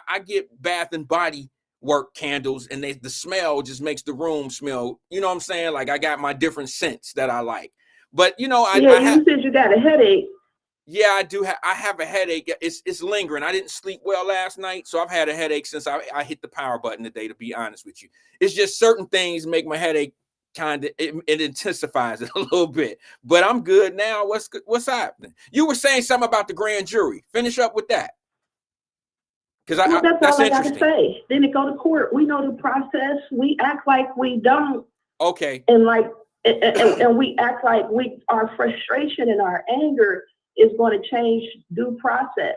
I get Bath and Body Work candles, and the smell just makes the room smell. You know what I'm saying? Like I got my different scents that I like. But you said you got a headache. Yeah, I do. I have a headache. It's lingering. I didn't sleep well last night, so I've had a headache since I hit the power button today. To be honest with you, it's just certain things make my headache it intensifies it a little bit. But I'm good now. What's happening? You were saying something about the grand jury. Finish up with that, because that's all I gotta say. Then it go to court. We know the process. We act like we don't. Okay. And and we act like our frustration and our anger is going to change due process.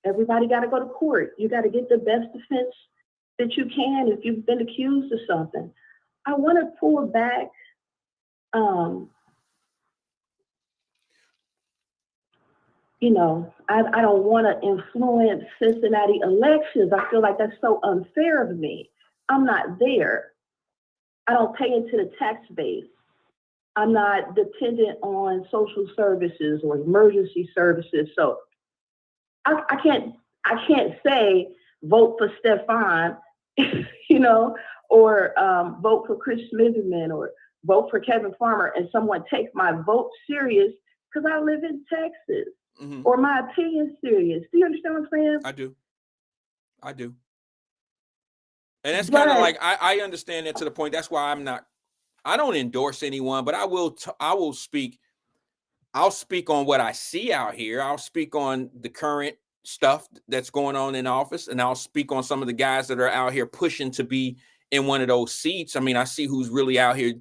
Everybody got to go to court. You got to get the best defense that you can if you've been accused of something. I want to pull back. I don't want to influence Cincinnati elections. I feel like that's so unfair of me. I'm not there. I don't pay into the tax base. I'm not dependent on social services or emergency services. So I can't say vote for Stefan, or vote for Chris Smitherman or vote for Kevin Farmer and someone take my vote serious because I live in Texas, or my opinion serious. Do you understand what I'm saying? I do. And that's kind of like, I understand that to the point. That's why I don't endorse anyone, but I'll speak on what I see out here. I'll speak on the current stuff that's going on in office, and I'll speak on some of the guys that are out here pushing to be in one of those seats. I mean, I see who's really out here.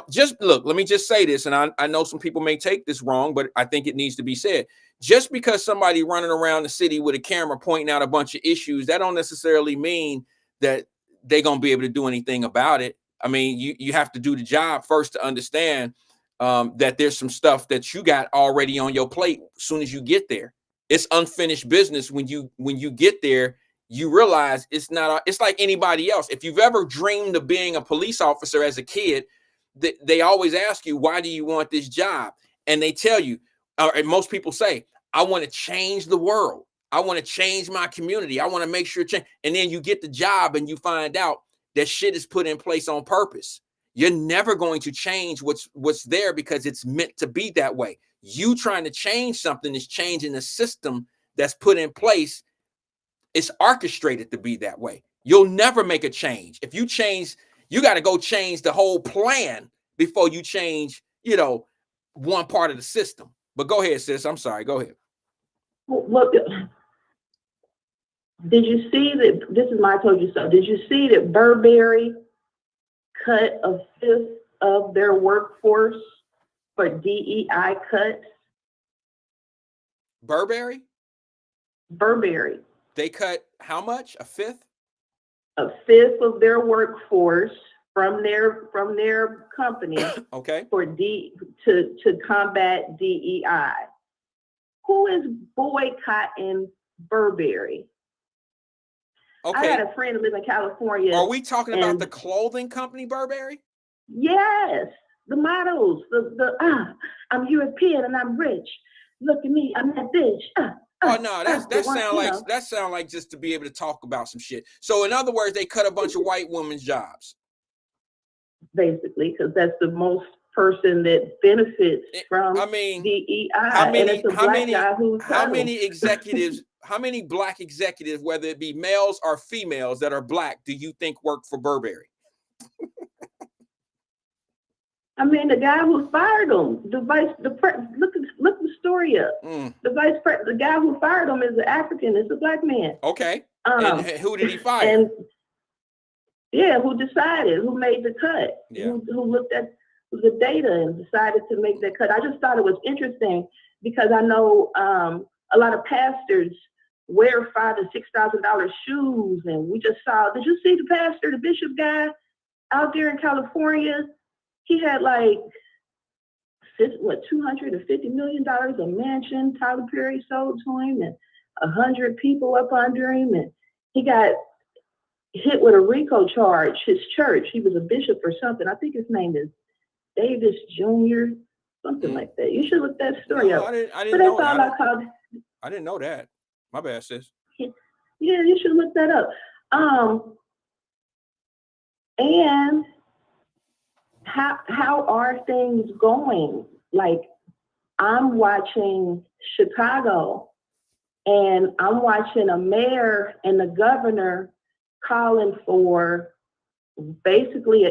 Just look, let me just say this, and I know some people may take this wrong, but I think it needs to be said. Just because somebody running around the city with a camera pointing out a bunch of issues, that don't necessarily mean that they're going to be able to do anything about it. I mean, you have to do the job first to understand that there's some stuff that you got already on your plate as soon as you get there. It's unfinished business. When you get there, you realize it's like anybody else. If you've ever dreamed of being a police officer as a kid, they always ask you, why do you want this job? And they tell you, and most people say, I want to change the world. I want to change my community. I want to make sure change. And then you get the job and you find out that shit is put in place on purpose. You're never going to change what's there because it's meant to be that way. You trying to change something is changing the system that's put in place. It's orchestrated to be that way. You'll never make a change. If you change, you got to go change the whole plan before you change, one part of the system. But go ahead, sis. I'm sorry. Go ahead. Look, did you see that? This is my I told you so. Did you see that Burberry cut a fifth of their workforce for DEI cuts? Burberry? They cut how much? A fifth? A fifth of their workforce from their company. Okay. To combat DEI. Who is boycotting Burberry? Okay. I had a friend who lives in California. Are we talking about the clothing company Burberry? Yes, the models. I'm European and I'm rich. Look at me, I'm that bitch. Oh no, that sound like just to be able to talk about some shit. So in other words, they cut a bunch of white women's jobs. Basically, because that's the most person that benefits from DEI. how many, and it's a black guy who's how many executives, how many black executives, whether it be males or females that are black, do you think work for Burberry? I mean, the guy who fired him, look the story up. The guy who fired him is an African, is a black man. Okay. And who did he fire? And who decided, who made the cut, who looked at the data and decided to make that cut. I just thought it was interesting because I know a lot of pastors wear $5,000 to $6,000 shoes, and we just saw. Did you see the pastor, the bishop guy, out there in California? He had like $250 million a mansion Tyler Perry sold to him, and 100 people up under him, and he got hit with a RICO charge. His church, he was a bishop or something. I think his name is Davis Jr., something like that. You should look that story up. I didn't know that. I didn't know that. My bad, sis. Yeah, you should look that up. And how are things going? Like, I'm watching Chicago, and I'm watching a mayor and the governor calling for basically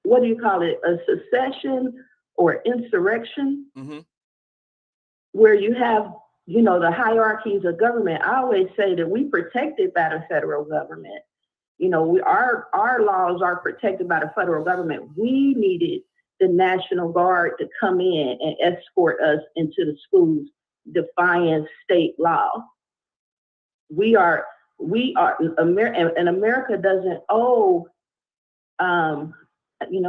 what do you call it? A secession or insurrection, where you have, the hierarchies of government. I always say that we protected by the federal government. Our laws are protected by the federal government. We needed the National Guard to come in and escort us into the schools, defying state law. We are, and America doesn't owe, how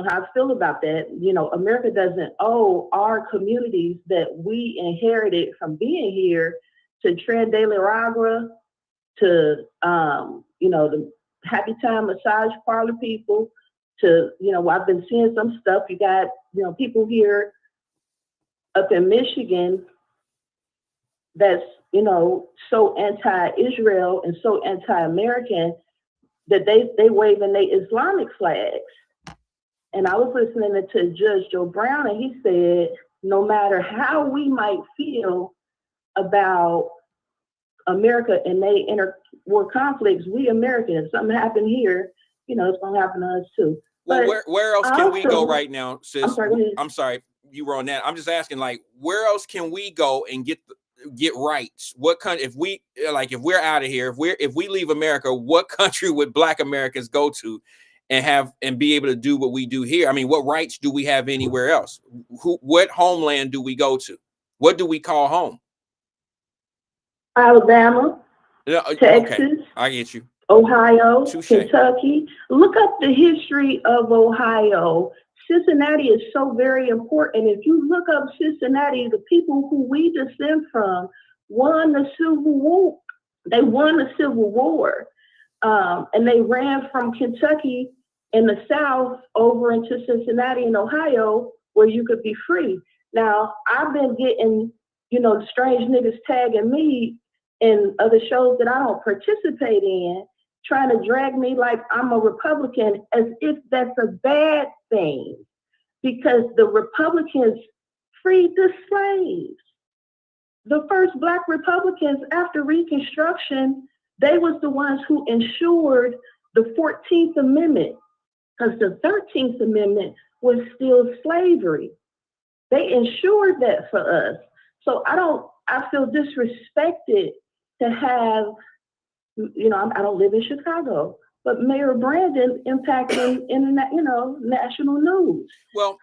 I feel about that. America doesn't owe our communities that we inherited from being here to Tren de la Ragra, to, the Happy Time massage parlor people, to, I've been seeing some stuff. You got, people here up in Michigan that's, so anti-Israel and so anti-American that they waving their Islamic flags. And I was listening to Judge Joe Brown, and he said, no matter how we might feel about America and they interwar conflicts, we Americans, something happened here, it's going to happen to us too. Well, but where else can we go right now, sis? I'm sorry, you were on that. I'm just asking, like, where else can we go and get rights? What country, if we're out of here, if we leave America, what country would Black Americans go to and be able to do what we do here? I mean, what rights do we have anywhere else? What homeland do we go to? What do we call home? Alabama, Texas. Okay, I get you. Ohio, Touché. Kentucky. Look up the history of Ohio. Cincinnati is so very important. If you look up Cincinnati, the people who we descend from won the Civil War. They won the Civil War. And they ran from Kentucky in the South over into Cincinnati and Ohio, where you could be free. Now, I've been getting, strange niggas tagging me in other shows that I don't participate in, trying to drag me like I'm a Republican, as if that's a bad thing, because the Republicans freed the slaves. The first Black Republicans after Reconstruction, they was the ones who ensured the 14th Amendment, because the 13th Amendment was still slavery. They ensured that for us. So I feel disrespected to have, I don't live in Chicago, but Mayor Brandon impacting internet, national news. Well,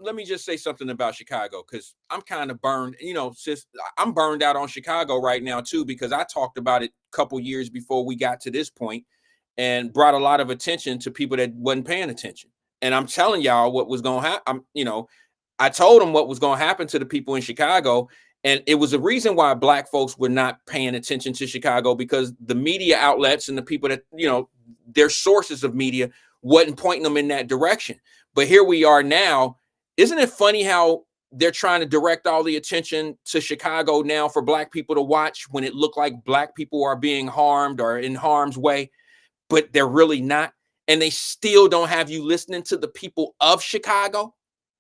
let me just say something about Chicago, because I'm kind of burned, sis, I'm burned out on Chicago right now too, because I talked about it a couple years before we got to this point and brought a lot of attention to people that wasn't paying attention. And I'm telling y'all what was going to happen. I told them what was going to happen to the people in Chicago. And it was a reason why Black folks were not paying attention to Chicago, because the media outlets and the people that, their sources of media wasn't pointing them in that direction. But here we are now. Isn't it funny how they're trying to direct all the attention to Chicago now for Black people to watch, when it looked like Black people are being harmed or in harm's way, but they're really not? And they still don't have you listening to the people of Chicago.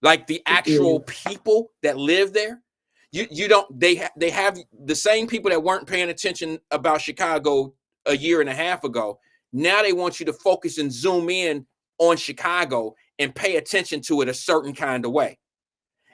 like the actual people that live there. You don't, they have the same people that weren't paying attention about Chicago a year and a half ago. Now they want you to focus and zoom in on Chicago and pay attention to it a certain kind of way.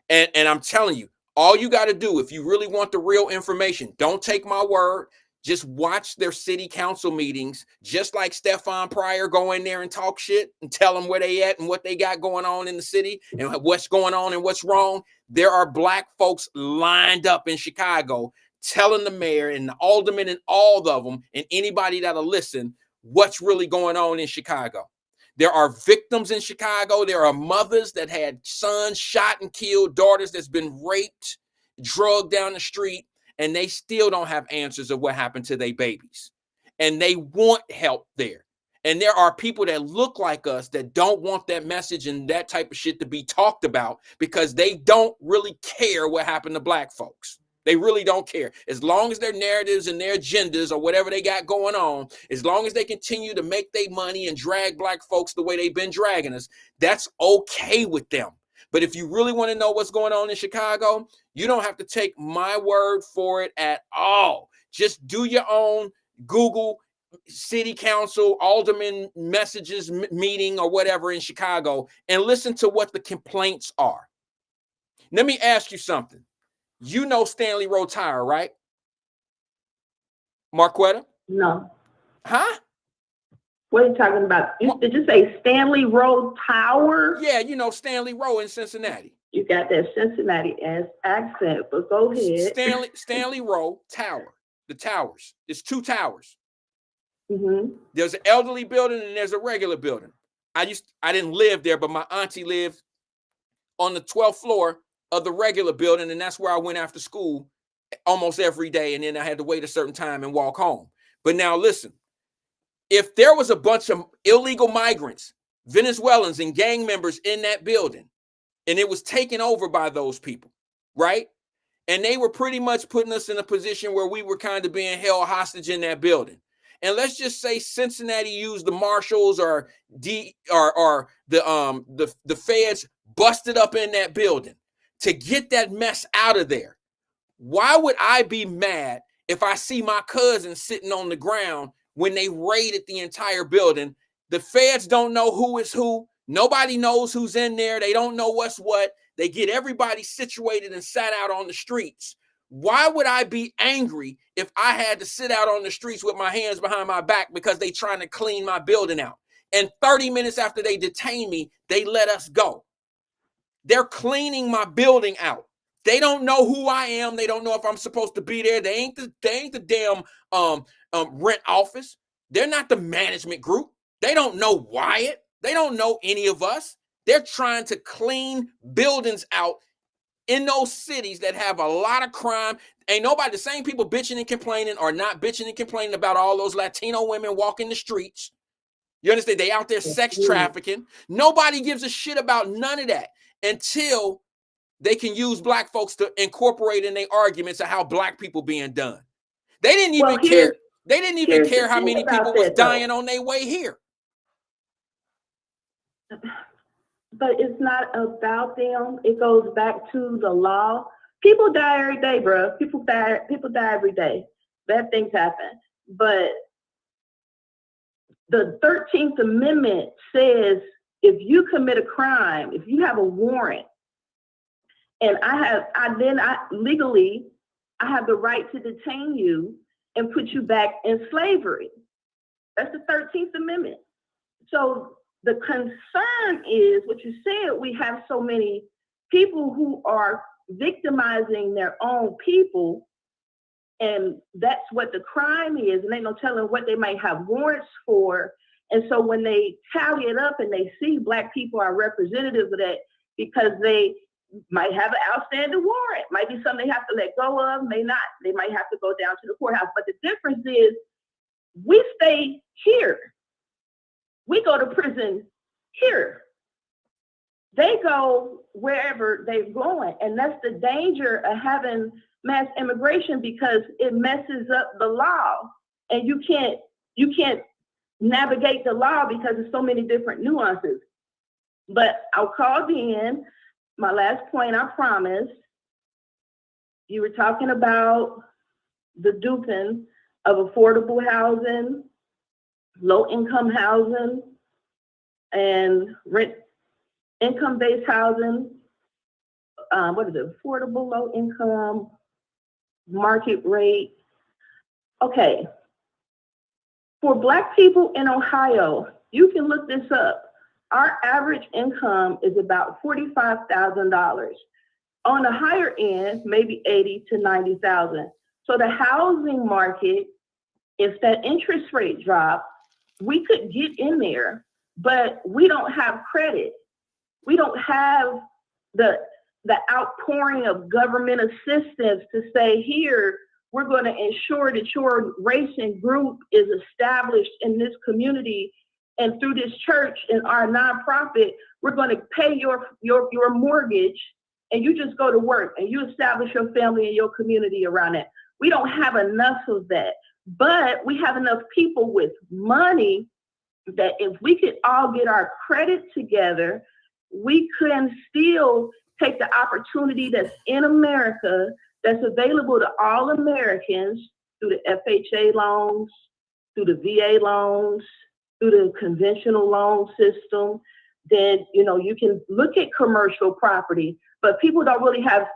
And I'm telling you, all you got to do, if you really want the real information, don't take my word. Just watch their city council meetings, just like Stefan Pryor go in there and talk shit and tell them where they at and what they got going on in the city and what's going on and what's wrong. There are black folks lined up in Chicago telling the mayor and the aldermen and all of them and anybody that'll listen what's really going on in Chicago. There are victims in Chicago. There are mothers that had sons shot and killed, daughters that's been raped, drugged down the street, and they still don't have answers of what happened to their babies. And they want help there. And there are people that look like us that don't want that message and that type of shit to be talked about because they don't really care what happened to black folks. They really don't care. As long as their narratives and their agendas or whatever they got going on, as long as they continue to make their money and drag black folks the way they've been dragging us, that's okay with them. But if you really want to know what's going on in Chicago, you don't have to take my word for it at all. Just do your own Google city council, alderman messages meeting or whatever in Chicago and listen to what the complaints are. Let me ask you something. You know Stanley Road Tire, right? Marquetta? No. Huh? What are you talking about? Did you say Stanley Road Tower? Yeah, you know Stanley Road in Cincinnati. You got that Cincinnati accent, but go ahead. Stanley Road Tower. The towers. It's two towers. Mm-hmm. There's an elderly building and there's a regular building. I didn't live there, but my auntie lived on the 12th floor of the regular building, and that's where I went after school almost every day, and then I had to wait a certain time and walk home. But now listen, if there was a bunch of illegal migrants, Venezuelans, and gang members in that building, and it was taken over by those people, right? And they were pretty much putting us in a position where we were kind of being held hostage in that building. And let's just say Cincinnati used the marshals or the feds busted up in that building to get that mess out of there. Why would I be mad if I see my cousin sitting on the ground when they raided the entire building? The feds don't know who is who. Nobody knows who's in there. They don't know what's what. They get everybody situated and sat out on the streets. Why would I be angry if I had to sit out on the streets with my hands behind my back because they trying to clean my building out? And 30 minutes after they detain me, they let us go. They're cleaning my building out. They don't know who I am. They don't know if I'm supposed to be there. They ain't the damn rent office. They're not the management group. They don't know Wyatt. They don't know any of us. They're trying to clean buildings out in those cities that have a lot of crime. Ain't nobody, the same people bitching and complaining or not bitching and complaining about all those Latino women walking the streets. You understand? They out there sex trafficking. Nobody gives a shit about none of that until they can use black folks to incorporate in their arguments of how black people being done. They didn't even care. They didn't even care how many people was dying on their way here. But it's not about them. It goes back to the law. People die every day, bro. People die every day. Bad things happen. But the 13th Amendment says if you commit a crime, if you have a warrant, and legally have the right to detain you and put you back in slavery. That's the 13th Amendment. So the concern is what you said, we have so many people who are victimizing their own people, and that's what the crime is, and ain't no telling what they might have warrants for. And so when they tally it up and they see black people are representatives of that because they might have an outstanding warrant, might be something they have to let go of, may not. They might have to go down to the courthouse. But the difference is we stay here. We go to prison here. They go wherever they're going. And that's the danger of having mass immigration, because it messes up the law. And you can't navigate the law because there's so many different nuances. But I called in my last point, I promise. You were talking about the duping of affordable housing, low-income housing, and rent income-based housing. What is it? Affordable, low-income, market rate. Okay. For Black people in Ohio, you can look this up. Our average income is about $45,000. On the higher end, maybe 80 to 90,000. So the housing market, if that interest rate dropped, we could get in there, but we don't have credit. We don't have the outpouring of government assistance to say, here, we're going to ensure that your race and group is established in this community, and through this church and our nonprofit, we're going to pay your mortgage, and you just go to work and you establish your family and your community around it. We don't have enough of that, but we have enough people with money that if we could all get our credit together, we can still take the opportunity that's in America, that's available to all Americans through the FHA loans, through the VA loans, through the conventional loan system. Then, you can look at commercial property, but people don't really have,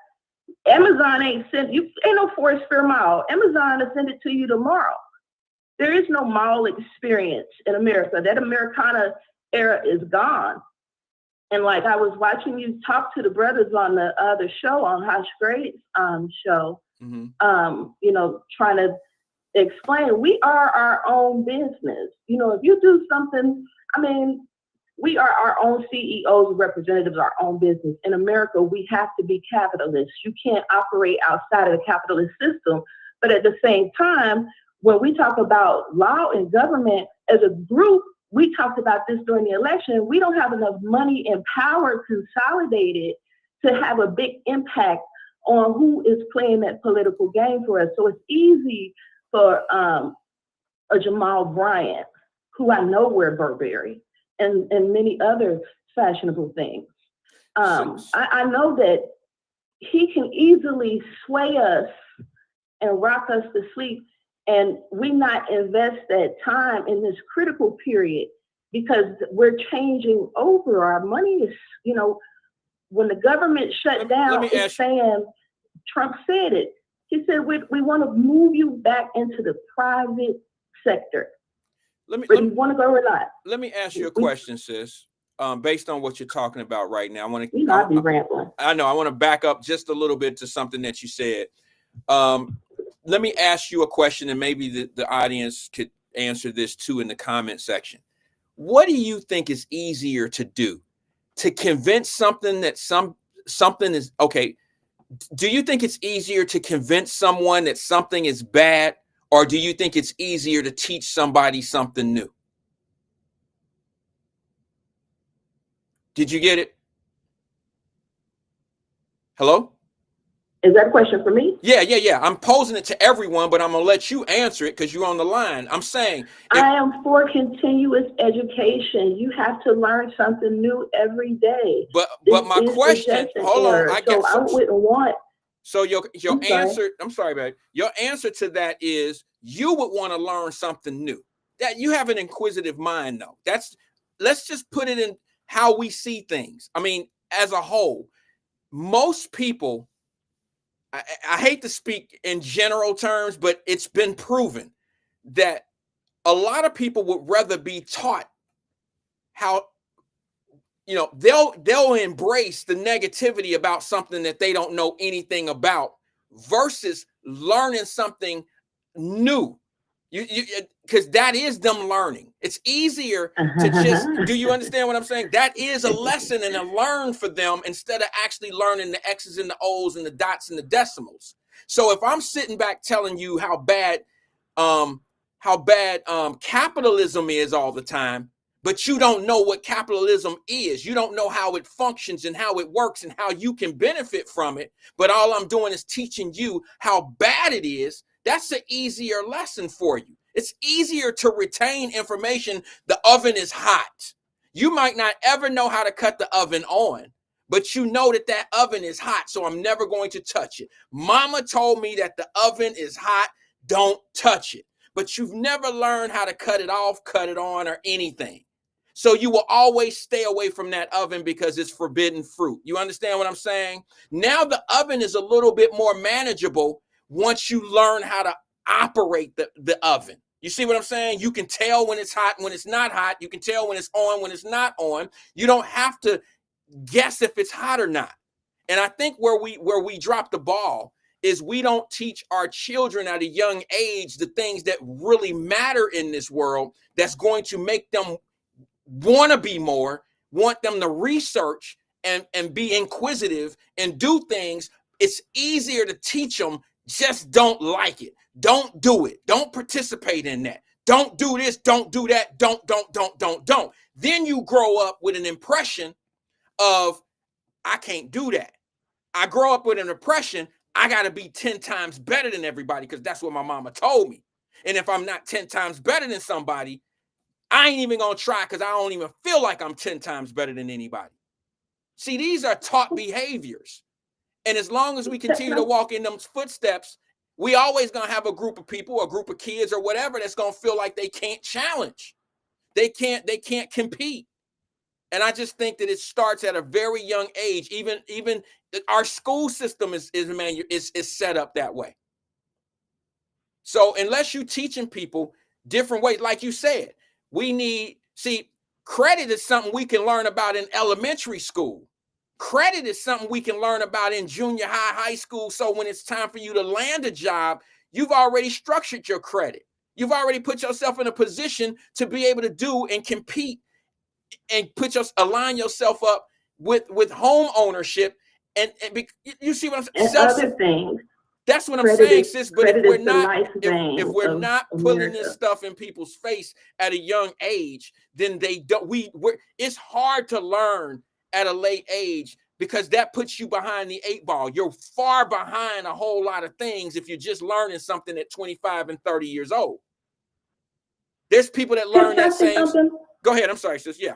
Amazon ain't no Forest Fair Mall. Amazon will send it to you tomorrow. There is no mall experience in America. That Americana era is gone. And like I was watching you talk to the brothers on the other show, on Hush Grade's show, trying to explain, we are our own business. If you do something, we are our own CEOs, representatives, our own business. In America, we have to be capitalists. You can't operate outside of the capitalist system. But at the same time, when we talk about law and government as a group, we talked about this during the election. We don't have enough money and power consolidated to have a big impact on who is playing that political game for us. So it's easy for a Jamal Bryant, who I know wear Burberry, and many other fashionable things. I know that he can easily sway us and rock us to sleep, and we not invest that time in this critical period because we're changing over. Our money is, when the government shut down, it's saying, Trump said it. He said, we want to move you back into the private sector. You want to go or not? Let me ask you a question, sis. Based on what you're talking about right now, I want to. I'll be rambling. I know. I want to back up just a little bit to something that you said. Let me ask you a question, and maybe the audience could answer this too in the comment section. What do you think is easier to do? To convince something that something is okay? Do you think it's easier to convince someone that something is bad, or do you think it's easier to teach somebody something new? Did you get it? Hello? Is that a question for me? Yeah. I'm posing it to everyone, but I'm going to let you answer it because you're on the line. I'm saying. I am for continuous education. You have to learn something new every day. But my question, hold on. I wouldn't want. So your answer, I'm sorry, babe. Your answer to that is you would want to learn something new. That you have an inquisitive mind, though. Let's just put it in how we see things. As a whole, most people, I hate to speak in general terms, but it's been proven that a lot of people would rather be taught how, they'll embrace the negativity about something that they don't know anything about versus learning something new. Because that is them learning. It's easier to just, do you understand what I'm saying? That is a lesson and a learn for them instead of actually learning the X's and the O's and the dots and the decimals. So if I'm sitting back telling you how bad capitalism is all the time, but you don't know what capitalism is, you don't know how it functions and how it works and how you can benefit from it, but all I'm doing is teaching you how bad it is, that's an easier lesson for you. It's easier to retain information. The oven is hot. You might not ever know how to cut the oven on, but you know that that oven is hot, so I'm never going to touch it. Mama told me that the oven is hot, don't touch it. But you've never learned how to cut it off, cut it on, or anything. So you will always stay away from that oven because it's forbidden fruit. You understand what I'm saying? Now the oven is a little bit more manageable once you learn how to operate the oven. You see what I'm saying? You can tell when it's hot, when it's not hot. You can tell when it's on, when it's not on. You don't have to guess if it's hot or not. And I think where we drop the ball is we don't teach our children at a young age the things that really matter in this world that's going to make them want to be more, want them to research and be inquisitive and do things. It's easier to teach them, just don't like it. Don't do it. Don't participate in that. Don't do this. Don't do that. Don't. Then you grow up with an impression of, I can't do that. I grow up with an impression, I got to be 10 times better than everybody because that's what my mama told me. And if I'm not 10 times better than somebody, I ain't even going to try because I don't even feel like I'm 10 times better than anybody. See, these are taught behaviors. And as long as we continue to walk in those footsteps, we always going to have a group of people, a group of kids or whatever that's going to feel like they can't challenge. They can't compete. And I just think that it starts at a very young age. Even our school system is set up that way. So unless you're teaching people different ways, like you said, credit is something we can learn about in elementary school. Credit is something we can learn about in junior high, high school. So when it's time for you to land a job, you've already structured your credit. You've already put yourself in a position to be able to do and compete and align yourself up with home ownership and you see what I'm saying? And other things. That's what I'm saying, sis. But if we're not putting this stuff in people's face at a young age, then it's hard to learn at a late age because that puts you behind the 8 ball. You're far behind a whole lot of things if you're just learning something at 25 and 30 years old. There's people that learn that same. Go ahead. I'm sorry, sis. Yeah.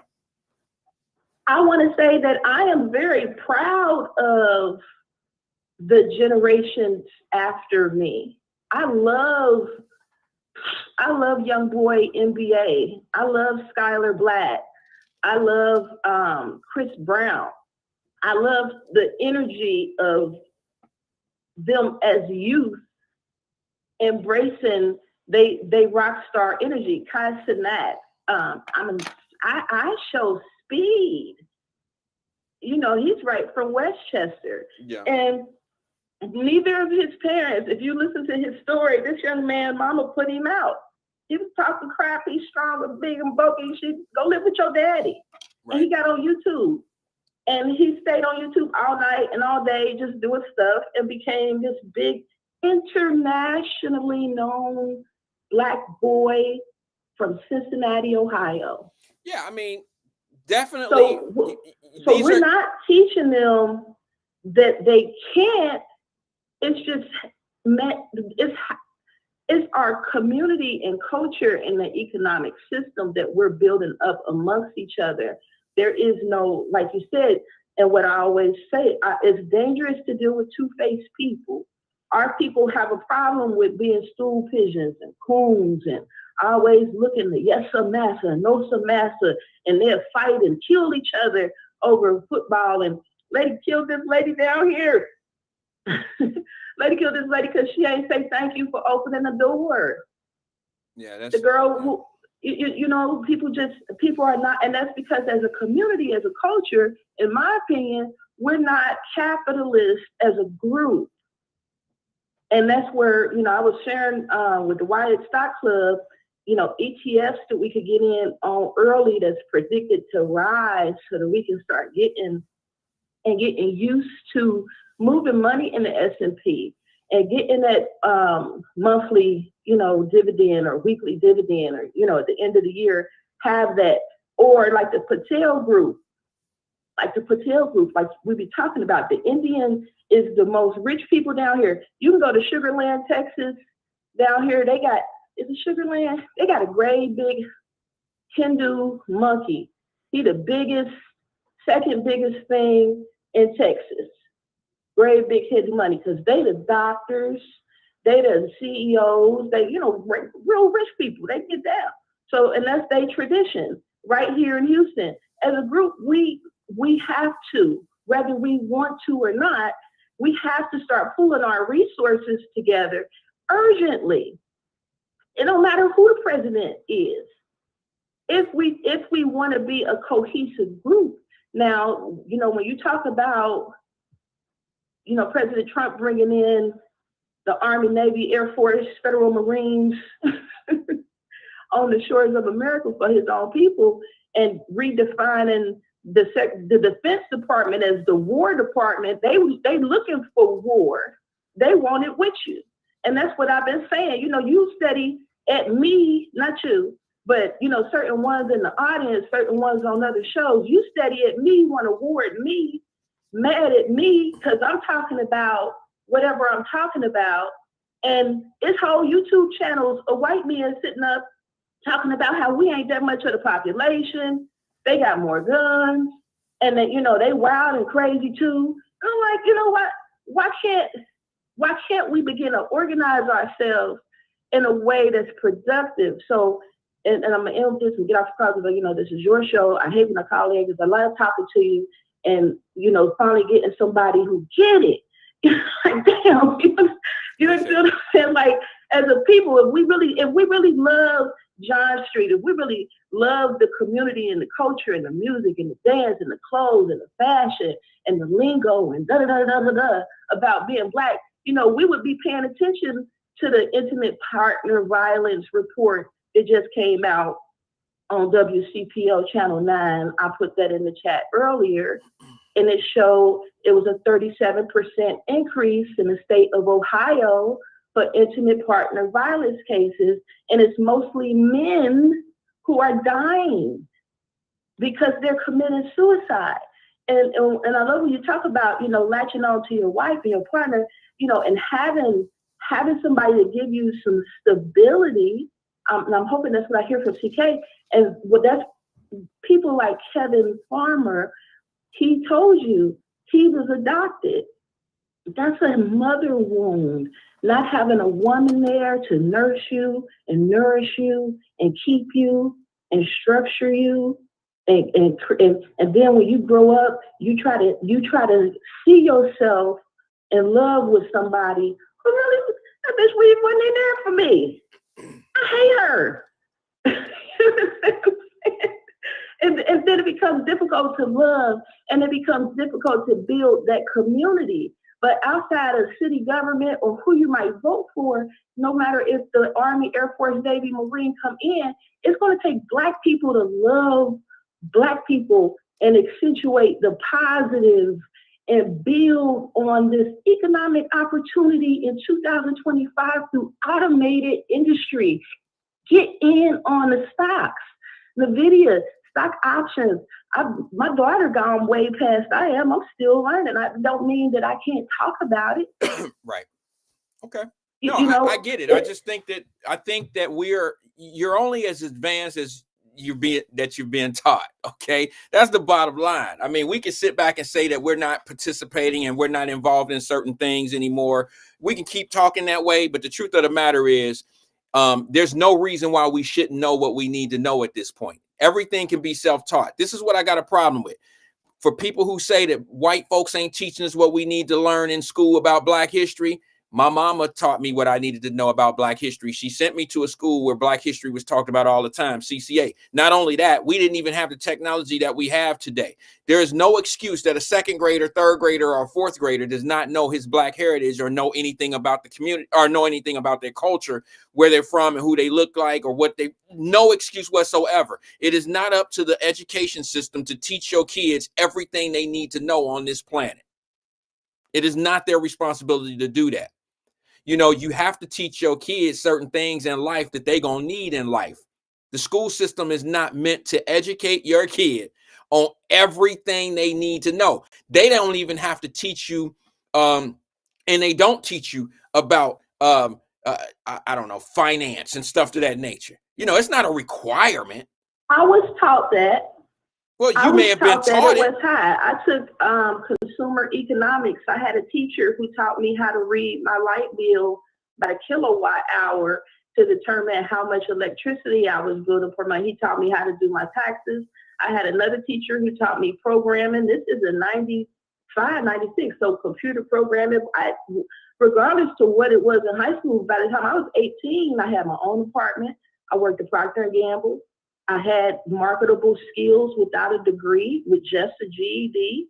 I want to say that I am very proud of the generations after me. I love Young Boy NBA. I love Skylar Black. I love Chris Brown. I love the energy of them as youth embracing they rock star energy. Kai Cenat. I show speed. You know, he's right from Westchester. Yeah. And neither of his parents, if you listen to his story, this young man, mama put him out. He was talking crap, he's strong and big and bulky. You should go live with your daddy. Right. And he got on YouTube. And he stayed on YouTube all night and all day just doing stuff and became this big internationally known Black boy from Cincinnati, Ohio. Yeah, I mean, definitely. So we're not teaching them that they can't. It's just it's our community and culture and the economic system that we're building up amongst each other. There is no, like you said, and what I always say, it's dangerous to deal with two-faced people. Our people have a problem with being stool pigeons and coons and always looking at yes sir massa, no sir massa, and they'll fight and kill each other over football. And lady killed this lady down here. Lady killed this lady because she ain't say thank you for opening the door. Yeah, that's the girl who you know, people are not, and that's because as a community, as a culture, in my opinion, we're not capitalist as a group. And that's where, you know, I was sharing with the Wyatt Stock Club, you know, ETFs that we could get in on early that's predicted to rise so that we can start getting used to moving money in the S&P and getting that monthly, you know, dividend or weekly dividend, or, you know, at the end of the year, have that. Or like the Patel group, like we be talking about, the Indian is the most rich people down here. You can go to Sugar Land, Texas. Down here, they got a great big Hindu monkey. He the biggest, second biggest thing in Texas. Great big hidden money, because they the doctors, they the CEOs, they, you know, real rich people, they get down. So, and that's their tradition right here in Houston. As a group, we have to, whether we want to or not, we have to start pulling our resources together urgently. It don't matter who the president is. If we want to be a cohesive group. Now, you know, when you talk about, you know, President Trump bringing in the Army, Navy, Air Force, Federal Marines on the shores of America for his own people, and redefining the Defense Department as the War Department, they looking for war. They want it with you. And that's what I've been saying. You know, you study at me, not you, but, you know, certain ones in the audience, certain ones on other shows, you study at me, want to award me, mad at me, because I'm talking about whatever I'm talking about. And this whole YouTube channels, a white man sitting up talking about how we ain't that much of the population. They got more guns, and then, you know, they wild and crazy too. I'm like, you know what? Why can't we begin to organize ourselves in a way that's productive? So, and I'm gonna end this and get off the call, because, you know, this is your show. I hate when I call in, because I love talking to you, and, you know, finally getting somebody who get it. Like, damn, you know what I'm saying? Like, as a people, if we really love John Street, if we really love the community and the culture and the music and the dance and the clothes and the fashion and the lingo and about being Black, you know, we would be paying attention to the intimate partner violence report that just came out on WCPO Channel 9. I put that in the chat earlier, and it showed it was a 37% increase in the state of Ohio for intimate partner violence cases, and it's mostly men who are dying because they're committing suicide. And I love when you talk about, you know, latching on to your wife and your partner, you know, and having somebody to give you some stability. And I'm hoping that's what I hear from CK. And what that's people like Kevin Farmer, he told you he was adopted. That's a mother wound, not having a woman there to nurse you and nourish you and keep you and structure you. And then when you grow up, you try to see yourself in love with somebody who really, that bitch really wasn't in there for me. I hate her. And then it becomes difficult to love, and it becomes difficult to build that community. But outside of city government or who you might vote for, no matter if the Army, Air Force, Navy, Marine come in, it's going to take Black people to love Black people and accentuate the positive and build on this economic opportunity in 2025 through automated industry. Get in on the stocks, NVIDIA, stock options. My daughter gone way past I am. I'm still learning. I don't mean that I can't talk about it. Right. Okay. No, you know, I get it. I just think that you're only as advanced as you're being taught. Okay. That's the bottom line. I mean, we can sit back and say that we're not participating and we're not involved in certain things anymore. We can keep talking that way, but the truth of the matter is, there's no reason why we shouldn't know what we need to know at this point. Everything can be self-taught. This is what I got a problem with. For people who say that white folks ain't teaching us what we need to learn in school about Black history, my mama taught me what I needed to know about Black history. She sent me to a school where Black history was talked about all the time, CCA. Not only that, we didn't even have the technology that we have today. There is no excuse that a second grader, third grader, or fourth grader does not know his Black heritage or know anything about the community or know anything about their culture, where they're from and who they look like or no excuse whatsoever. It is not up to the education system to teach your kids everything they need to know on this planet. It is not their responsibility to do that. You know, you have to teach your kids certain things in life that they're going to need in life. The school system is not meant to educate your kid on everything they need to know. They don't even have to teach you, and they don't teach you about, I don't know, finance and stuff to that nature. You know, it's not a requirement. I was taught that. Well, you may have been taught it. I took consumer economics. I had a teacher who taught me how to read my light bill by kilowatt hour to determine how much electricity I was building per month. He taught me how to do my taxes. I had another teacher who taught me programming. This is a 95, 96. So computer programming, regardless to what it was in high school, by the time I was 18, I had my own apartment. I worked at Procter & Gamble. I had marketable skills without a degree, with just a GED.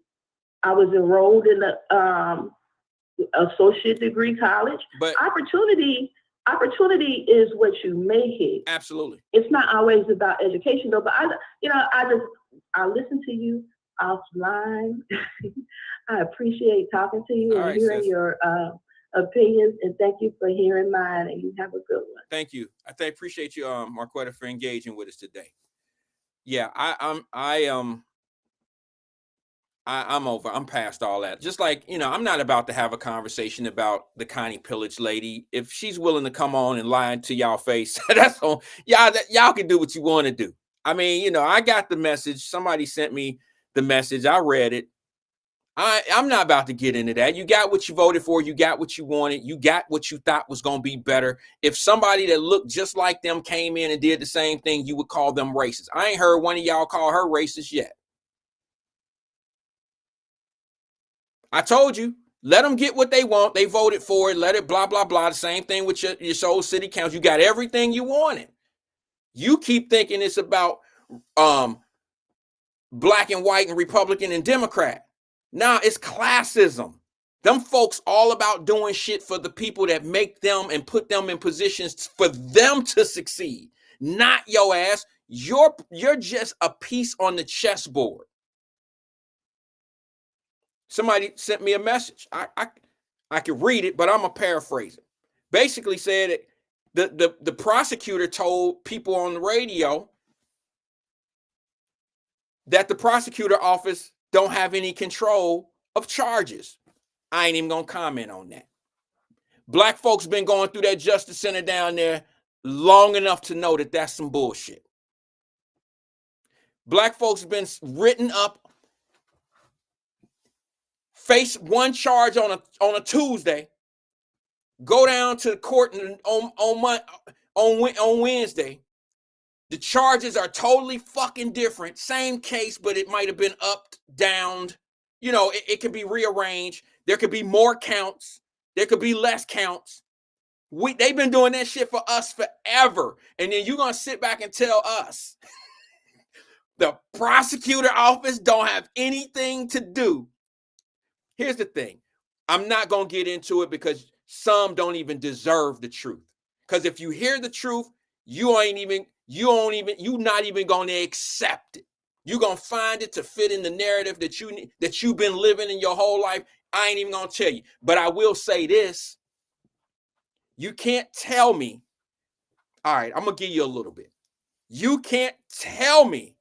I was enrolled in the associate degree college. But opportunity is what you make it. Absolutely. It's not always about education though, but I listen to you offline. I appreciate talking to you and hearing your opinions, and thank you for hearing mine, and you have a good one. Thank you. I appreciate you, Marquetta, for engaging with us today. Yeah, I'm over. I'm past all that. Just like, I'm not about to have a conversation about the Connie Pillage lady. If she's willing to come on and lie to y'all face, that's on y'all can do what you want to do. I mean, I got the message. Somebody sent me the message. I read it. I'm not about to get into that. You got what you voted for. You got what you wanted. You got what you thought was going to be better. If somebody that looked just like them came in and did the same thing, you would call them racist. I ain't heard one of y'all call her racist yet. I told you, let them get what they want. They voted for it. Let it blah, blah, blah. The same thing with your Soul City Council. You got everything you wanted. You keep thinking it's about black and white and Republican and Democrat. Nah, it's classism. Them folks all about doing shit for the people that make them and put them in positions for them to succeed. Not your ass. You're just a piece on the chessboard. Somebody sent me a message. I could read it, but I'm gonna paraphrase it. Basically said that the prosecutor told people on the radio that the prosecutor office don't have any control of charges. I ain't even gonna comment on that. Black folks been going through that justice center down there long enough to know that that's some bullshit. Black folks been written up, face one charge on a Tuesday, go down to the court on Wednesday. The charges are totally fucking different. Same case, but it might have been upped, downed. It could be rearranged. There could be more counts. There could be less counts. They've been doing that shit for us forever. And then you're going to sit back and tell us the prosecutor office don't have anything to do. Here's the thing. I'm not going to get into it because some don't even deserve the truth. Because if you hear the truth, you're not even going to accept it. You're going to find it to fit in the narrative that you've been living in your whole life. I ain't even going to tell you. But I will say this. You can't tell me. All right, I'm going to give you a little bit. You can't tell me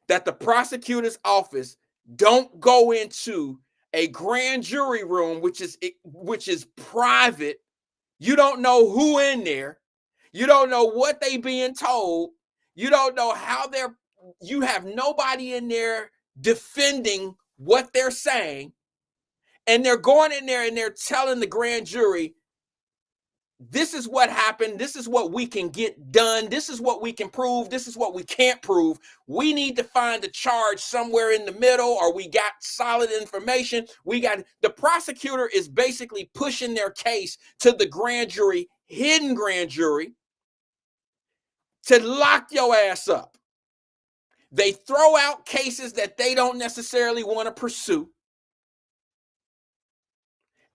that the prosecutor's office don't go into a grand jury room, which is private. You don't know who in there. You don't know what they being told. You don't know how you have nobody in there defending what they're saying. And they're going in there and they're telling the grand jury, this is what happened. This is what we can get done. This is what we can prove. This is what we can't prove. We need to find a charge somewhere in the middle, or we got solid information. The prosecutor is basically pushing their case to the grand jury, hidden grand jury, to lock your ass up. They throw out cases that they don't necessarily want to pursue.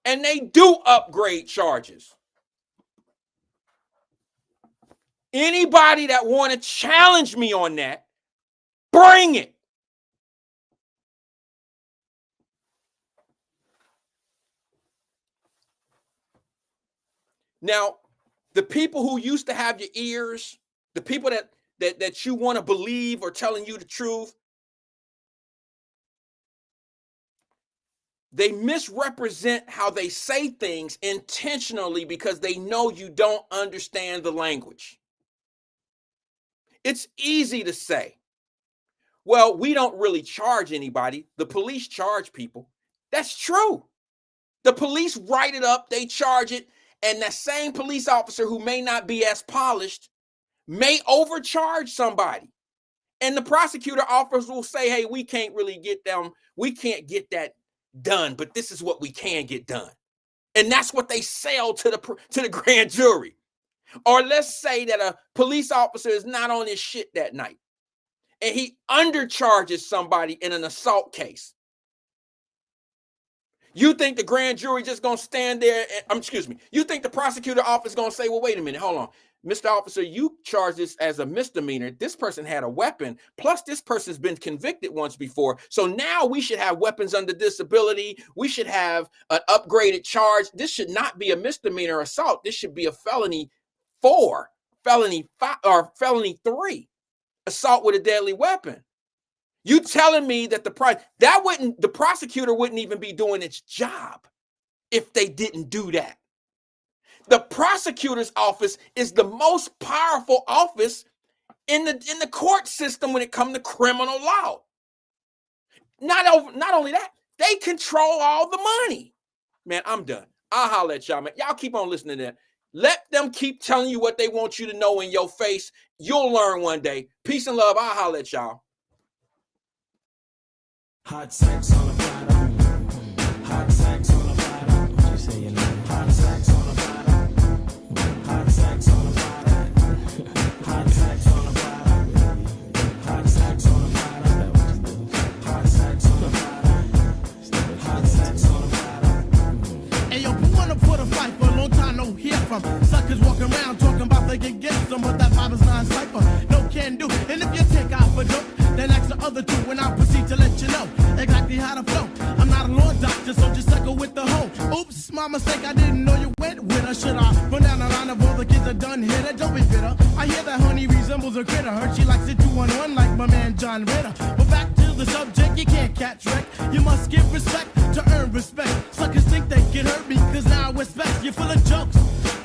And they do upgrade charges. Anybody that want to challenge me on that, bring it. Now, the people who used to have your ears, the people that you want to believe are telling you the truth, they misrepresent how they say things intentionally because they know you don't understand the language. It's easy to say, well, we don't really charge anybody. The police charge people. That's true. The police write it up, they charge it, and that same police officer who may not be as polished may overcharge somebody. And the prosecutor office will say, hey, we can't really get them, we can't get that done, but this is what we can get done. And that's what they sell to the grand jury. Or let's say that a police officer is not on his shit that night and he undercharges somebody in an assault case. You think the grand jury just gonna stand there and, you think the prosecutor office gonna say, well, wait a minute, hold on. Mr. Officer, you charge this as a misdemeanor. This person had a weapon, plus this person's been convicted once before. So now we should have weapons under disability. We should have an upgraded charge. This should not be a misdemeanor assault. This should be a felony 4, felony 5, or felony 3, assault with a deadly weapon. You telling me that the prosecutor wouldn't even be doing its job if they didn't do that. The prosecutor's office is the most powerful office in the court system when it comes to criminal law. Not only that, they control all the money. Man, I'm done. I'll holler at y'all, man. Y'all keep on listening to that. Let them keep telling you what they want you to know in your face. You'll learn one day. Peace and love. I'll holler at y'all. Hot sex on a platter. Hot sex on a platter. What you say, hot sex on a platter. Hot sex on a platter. Hot sex on a platter. Hot sex on a platter. Hot sex on a platter. Hot sex on a platter. Hey yo, who wanna put a fight for a long time no hear from? Suckers walking around talking about they can get some, but that vibe is not cipher. No can do. And if you take out for dope, then ask the other two when I proceed to let you know exactly how to flow. I'm not a law doctor, so just suckle with the hoe. Oops, my mistake, I didn't know you went with her. Should I run down the line of all the kids that done hit her? Don't be bitter. I hear that honey resembles a critter. Heard she likes it 2-on-1 like my man John Ritter. But back to the subject, you can't catch wreck. You must give respect to earn respect. Suckers think they can hurt me, cause now I respect. You're full of jokes.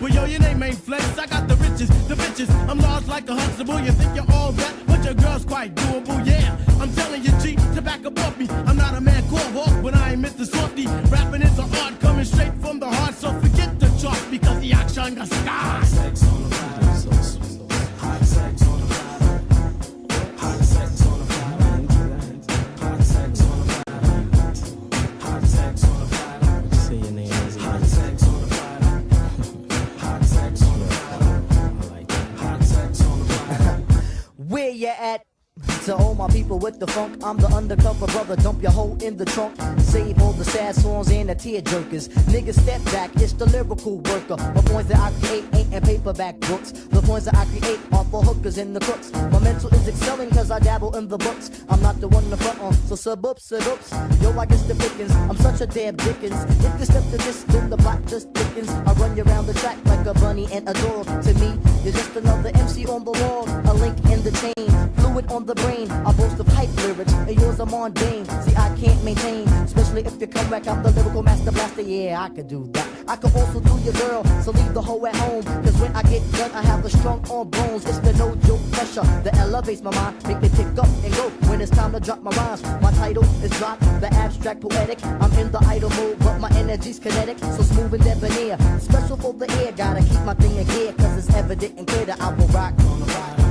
Well, yo, your name ain't Flex. I got the riches, the bitches. I'm large like a Huxtable. You think you're all that, but your girl's quite doable, yeah. I'm telling you, G, to back up off me. I'm not a man called Hawk, but I ain't Mr. Softy. Rapping is an art coming straight from the heart, so forget the chart because the action got sky. Hot sex on a platter. So sweet. Hot sex on a platter. Hot sex on a platter. Hot sex on a platter. Hot sex on a platter. What you say your name is? Hot sex on a platter. Hot sex on a platter. I like that. Hot sex on a platter. Where you at? To all my people with the funk, I'm the undercover brother, dump your hoe in the trunk. Save all the sad songs and the tear jerkers. Niggas step back, it's the lyrical worker. The points that I create ain't in paperback books. The points that I create are for hookers and the crooks. My mental is excelling cause I dabble in the books. I'm not the one to front on, so sub ups. Yo, I guess the pickings, I'm such a damn Dickens. If you step to this, then the block just thickens. I run you around the track like a bunny and a dog. To me, you're just another MC on the wall, a link in the chain, fluid on the brain. I boast of hype lyrics, and yours are mundane. See, I can't maintain, especially if you come back. I'm the lyrical master blaster, yeah, I could do that. I could also do your girl, so leave the hoe at home. Cause when I get done, I have a strong arm bones. It's the no joke pressure that elevates my mind, make me pick up and go when it's time to drop my rhymes. My title is Drop, the abstract poetic. I'm in the idle mode, but my energy's kinetic, so smooth and debonair. Special for the air, gotta keep my thing in gear, cause it's evident and clear that I will rock on the ride.